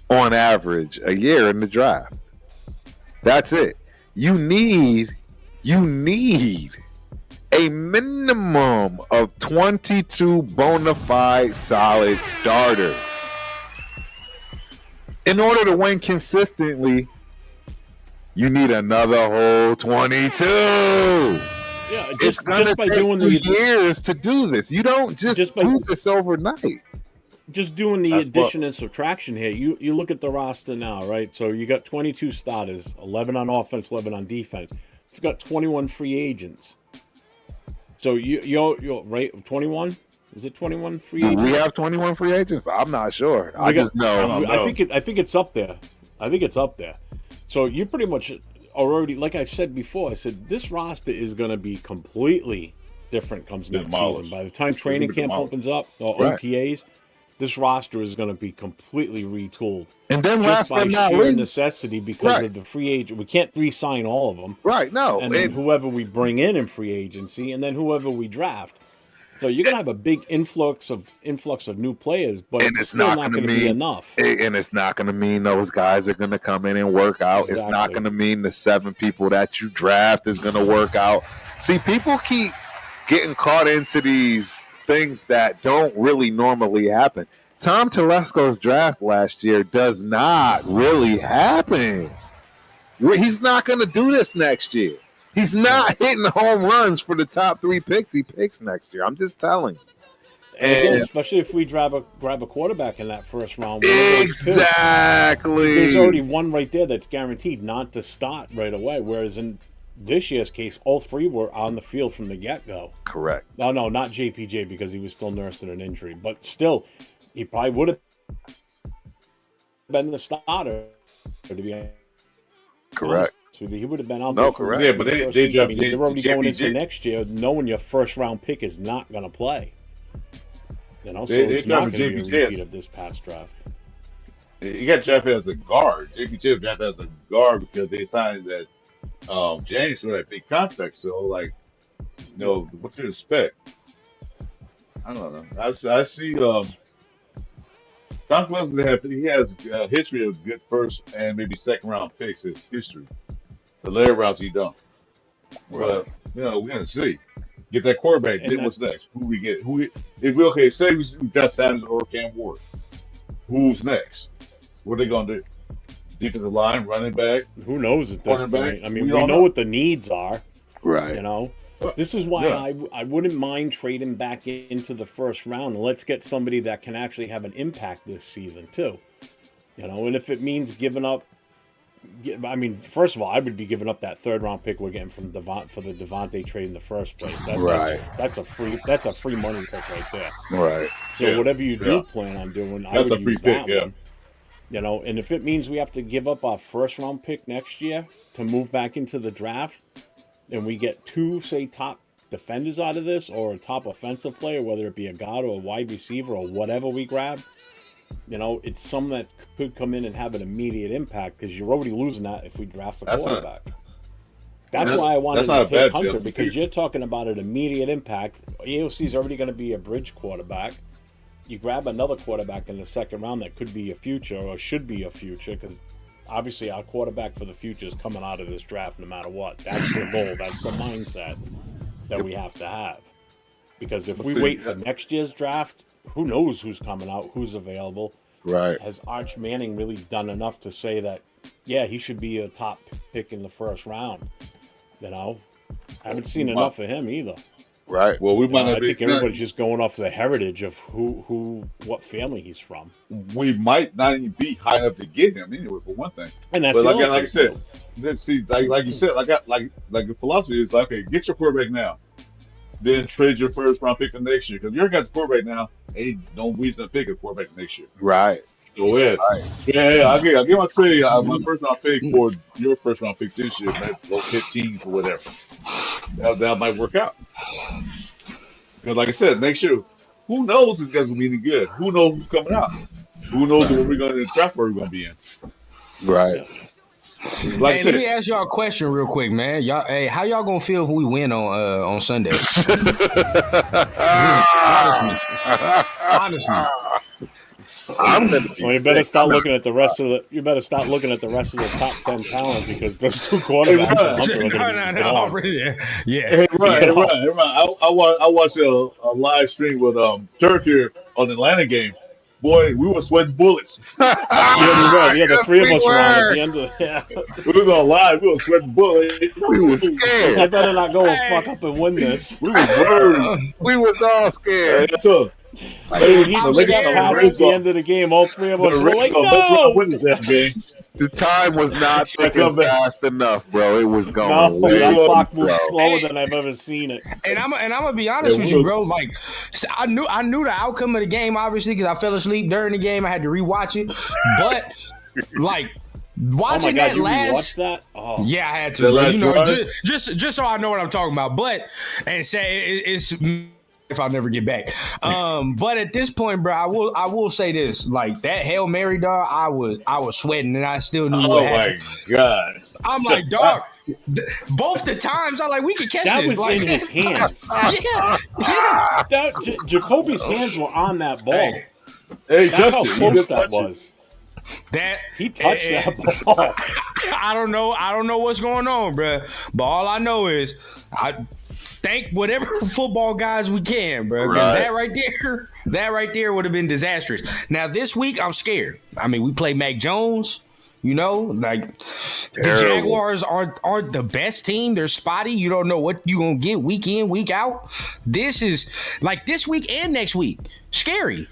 on average a year in the draft. That's it. You need a minimum of 22 bona fide solid starters. In order to win consistently, you need another whole 22. Yeah, it's going to take 2 years to do this. You don't just do this overnight. Just doing the addition and subtraction here. You look at the roster now, right? So you got 22 starters, 11 on offense, 11 on defense. You've got 21 free agents. So you're right, 21? Is it 21 free agents? Do we have 21 free agents? I'm not sure. I just know. I think it's up there. So you pretty much already, like I said before, I said this roster is going to be completely different comes next season. By the time training camp opens up, or OTAs, this roster is going to be completely retooled. And then last but not least, necessity because of the free agent. We can't re-sign all of them. Right, no. And then whoever we bring in free agency, and then whoever we draft. So you're gonna have a big influx of new players, but it's not going to be enough. And it's not going to mean those guys are going to come in and work out. Exactly. It's not going to mean the 7 people that you draft is going to work out. See, people keep getting caught into these things that don't really normally happen. Tom Telesco's draft last year does not really happen. He's not going to do this next year. He's not hitting home runs for the top 3 picks he picks next year. I'm just telling you. And again, especially if we grab a quarterback in that first round. Exactly. There's already one right there that's guaranteed not to start right away. Whereas in this year's case, all three were on the field from the get-go. Correct. No, not JPJ because he was still nursing an injury. But still, he probably would have been the starter. To be correct. He would have been out there. No, correct. Yeah, but they're already going into next year knowing your first-round pick is not going to play. You know, so it's not going to be a repeat of this past draft. He got drafted as a guard. JPJ was drafted as a guard because they signed that James for that big contract. So, like, you know, what to expect? I don't know. I see Tom Cousins, he has a history of good first and maybe second round picks. His history. The later rounds he don't. But, you know, we're going to see. Get that quarterback. Then what's next? Who we get? Say we got Sanders or Cam Ward. Who's next? What are they gonna do? Defensive line, running back. Who knows at this point? I mean, we know what the needs are. Right. You know, this is why I wouldn't mind trading back into the first round and let's get somebody that can actually have an impact this season too. You know, and if it means giving up. I mean, first of all, I would be giving up that third round pick we're getting from for the Devontae trade in the first place. That's a free money pick right there. Right. So whatever you do plan on doing, I would use that one. You know, and if it means we have to give up our first round pick next year to move back into the draft, and we get two, say, top defenders out of this, or a top offensive player, whether it be a guard or a wide receiver or whatever we grab. You know, it's something that could come in and have an immediate impact because you're already losing that if we draft a quarterback. That's why I wanted to take Hunter because you're talking about an immediate impact. AOC is already going to be a bridge quarterback. You grab another quarterback in the second round that could be a future or should be a future because obviously our quarterback for the future is coming out of this draft no matter what. That's the goal. That's the mindset that we have to have. Because if we wait for next year's draft, who knows who's coming out, who's available. Right. Has Arch Manning really done enough to say that, yeah, he should be a top pick in the first round? You know? I haven't seen enough of him either. Right. Well, we might not be. I think everybody's just going off the heritage of what family he's from. We might not even be high enough to get him anyway, for one thing. And that's like I said, let's see, like you said, like the philosophy is like, okay, get your quarterback now. Then trade your first round pick for next year. Because you're got the quarterback now, ain't no reason to pick a quarterback next year. Right. Go ahead. Right. Yeah, I'll give my trade my first round pick for your first round pick this year, maybe go 15 or whatever. That might work out. Because like I said, next year, who knows if guys gonna be any good? Who knows who's coming out? Who knows what we're gonna draft where we're gonna be in? Right. Like let me ask y'all a question real quick, man. Y'all, hey, how y'all gonna feel if we win on Sunday? Honestly. I'm gonna be you better start looking at the rest of the. You better start looking at the rest of the top 10 talent because those two quarterbacks. Yeah. Right. I watched a live stream with Turk here on the Atlanta game. Boy, we were sweating bullets. The three of us were on at the end of We was on live. We were sweating bullets. We was scared. I better not go and fuck up and win this. We was worried. We was all scared. When he got past at the end of the game, all three of us were like, no! The time was not ticking fast enough, bro. It was going. No, that clock moved slower than I've ever seen it. And I'm gonna be honest with you, bro. Like, I knew the outcome of the game, obviously, because I fell asleep during the game. I had to rewatch it, but like. Watching that last, that? Oh. Yeah, I had to. You know, just so I know what I'm talking about. But and say it's if I'll never get back. But at this point, bro, I will say this: like that Hail Mary, dog, I was sweating, and I still knew what happened. Oh my god! I'm like, dog. Both the times, I'm like, we could catch that this. Was like, in his hands. Jacoby's hands were on that ball. Hey, that's how close that was. That he touched that ball. I don't know what's going on, bro. But all I know is I thank whatever football guys we can, bro. Because that right there would have been disastrous. Now this week I'm scared. I mean, we play Mac Jones. You know, like the Jaguars aren't the best team. They're spotty. You don't know what you're gonna get week in, week out. This is like this week and next week. Scary.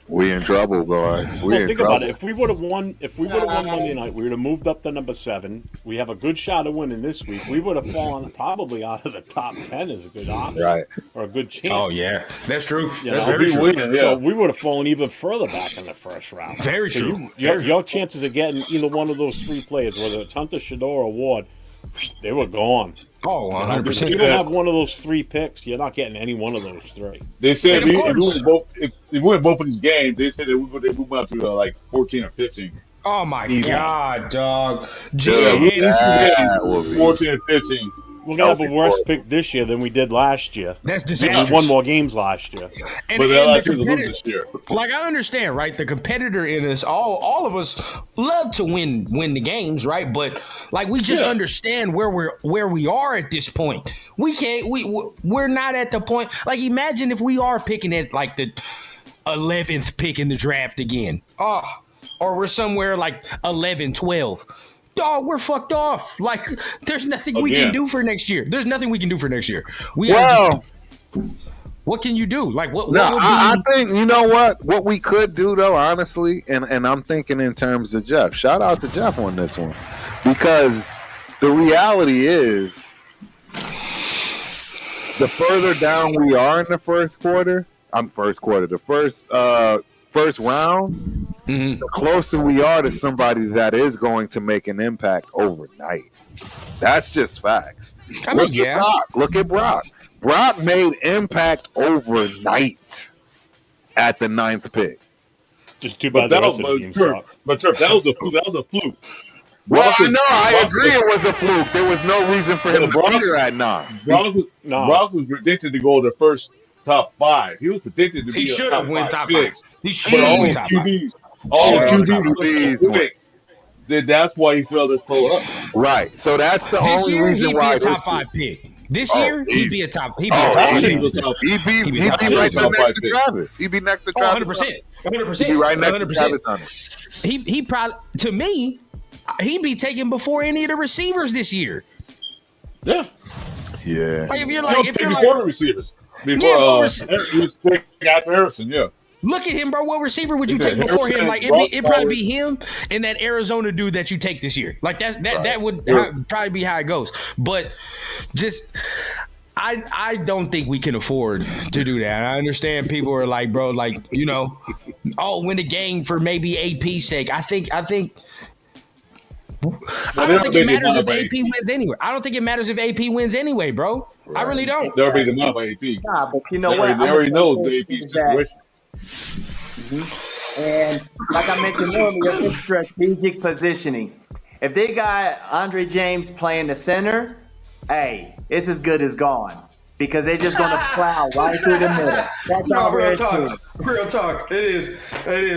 We in trouble, guys. Think about it. If we would have won Monday night, we would have moved up to number 7. We have a good shot of winning this week. We would have fallen probably out of the top 10 as a good option, right, or a good chance. Oh yeah, that's true. That's very true. So we would have fallen even further back in the first round. Very true. Your chances of getting either one of those 3 players, whether it's Hunter, Shador, or Ward, they were gone. Oh, 100%. If you don't have one of those 3 picks, you're not getting any one of those 3. They said if we win both of these games, they said that they move up to like 14 or 15. Oh my God, dog! 14 and 15. We're gonna have a worse pick this year than we did last year. That's We disastrous. won more games last year. And, But and they'll the actually lose competitor- this year. Like I understand, right? The competitor in us, all of us love to win the games, right? But like we just understand where we are at this point. We're not at the point. Like imagine if we are picking at like the 11th pick in the draft again. Or we're somewhere like 11, 12. Dog, we're fucked off. Like, there's nothing we can do for next year. There's nothing we can do for next year. What can you do? Like, what? I think you know what we could do though, honestly, and I'm thinking in terms of Jeff. Shout out to Jeff on this one, because the reality is, the further down we are in the first round. Mm-hmm. The closer we are to somebody that is going to make an impact overnight. That's just facts. Look at Brock. Brock made impact overnight at the 9th pick. Just too bad the rest of the team sucked. But Turf, that was a fluke. Well, I know. I agree it was a fluke. There was no reason for him to be here at 9. Brock was predicted to go to the first top 5. He was predicted to be He should have went top 5. He should But have only went top 5. all QBs went. That's why he fell this pull up. Right. So that's the This only year, reason he'd why be a top 5 pick. This year, he'd be a top. He'd be Oh, a top. easy. He'd He'd be right there next to Travis. He'd be next to Oh, Travis. 100%. 100%. He'd be right next to 100%. Travis Hunter. He probably, to me, he'd be taken before any of the receivers this year. Yeah. Yeah. Like if you're before the receivers. Before he was quick after Harrison, look at him, bro. What receiver would you He take said before him? Harrison, Like it'd probably be him and that Arizona dude that you take this year. Like that would probably be how it goes. But just I don't think we can afford to do that. I understand people are like, bro, like, you know, win the game for maybe AP's sake. I don't think it matters if AP wins anyway. I don't think it matters if AP wins anyway, bro. Right. I really don't. They'll be the money by AP. Nah, but you know what? They already know the AP situation. And like I mentioned earlier, it's strategic positioning. If they got Andre James playing the center, hey, it's as good as gone. Because they're just going to plow right through the middle. That's all real talk. Real talk. It is.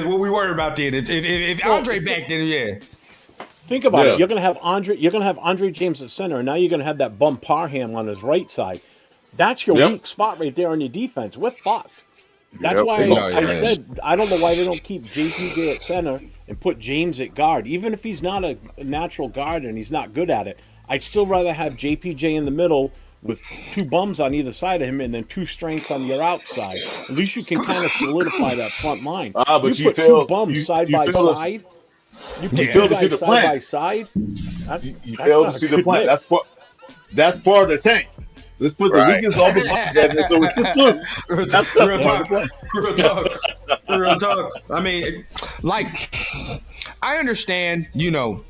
What we worry about then. If Andre back, then yeah. Think about it. You're gonna have Andre James at center, and now you're gonna have that bum Parham on his right side. That's your weak spot right there on your defense. We're fucked. That's why I said I don't know why they don't keep JPJ at center and put James at guard. Even if he's not a natural guard and he's not good at it, I'd still rather have JPJ in the middle with 2 bums on either side of him and then 2 strengths on your outside. At least you can kind of solidify that front line. But you put 2 bums side by side. You put 2 guys side by side. You fail to see the plan. That's part of the tank. Let's put the weakest offensive line so we can flip. That's real talk. Real talk. I mean, like, I understand, you know,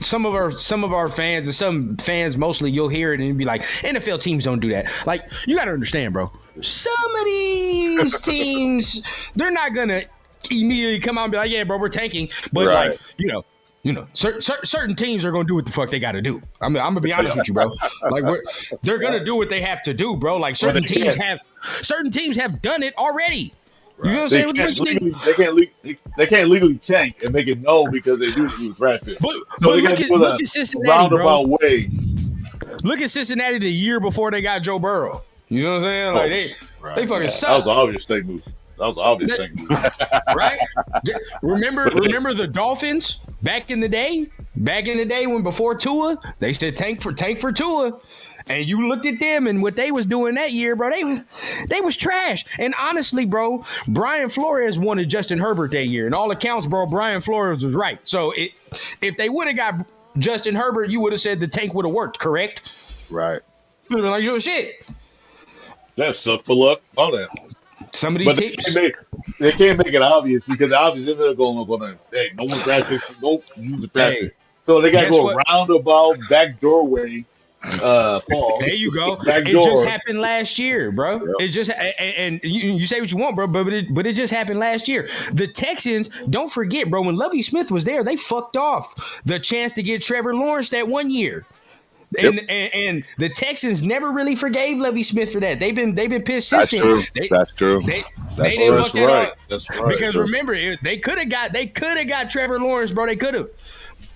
some of our fans and some fans mostly, you'll hear it and you'll be like, NFL teams don't do that. Like, you got to understand, bro. Some of these teams, they're not gonna immediately come out and be like, yeah, bro, we're tanking. But like, you know, certain teams are gonna do what the fuck they got to do. I'm gonna be honest with you, bro. Like, they're gonna do what they have to do, bro. Like certain teams have done it already. You know what I'm saying? They can't legally tank and make it known because they do lose draft picks. But look at Cincinnati, bro. Way. Look at Cincinnati the year before they got Joe Burrow. You know what I'm saying? Like they fucking suck. That was an obvious thing move. Right? Remember the Dolphins? back in the day when before Tua, they said tank for Tua. And you looked at them and what they was doing that year, bro, they was trash. And honestly, bro, Brian Flores wanted Justin Herbert that year. And all accounts, bro, Brian Flores was right. So if they would have got Justin Herbert, you would have said the tank would have worked, correct? Right. You would have been like, yo, shit. That sucked for luck. All that. Some of these But teams. they can't make it obvious because obviously they're going, hey, no one practice, don't use the practice. So they got to go roundabout, back doorway. Paul. There you go. Back It door. just happened last year, bro. Yep. It just and you say what you want, bro, but it just happened last year. The Texans, don't forget, bro, when Lovie Smith was there, they fucked off the chance to get Trevor Lawrence that 1 year. And the Texans never really forgave Lovie Smith for that. They've been persistent. That's true. They That's didn't fuck that right. up. That's right. Because remember, they could have got Trevor Lawrence, bro. They could have,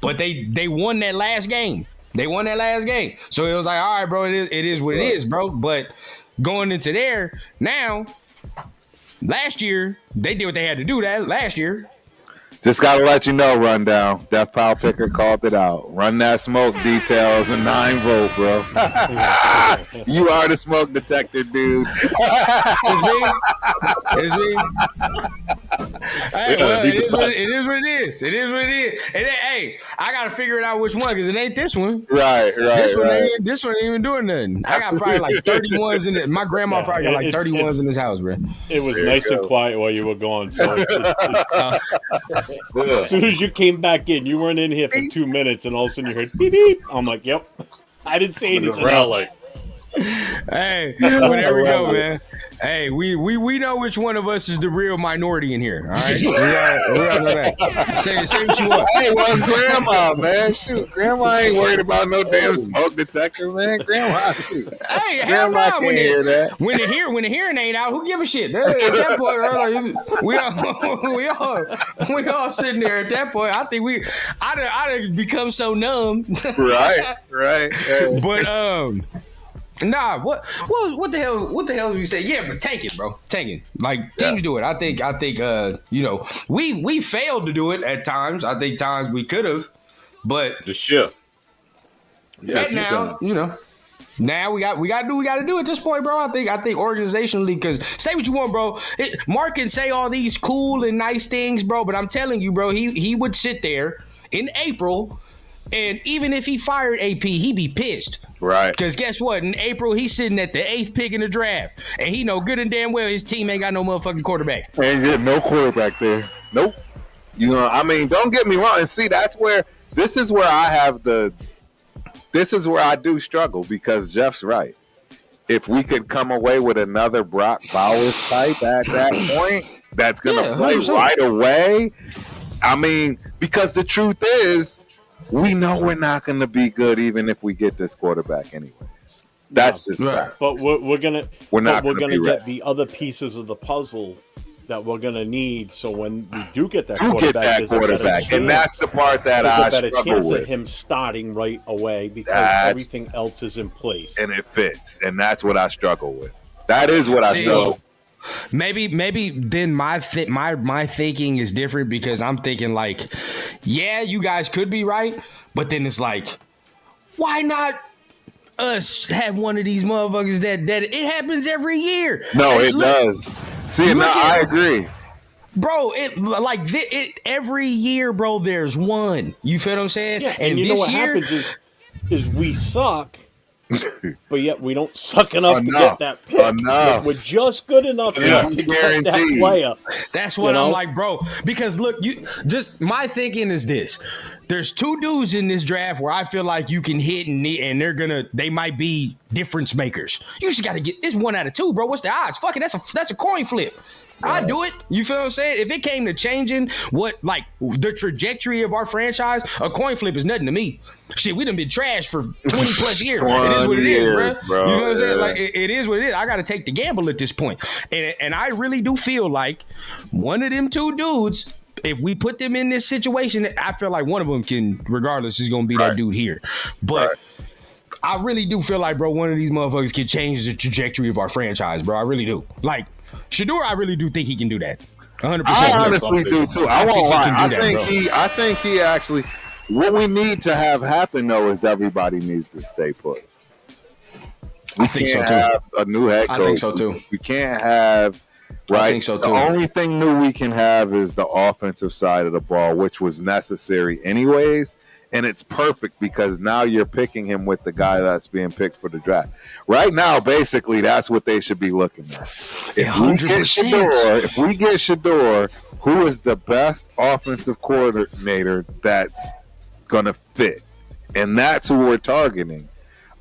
but they won that last game. They won that last game. So it was like, all right, bro, it is what it is, bro. But going into there now, last year, they did what they had to do that last year. Just got to let you know, Rundown. Death Pile Picker called it out. Run that smoke details and 9 volt, bro. You are the smoke detector, dude. It's me. Hey, well, it is what it is. It is what it is. And then, hey, I got to figure it out which one because it ain't this one. Right. This one ain't even doing nothing. I got probably like 31s in it. My grandma probably got like 31s in this house, bro. It was nice and quiet while you were gone. So as soon as you came back in, you weren't in here for 2 minutes, and all of a sudden you heard beep beep. I'm like, yep. I didn't say anything. Hey, well, there we go, man. Hey, we know which one of us is the real minority in here. All right, we all know that. Say what you want. Hey, well, it's Grandma, man. Shoot, Grandma ain't worried about no damn smoke detector, man. Grandma, shoot. Hey, hell Grandma no. can't hear that. When the hearing ain't out, who give a shit? At that point, we all sitting there. At that point, I think I'd become so numb. Right. But nah, what the hell did you say? Yeah, but tank it, bro. Tank it. Like teams do it. I think we failed to do it at times. I think times we could have, but the ship. Yeah, now now we got to do what we got to do at this point, bro. I think organizationally, because say what you want, bro. Mark can say all these cool and nice things, bro, but I'm telling you, bro, he would sit there in April, and even if he fired AP, he'd be pissed. Right. Because guess what? In April, he's sitting at the 8th pick in the draft, and he know good and damn well his team ain't got no motherfucking quarterback. Ain't get no quarterback there. Nope. You know, I mean, don't get me wrong. And see, this is where I do struggle, because Jeff's right. If we could come away with another Brock Bowers type at that point, that's going to play 100%. Right away. I mean, because the truth is, we know we're not going to be good even if we get this quarterback anyways. That's just right. But we're gonna get the other pieces of the puzzle that we're gonna need. So when we do get that quarterback, and that's the part that I struggle with. There's a better chance of him starting right away because everything else is in place and it fits, and that's what I struggle with. That is what I struggle with. Maybe then my thinking is different, because I'm thinking like, yeah, you guys could be right, but then it's like, why not us have one of these motherfuckers that it happens every year? No, it does. See, now I agree, bro. It every year, bro. There's one. You feel what I'm saying? Yeah, and you know what happens is we suck. But yet we don't suck enough to get that pick. We're just good enough to get that player. That's what I'm like, bro. Because look, my thinking is this: there's 2 dudes in this draft where I feel like you can hit and they might be difference makers. You just got to get it's 1 out of 2, bro. What's the odds? Fuck it, that's a coin flip. I'd do it. You feel what I'm saying? If it came to changing the trajectory of our franchise, a coin flip is nothing to me. Shit, we done been trash for 20 plus years. It is what it is, bro. You know what I'm saying? Like it is what it is. I got to take the gamble at this point. And I really do feel like one of them 2 dudes, if we put them in this situation, I feel like one of them can, regardless, is going to be that dude here. But I really do feel like, bro, one of these motherfuckers can change the trajectory of our franchise, bro. I really do. Like, Shedeur, I really do think he can do that. 100%. I honestly do too. I won't lie. I Bro. think he actually. What we need to have happen though is everybody needs to stay put. I think so can't too. have a new head coach. I think so too. We can't have. Right. I think so too. The only thing new we can have is the offensive side of the ball, which was necessary anyways. And it's perfect because now you're picking him with the guy that's being picked for the draft. Right now, basically, that's what they should be looking at. If we get Shador, who is the best offensive coordinator that's going to fit? And that's who we're targeting.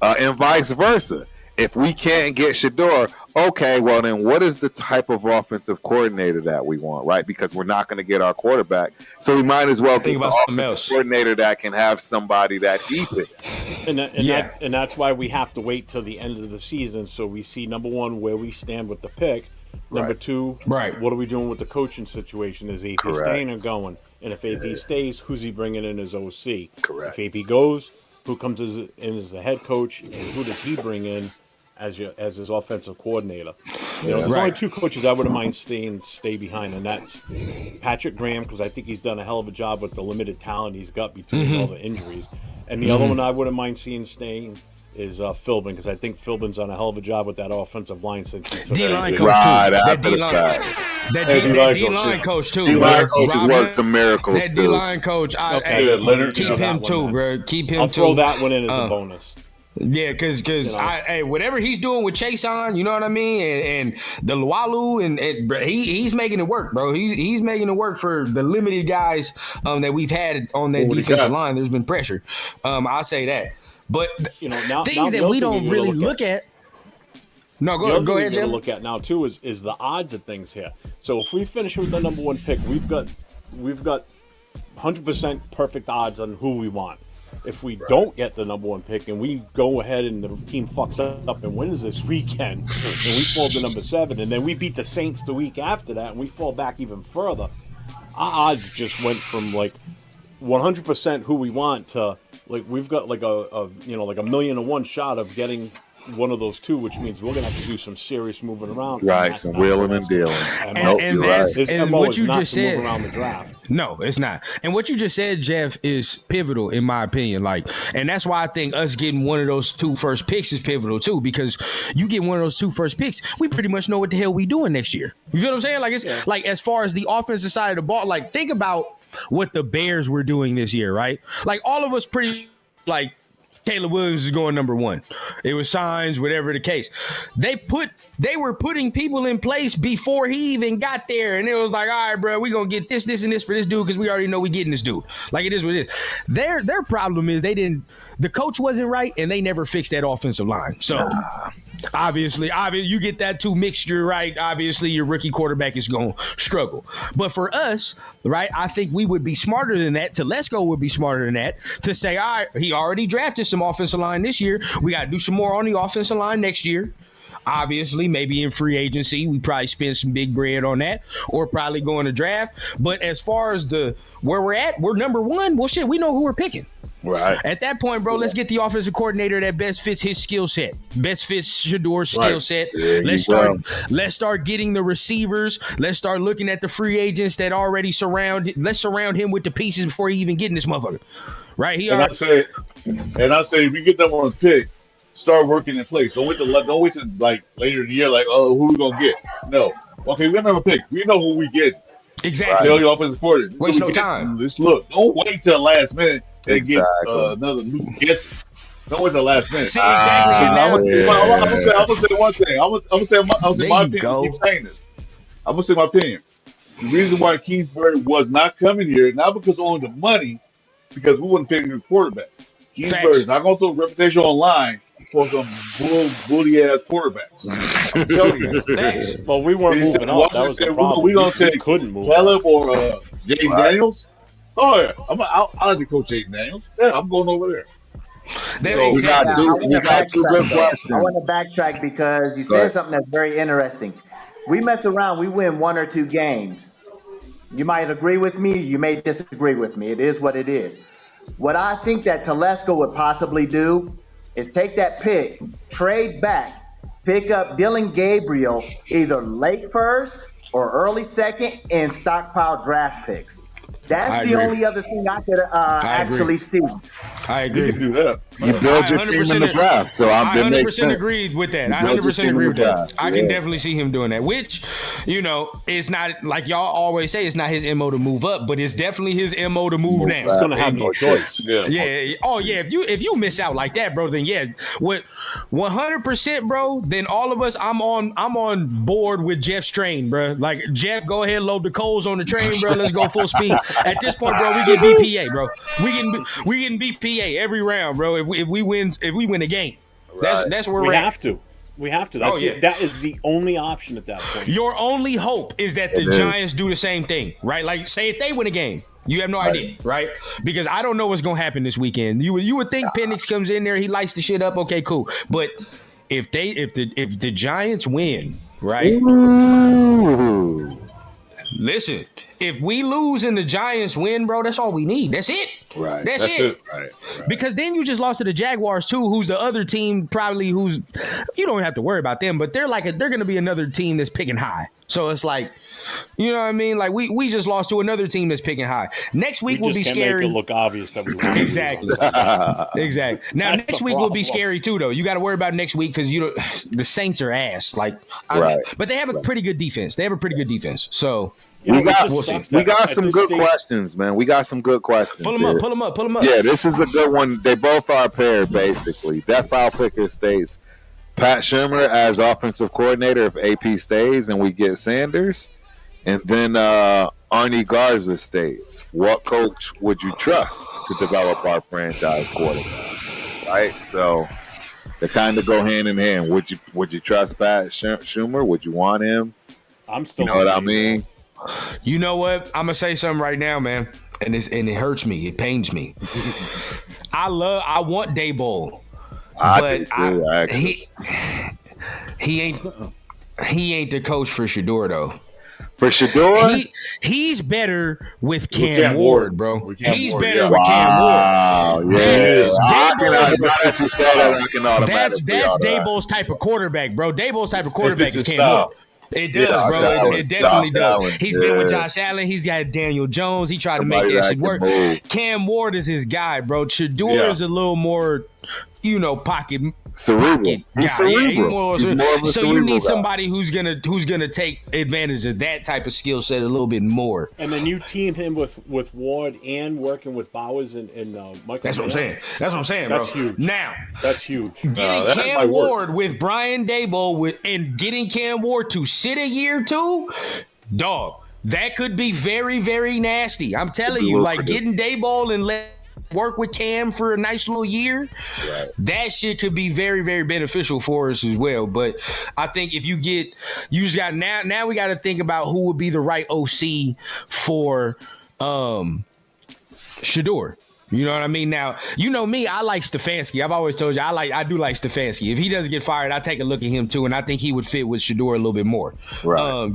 And vice versa. If we can't get Shador, okay, well then what is the type of offensive coordinator that we want, right? Because we're not going to get our quarterback. So we might as well think about an offensive coordinator that can have somebody that he picks. And that's why we have to wait till the end of the season so we see, number one, where we stand with the pick. Number two, what are we doing with the coaching situation? Is AP staying or going? And if AP stays, who's he bringing in as OC? Correct. If AP goes, who comes in as the head coach, and who does he bring in as his offensive coordinator? There's only two coaches I wouldn't mind stay behind, and that's Patrick Graham, because I think he's done a hell of a job with the limited talent he's got between all the injuries. And the other one I wouldn't mind seeing staying is Philbin, because I think Philbin's done a hell of a job with that offensive line since he took D-line coach too. That D-line coach too. D-line coach has worked some miracles that too. D-line coach, keep him too, bro. Keep him too. I'll throw that one in as a bonus. Yeah, because whatever he's doing with Chase on, you know what I mean, and the Lualu, and he's making it work, bro. He's making it work for the limited guys that we've had on that defensive line. There's been pressure. I'll say that, but things that we don't really look at. No, go ahead, Jim. Look at now too is the odds of things here. So if we finish with the number one pick, we've got 100% perfect odds on who we want. If we don't get the number one pick and we go ahead and the team fucks up and wins this weekend and we fall to number 7 and then we beat the Saints the week after that and we fall back even further, our odds just went from like 100% who we want to like we've got like a 1,000,000 to 1 shot of getting one of those two, which means we're gonna have to do some serious moving around. Right, some wheeling and dealing. And what you just said around the draft. No, it's not. And what you just said, Jeff, is pivotal in my opinion. And that's why I think us getting one of those 2 first picks is pivotal too, because you get one of those 2 first picks, we pretty much know what the hell we doing next year. You feel what I'm saying? Like it's like as far as the offensive side of the ball, like think about what the Bears were doing this year, right? Like all of us pretty like Caleb Williams is going number 1. It was signs, whatever the case. They were putting people in place before he even got there. And it was like, all right, bro, we're going to get this, and this for this dude because we already know we're getting this dude. Like it is what it is. Their problem is the coach wasn't right and they never fixed that offensive line. So obviously, you get that 2 mixture, right? Obviously, your rookie quarterback is going to struggle. But for us, right, I think we would be smarter than that. Telesco would be smarter than that to say, all right, he already drafted some offensive line this year. We got to do some more on the offensive line next year. Obviously, maybe in free agency, we probably spend some big bread on that or probably go in the draft. But as far as where we're at, we're number 1. Well, shit, we know who we're picking. Right. At that point, bro, let's get the offensive coordinator that best fits his skill set, best fits Shador's skill set. Let's start getting the receivers. Let's start looking at the free agents that already let's surround him with the pieces before he even get in this motherfucker. Right? I say if you get them on a pick, start working in place. Don't wait to like later in the year, like, oh, who we gonna get? No. Okay, we got another pick. We know who we get. Exactly. Tell your offensive coordinator. Waste no time. Let's look. Don't wait till the last minute and get another new guess. Don't wait till the last minute. See, exactly. I'm gonna say one thing. I'm gonna say my opinion. Keep saying this. I'm gonna say my opinion. The reason why Kingsbury was not coming here, not because of only the money, because we wouldn't pay him a quarterback. Kingsbury's not gonna throw reputation online for some bully ass quarterbacks. I'm telling you. Thanks. Well, we weren't moving on. That was the problem. We're gonna take Caleb or James Daniels. Oh yeah, I like to coach James Daniels. Yeah, I'm going over there. We got two good questions. I want to backtrack because you said something that's very interesting. We mess around, we win 1 or 2 games. You might agree with me, you may disagree with me. It is what it is. What I think that Telesco would possibly do is take that pick, trade back, pick up Dylan Gabriel either late first or early second and stockpile draft picks. That's I the agree. only other thing I could actually see. I You agree. can do that. You build your team in the draft, so I it makes 100% sense. agree with that. You I build your 100% team in agree the with that. draft. I can Yeah. definitely see him doing that, which, it's not like y'all always say, it's not his MO to move up, but it's definitely his MO to move down. He's gonna have no choice. Yeah. Yeah. Oh, yeah. If you miss out like that, bro, then yeah, what 100%, bro. Then all of us, I'm on board with Jeff's train, bro. Like Jeff, go ahead, load the coals on the train, bro. Let's go full speed. At this point, bro, we get BPA, bro. We getting BPA every round, bro. If we win a game, that's where We we're at. have to. We have to. That is the only option at that point. Your only hope is that the It is. Giants do the same thing, right? Like, say if they win a game, you have no idea, right? Because I don't know what's gonna happen this weekend. You would think Penix comes in there, he lights the shit up. Okay, cool. But if the Giants win, right? Ooh. Listen, if we lose and the Giants win, bro, that's all we need. That's it. Right. That's That's it. it. Right. Because then you just lost to the Jaguars too, who's the other team probably who's you don't have to worry about them, but they're going to be another team that's picking high. So it's like, you know what I mean? Like we just lost to another team that's picking high. Next week will be can't scary. Make it look obvious that we won. Exactly. Exactly. Now That's next the week will be problem. scary too, though. You got to worry about next week because the Saints are ass. Like, Right. But they have a pretty good defense. So. We got We'll see. some good questions, man. We got some good questions. Pull them here. up. Yeah, this is a good one. They both are paired, basically. Death File Picker states Pat Shermer as offensive coordinator if AP stays and we get Sanders. And then Arnie Garza states, what coach would you trust to develop our franchise quarterback? Right? So they kind of go hand in hand. Would you trust Pat Schumer? Would you want him? I'm still. You know what I mean? You know what? I'm gonna say something right now, man, and it hurts me. It pains me. I want Daboll, but he ain't the coach for Shador though. For Shador, he's better with Cam Ward, bro. He's better yeah. with Cam Ward. Wow, yeah. That's Daboll's type of quarterback, bro. Daboll's type of quarterback is Cam style. Ward. It does, Josh bro. Allen. It definitely Josh does. Allen. He's been with Josh Allen. He's got Daniel Jones. He tried to make that shit work. Cam Ward is his guy, bro. Shador is a little more, pocket. Cerebral. Pocket He's guy. Yeah, cerebral. He's more of a so you cerebral need guy. somebody who's gonna take advantage of that type of skill set a little bit more. And then you team him with Ward and working with Bowers and Michael. That's what I'm saying. That's what I'm saying, bro. That's huge. Now, That's huge. getting that Cam might work. Ward with Brian Daboll and getting Cam Ward to sit a year too, dog, that could be very, very nasty. I'm telling you, like getting Daboll and let work with Cam for a nice little year, that shit could be very, very beneficial for us as well. But I think if you just got now we got to think about who would be the right OC for Shador. You know what I mean? Now, you know me, I like Stefanski. I've always told you I do like Stefanski. If he doesn't get fired, I take a look at him too, and I think he would fit with Shador a little bit more. Right.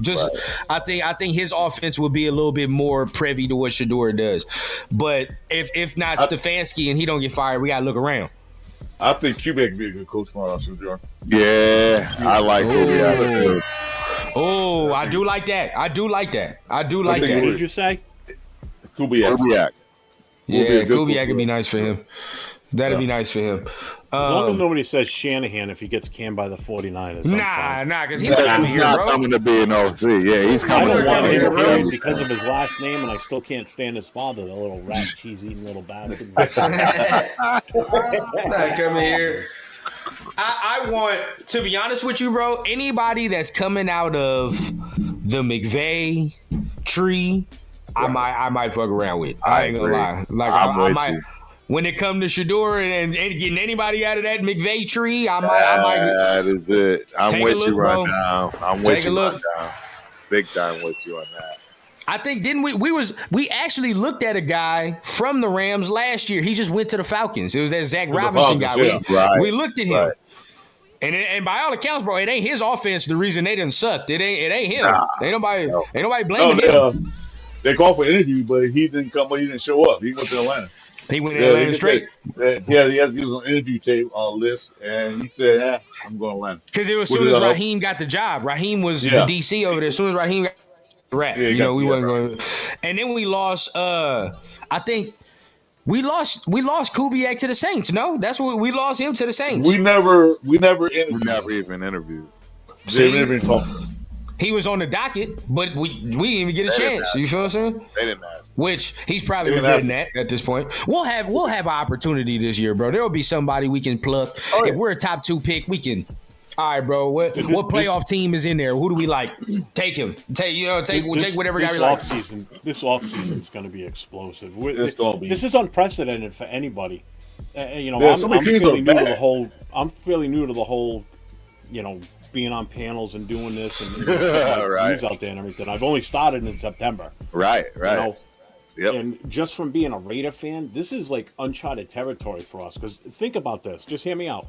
I think his offense would be a little bit more privy to what Shador does. But if not Stefanski and he don't get fired, we gotta look around. I think Quebec could be a good coach for us, John. Yeah, I like it. Oh, I do like that. I do like that. What that. did you say? Kubiak. Yeah, Kubiak could be nice for him. That'd be nice for him. As long as nobody says Shanahan if he gets canned by the 49ers. Nah, because he's He's not coming to be an OC. Yeah, he's I coming don't to want him be here an because of his last name, and I still can't stand his father, the little rat cheese-eating little bastard. Not coming here. I want, to be honest with you, bro, anybody that's coming out of the McVay tree, I might fuck around with. I ain't gonna lie. Like I might. When it comes to Shador and getting anybody out of that McVay tree, I might. That is it. I'm with you right bro. now. I'm with you right now. Big time with you on that. I think didn't we actually looked at a guy from the Rams last year. He just went to the Falcons. It was that Zach Robinson guy. We looked at him. Right. And by all accounts, bro, it ain't his offense the reason they didn't suck. It ain't him. Ain't nobody blaming him. They called for an interview, but he didn't come. He didn't show up. He went to Atlanta. He went to Atlanta straight. He had to use an interview tape list, and he said, "I'm going to Atlanta." Because it was as soon as Raheem got the job. Raheem was the DC over there. As soon as Raheem got Rap. Yeah, You know, we yeah, wasn't going. And then we lost. I think we lost Kubiak to the Saints. No, that's what we lost him to the Saints. We never We interviewed. never even interviewed. They never even talked to him. He was on the docket, but we didn't even get a chance. You feel what I'm saying? They didn't ask. Which he's probably They didn't regretting that at this point. We'll have an opportunity this year, bro. There will be somebody we can pluck. Oh, yeah. If we're a top 2 pick, we can. All right, bro. What playoff team is in there? Who do we like? Take him. Take whatever guy we like. This offseason is going to be explosive. It's gonna be. This is unprecedented for anybody. You know, There's so many I'm teams fairly that are new to bad. the whole. I'm fairly new to the whole. You know, being on panels and doing this and Right. news out there and everything. I've only started in September. Right. You know? Yep. And just from being a Raider fan, this is like uncharted territory for us. Because think about this. Just hear me out.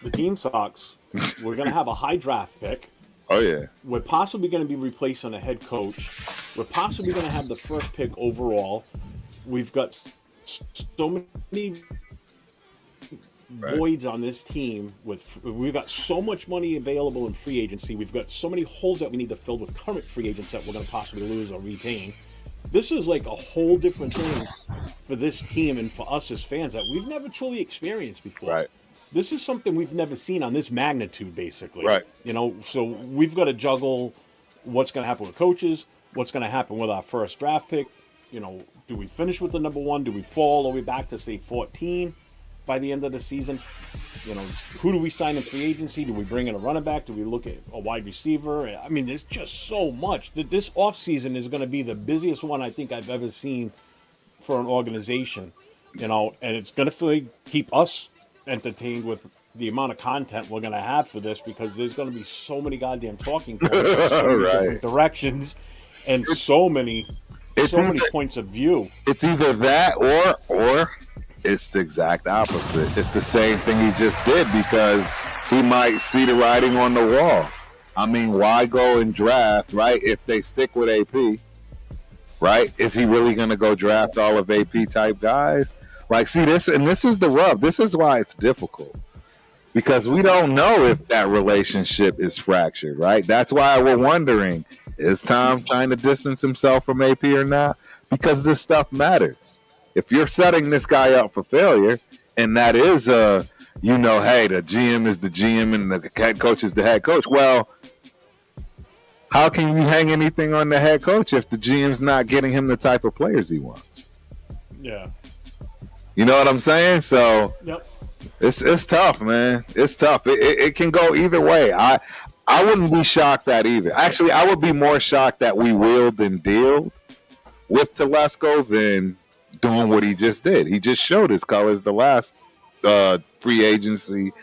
The team sucks. We're going to have a high draft pick. Oh yeah. We're possibly going to be replacing a head coach. We're possibly going to have the first pick overall. We've got so many voids on this team. We've got so much money available in free agency. We've got so many holes that we need to fill with current free agents that we're going to possibly lose or retain. This is like a whole different thing for this team and for us as fans that we've never truly experienced before. Right. This is something we've never seen on this magnitude, basically. Right. You know, so we've got to juggle what's going to happen with coaches, what's going to happen with our first draft pick. You know, do we finish with the number 1? Do we fall all the way back to, say, 14 by the end of the season? You know, who do we sign in free agency? Do we bring in a running back? Do we look at a wide receiver? I mean, there's just so much. This offseason is going to be the busiest one I think I've ever seen for an organization. You know, and it's going to keep us entertained with the amount of content we're going to have for this, because there's going to be so many goddamn talking points, so many different directions, and so many points of view. It's either that or it's the exact opposite. It's the same thing he just did, because he might see the writing on the wall. I mean, why go and draft, right? If they stick with AP, right? Is he really going to go draft all of AP type guys? Like, see this, and this is the rub. This is why it's difficult, because we don't know if that relationship is fractured, right? That's why we're wondering, is Tom trying to distance himself from AP or not? Because this stuff matters. If you're setting this guy up for failure, and that is hey, the GM is the GM and the head coach is the head coach. Well, how can you hang anything on the head coach if the GM's not getting him the type of players he wants? Yeah. You know what I'm saying? So Yep. it's tough, man. It's tough. It can go either way. I wouldn't be shocked that either. Actually, I would be more shocked that we wheeled and dealed with Telesco than doing what he just did. He just showed his colors the last free agency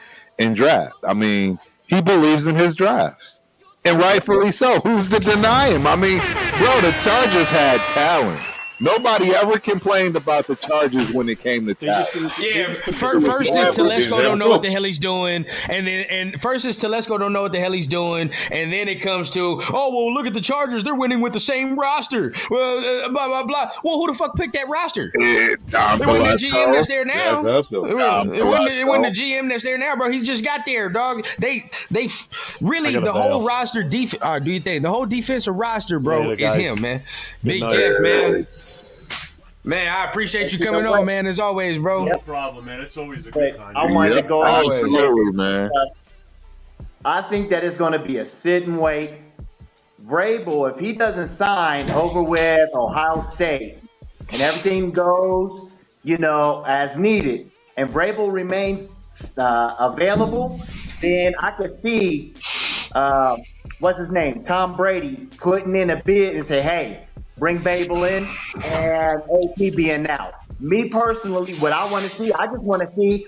and draft. I mean, he believes in his drafts, and rightfully so. Who's to deny him? I mean, bro, the Chargers had talent. Nobody ever complained about the Chargers when it came to talent. Yeah, first is Telesco don't know what the hell he's doing, and first is Telesco don't know what the hell he's doing, and then it comes to, oh well, look at the Chargers, they're winning with the same roster. Well, blah blah blah. Well, who the fuck picked that roster? Tom It wasn't the GM that's there now. Yeah, It wasn't the GM that's there now, bro. He just got there, dog. They really the whole roster defense. Do you think the whole defensive roster, bro, is him, man? Big Jeff, man. Man, I appreciate you coming on, man, as always, bro. No problem, man. It's always a good time. I wanted to go on. Absolutely, man. I think that it's going to be a sit and wait. Vrabel, if he doesn't sign over with Ohio State and everything goes, as needed, and Vrabel remains available, then I could see, what's his name, Tom Brady, putting in a bid and say, hey, bring Babel in and AP being out. Me personally, what I want to see, I just want to see,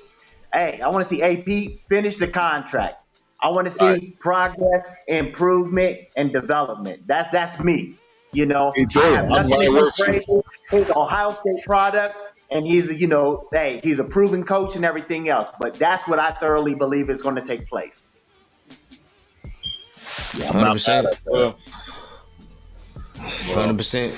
I want to see AP finish the contract. I want to see progress, improvement, and development. That's me. Me too. He's an Ohio State product, and he's he's a proven coach and everything else. But that's what I thoroughly believe is going to take place. 100%. 100%.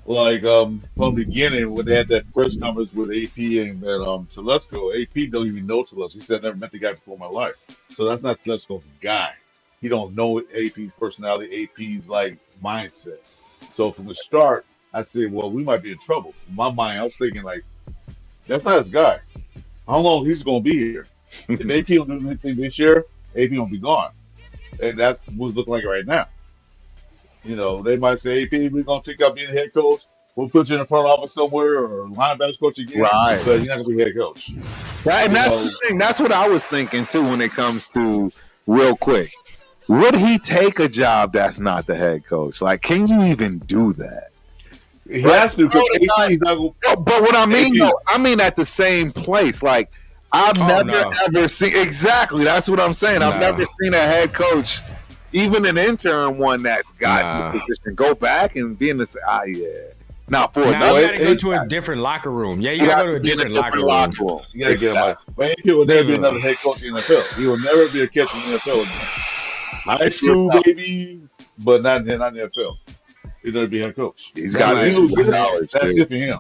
Like from the beginning when they had that press conference with AP and that Telesco, AP don't even know Telesco. He said I never met the guy before in my life. So that's not Telesco's guy. he don't know AP's personality, AP's like mindset. So from the start, I said, well, we might be in trouble. In my mind, I was thinking like, that's not his guy. How long he's gonna be here? If AP don't do anything this year, AP gonna be gone, and that's what's looking like right now. You know, they might say, AP, we're gonna take out being a head coach. We'll put you in the front office somewhere or linebackers coach again, Right. but you're not gonna be head coach. Right, and You that's know, the thing. That's what I was thinking too when it comes to real quick. Would he take a job that's not the head coach? Like, can you even do that? he has to because AP's not gonna. But what I mean, AP. though, I mean at the same place. Like, I've never ever seen exactly. That's what I'm saying. I've never seen a head coach, even an intern one that's got the position, go back and be in the yeah. Now for another, you gotta go to a different locker room. Yeah, you gotta go to a different locker room. You gotta get him out. But AP will never be another head coach in the NFL. He will never be a catcher in the NFL again. High school, baby, but not in the NFL. He's gonna be head coach. He's got knowledge. That's it for him.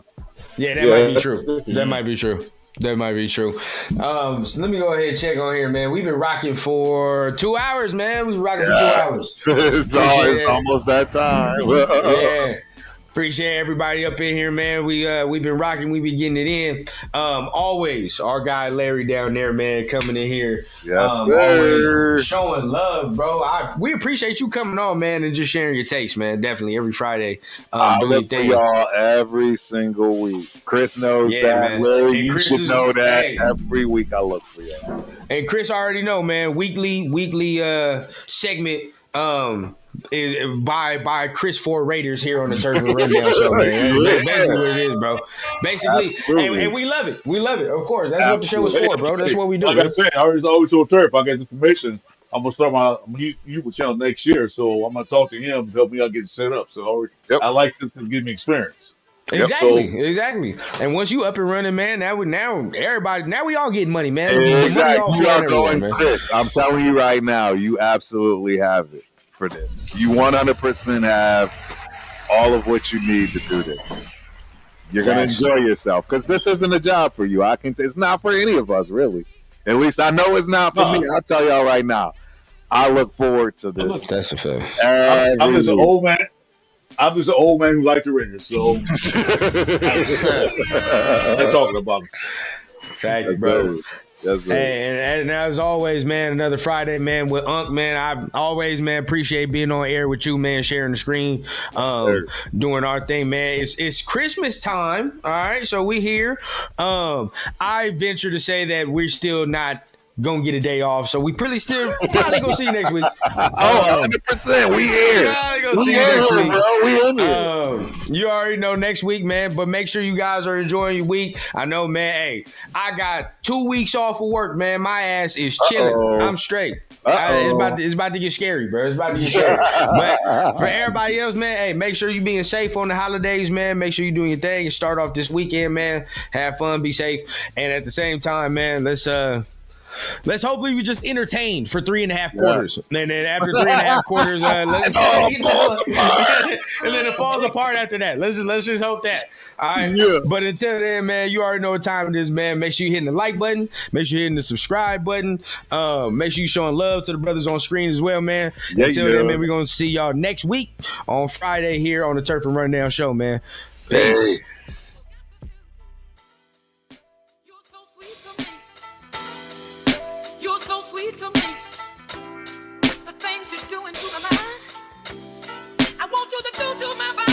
Yeah, that might be true. That might be true. That might be true. So let me go ahead and check on here, man. We've been rocking for 2 hours, man. We've been rocking for 2 hours. It's almost that time. Yeah. Appreciate everybody up in here, man. We've been rocking. We've been getting it in. Always our guy Larry down there, man, coming in here. Yes, sir. Always showing love, bro. We appreciate you coming on, man, and just sharing your takes, man. Definitely every Friday. I look for y'all every single week. Chris knows that. Man. Larry, you should know that. Every week I look for y'all. And Chris already know, man. Weekly segment. By Chris for Raiders here on the Turf and Rundown Show, man. That's basically what it is, bro. Basically, and we love it. We love it. Of course, that's what the show is for, bro. That's what we do. Like I said, I always on Turf. I get information. I'm gonna start my YouTube channel next year, so I'm gonna talk to him to help me out get set up. So I like this to give me experience. Exactly. And once you up and running, man, now we all getting money, man. Exactly. You are going, Chris. I'm telling you right now, you absolutely have it for this. You 100% have all of what you need to do this. You're gonna enjoy yourself because this isn't a job for you. It's not for any of us, really. At least I know it's not for me. I'll tell y'all right now. I look forward to this. That's a fact. I'm just an old man. I'm just an old man who likes the Raiders, so they're talking about it. Thank you, bro. Hey, and as always, man, another Friday, man, with Unc, man. I always, man, appreciate being on air with you, man, sharing the screen, doing our thing, man. It's Christmas time, all right? So we here. I venture to say that we're still not gonna get a day off, so we probably gonna see you next week. 100%. We here. We see you next week, bro. We in here. You already know next week, man. But make sure you guys are enjoying your week. I know, man. Hey, I got 2 weeks off of work, man. My ass is chilling. I'm straight. It's about to get scary, bro. It's about to get scary. But for everybody else, man, hey, make sure you being safe on the holidays, man. Make sure you doing your thing and start off this weekend, man. Have fun, be safe, and at the same time, man, let's hopefully we just entertained for 3.5 quarters. And then after 3.5 quarters, and then it falls apart after that. Let's just hope that. All right. Yeah. But until then, man, you already know what time it is, man. Make sure you're hitting the like button. Make sure you're hitting the subscribe button. Make sure you're showing love to the brothers on screen as well, man. Until then, man, we're gonna see y'all next week on Friday here on the Turf and Rundown Show, man. Peace. Sweet to me, the things you're doing to my mind, I want you to do to my body.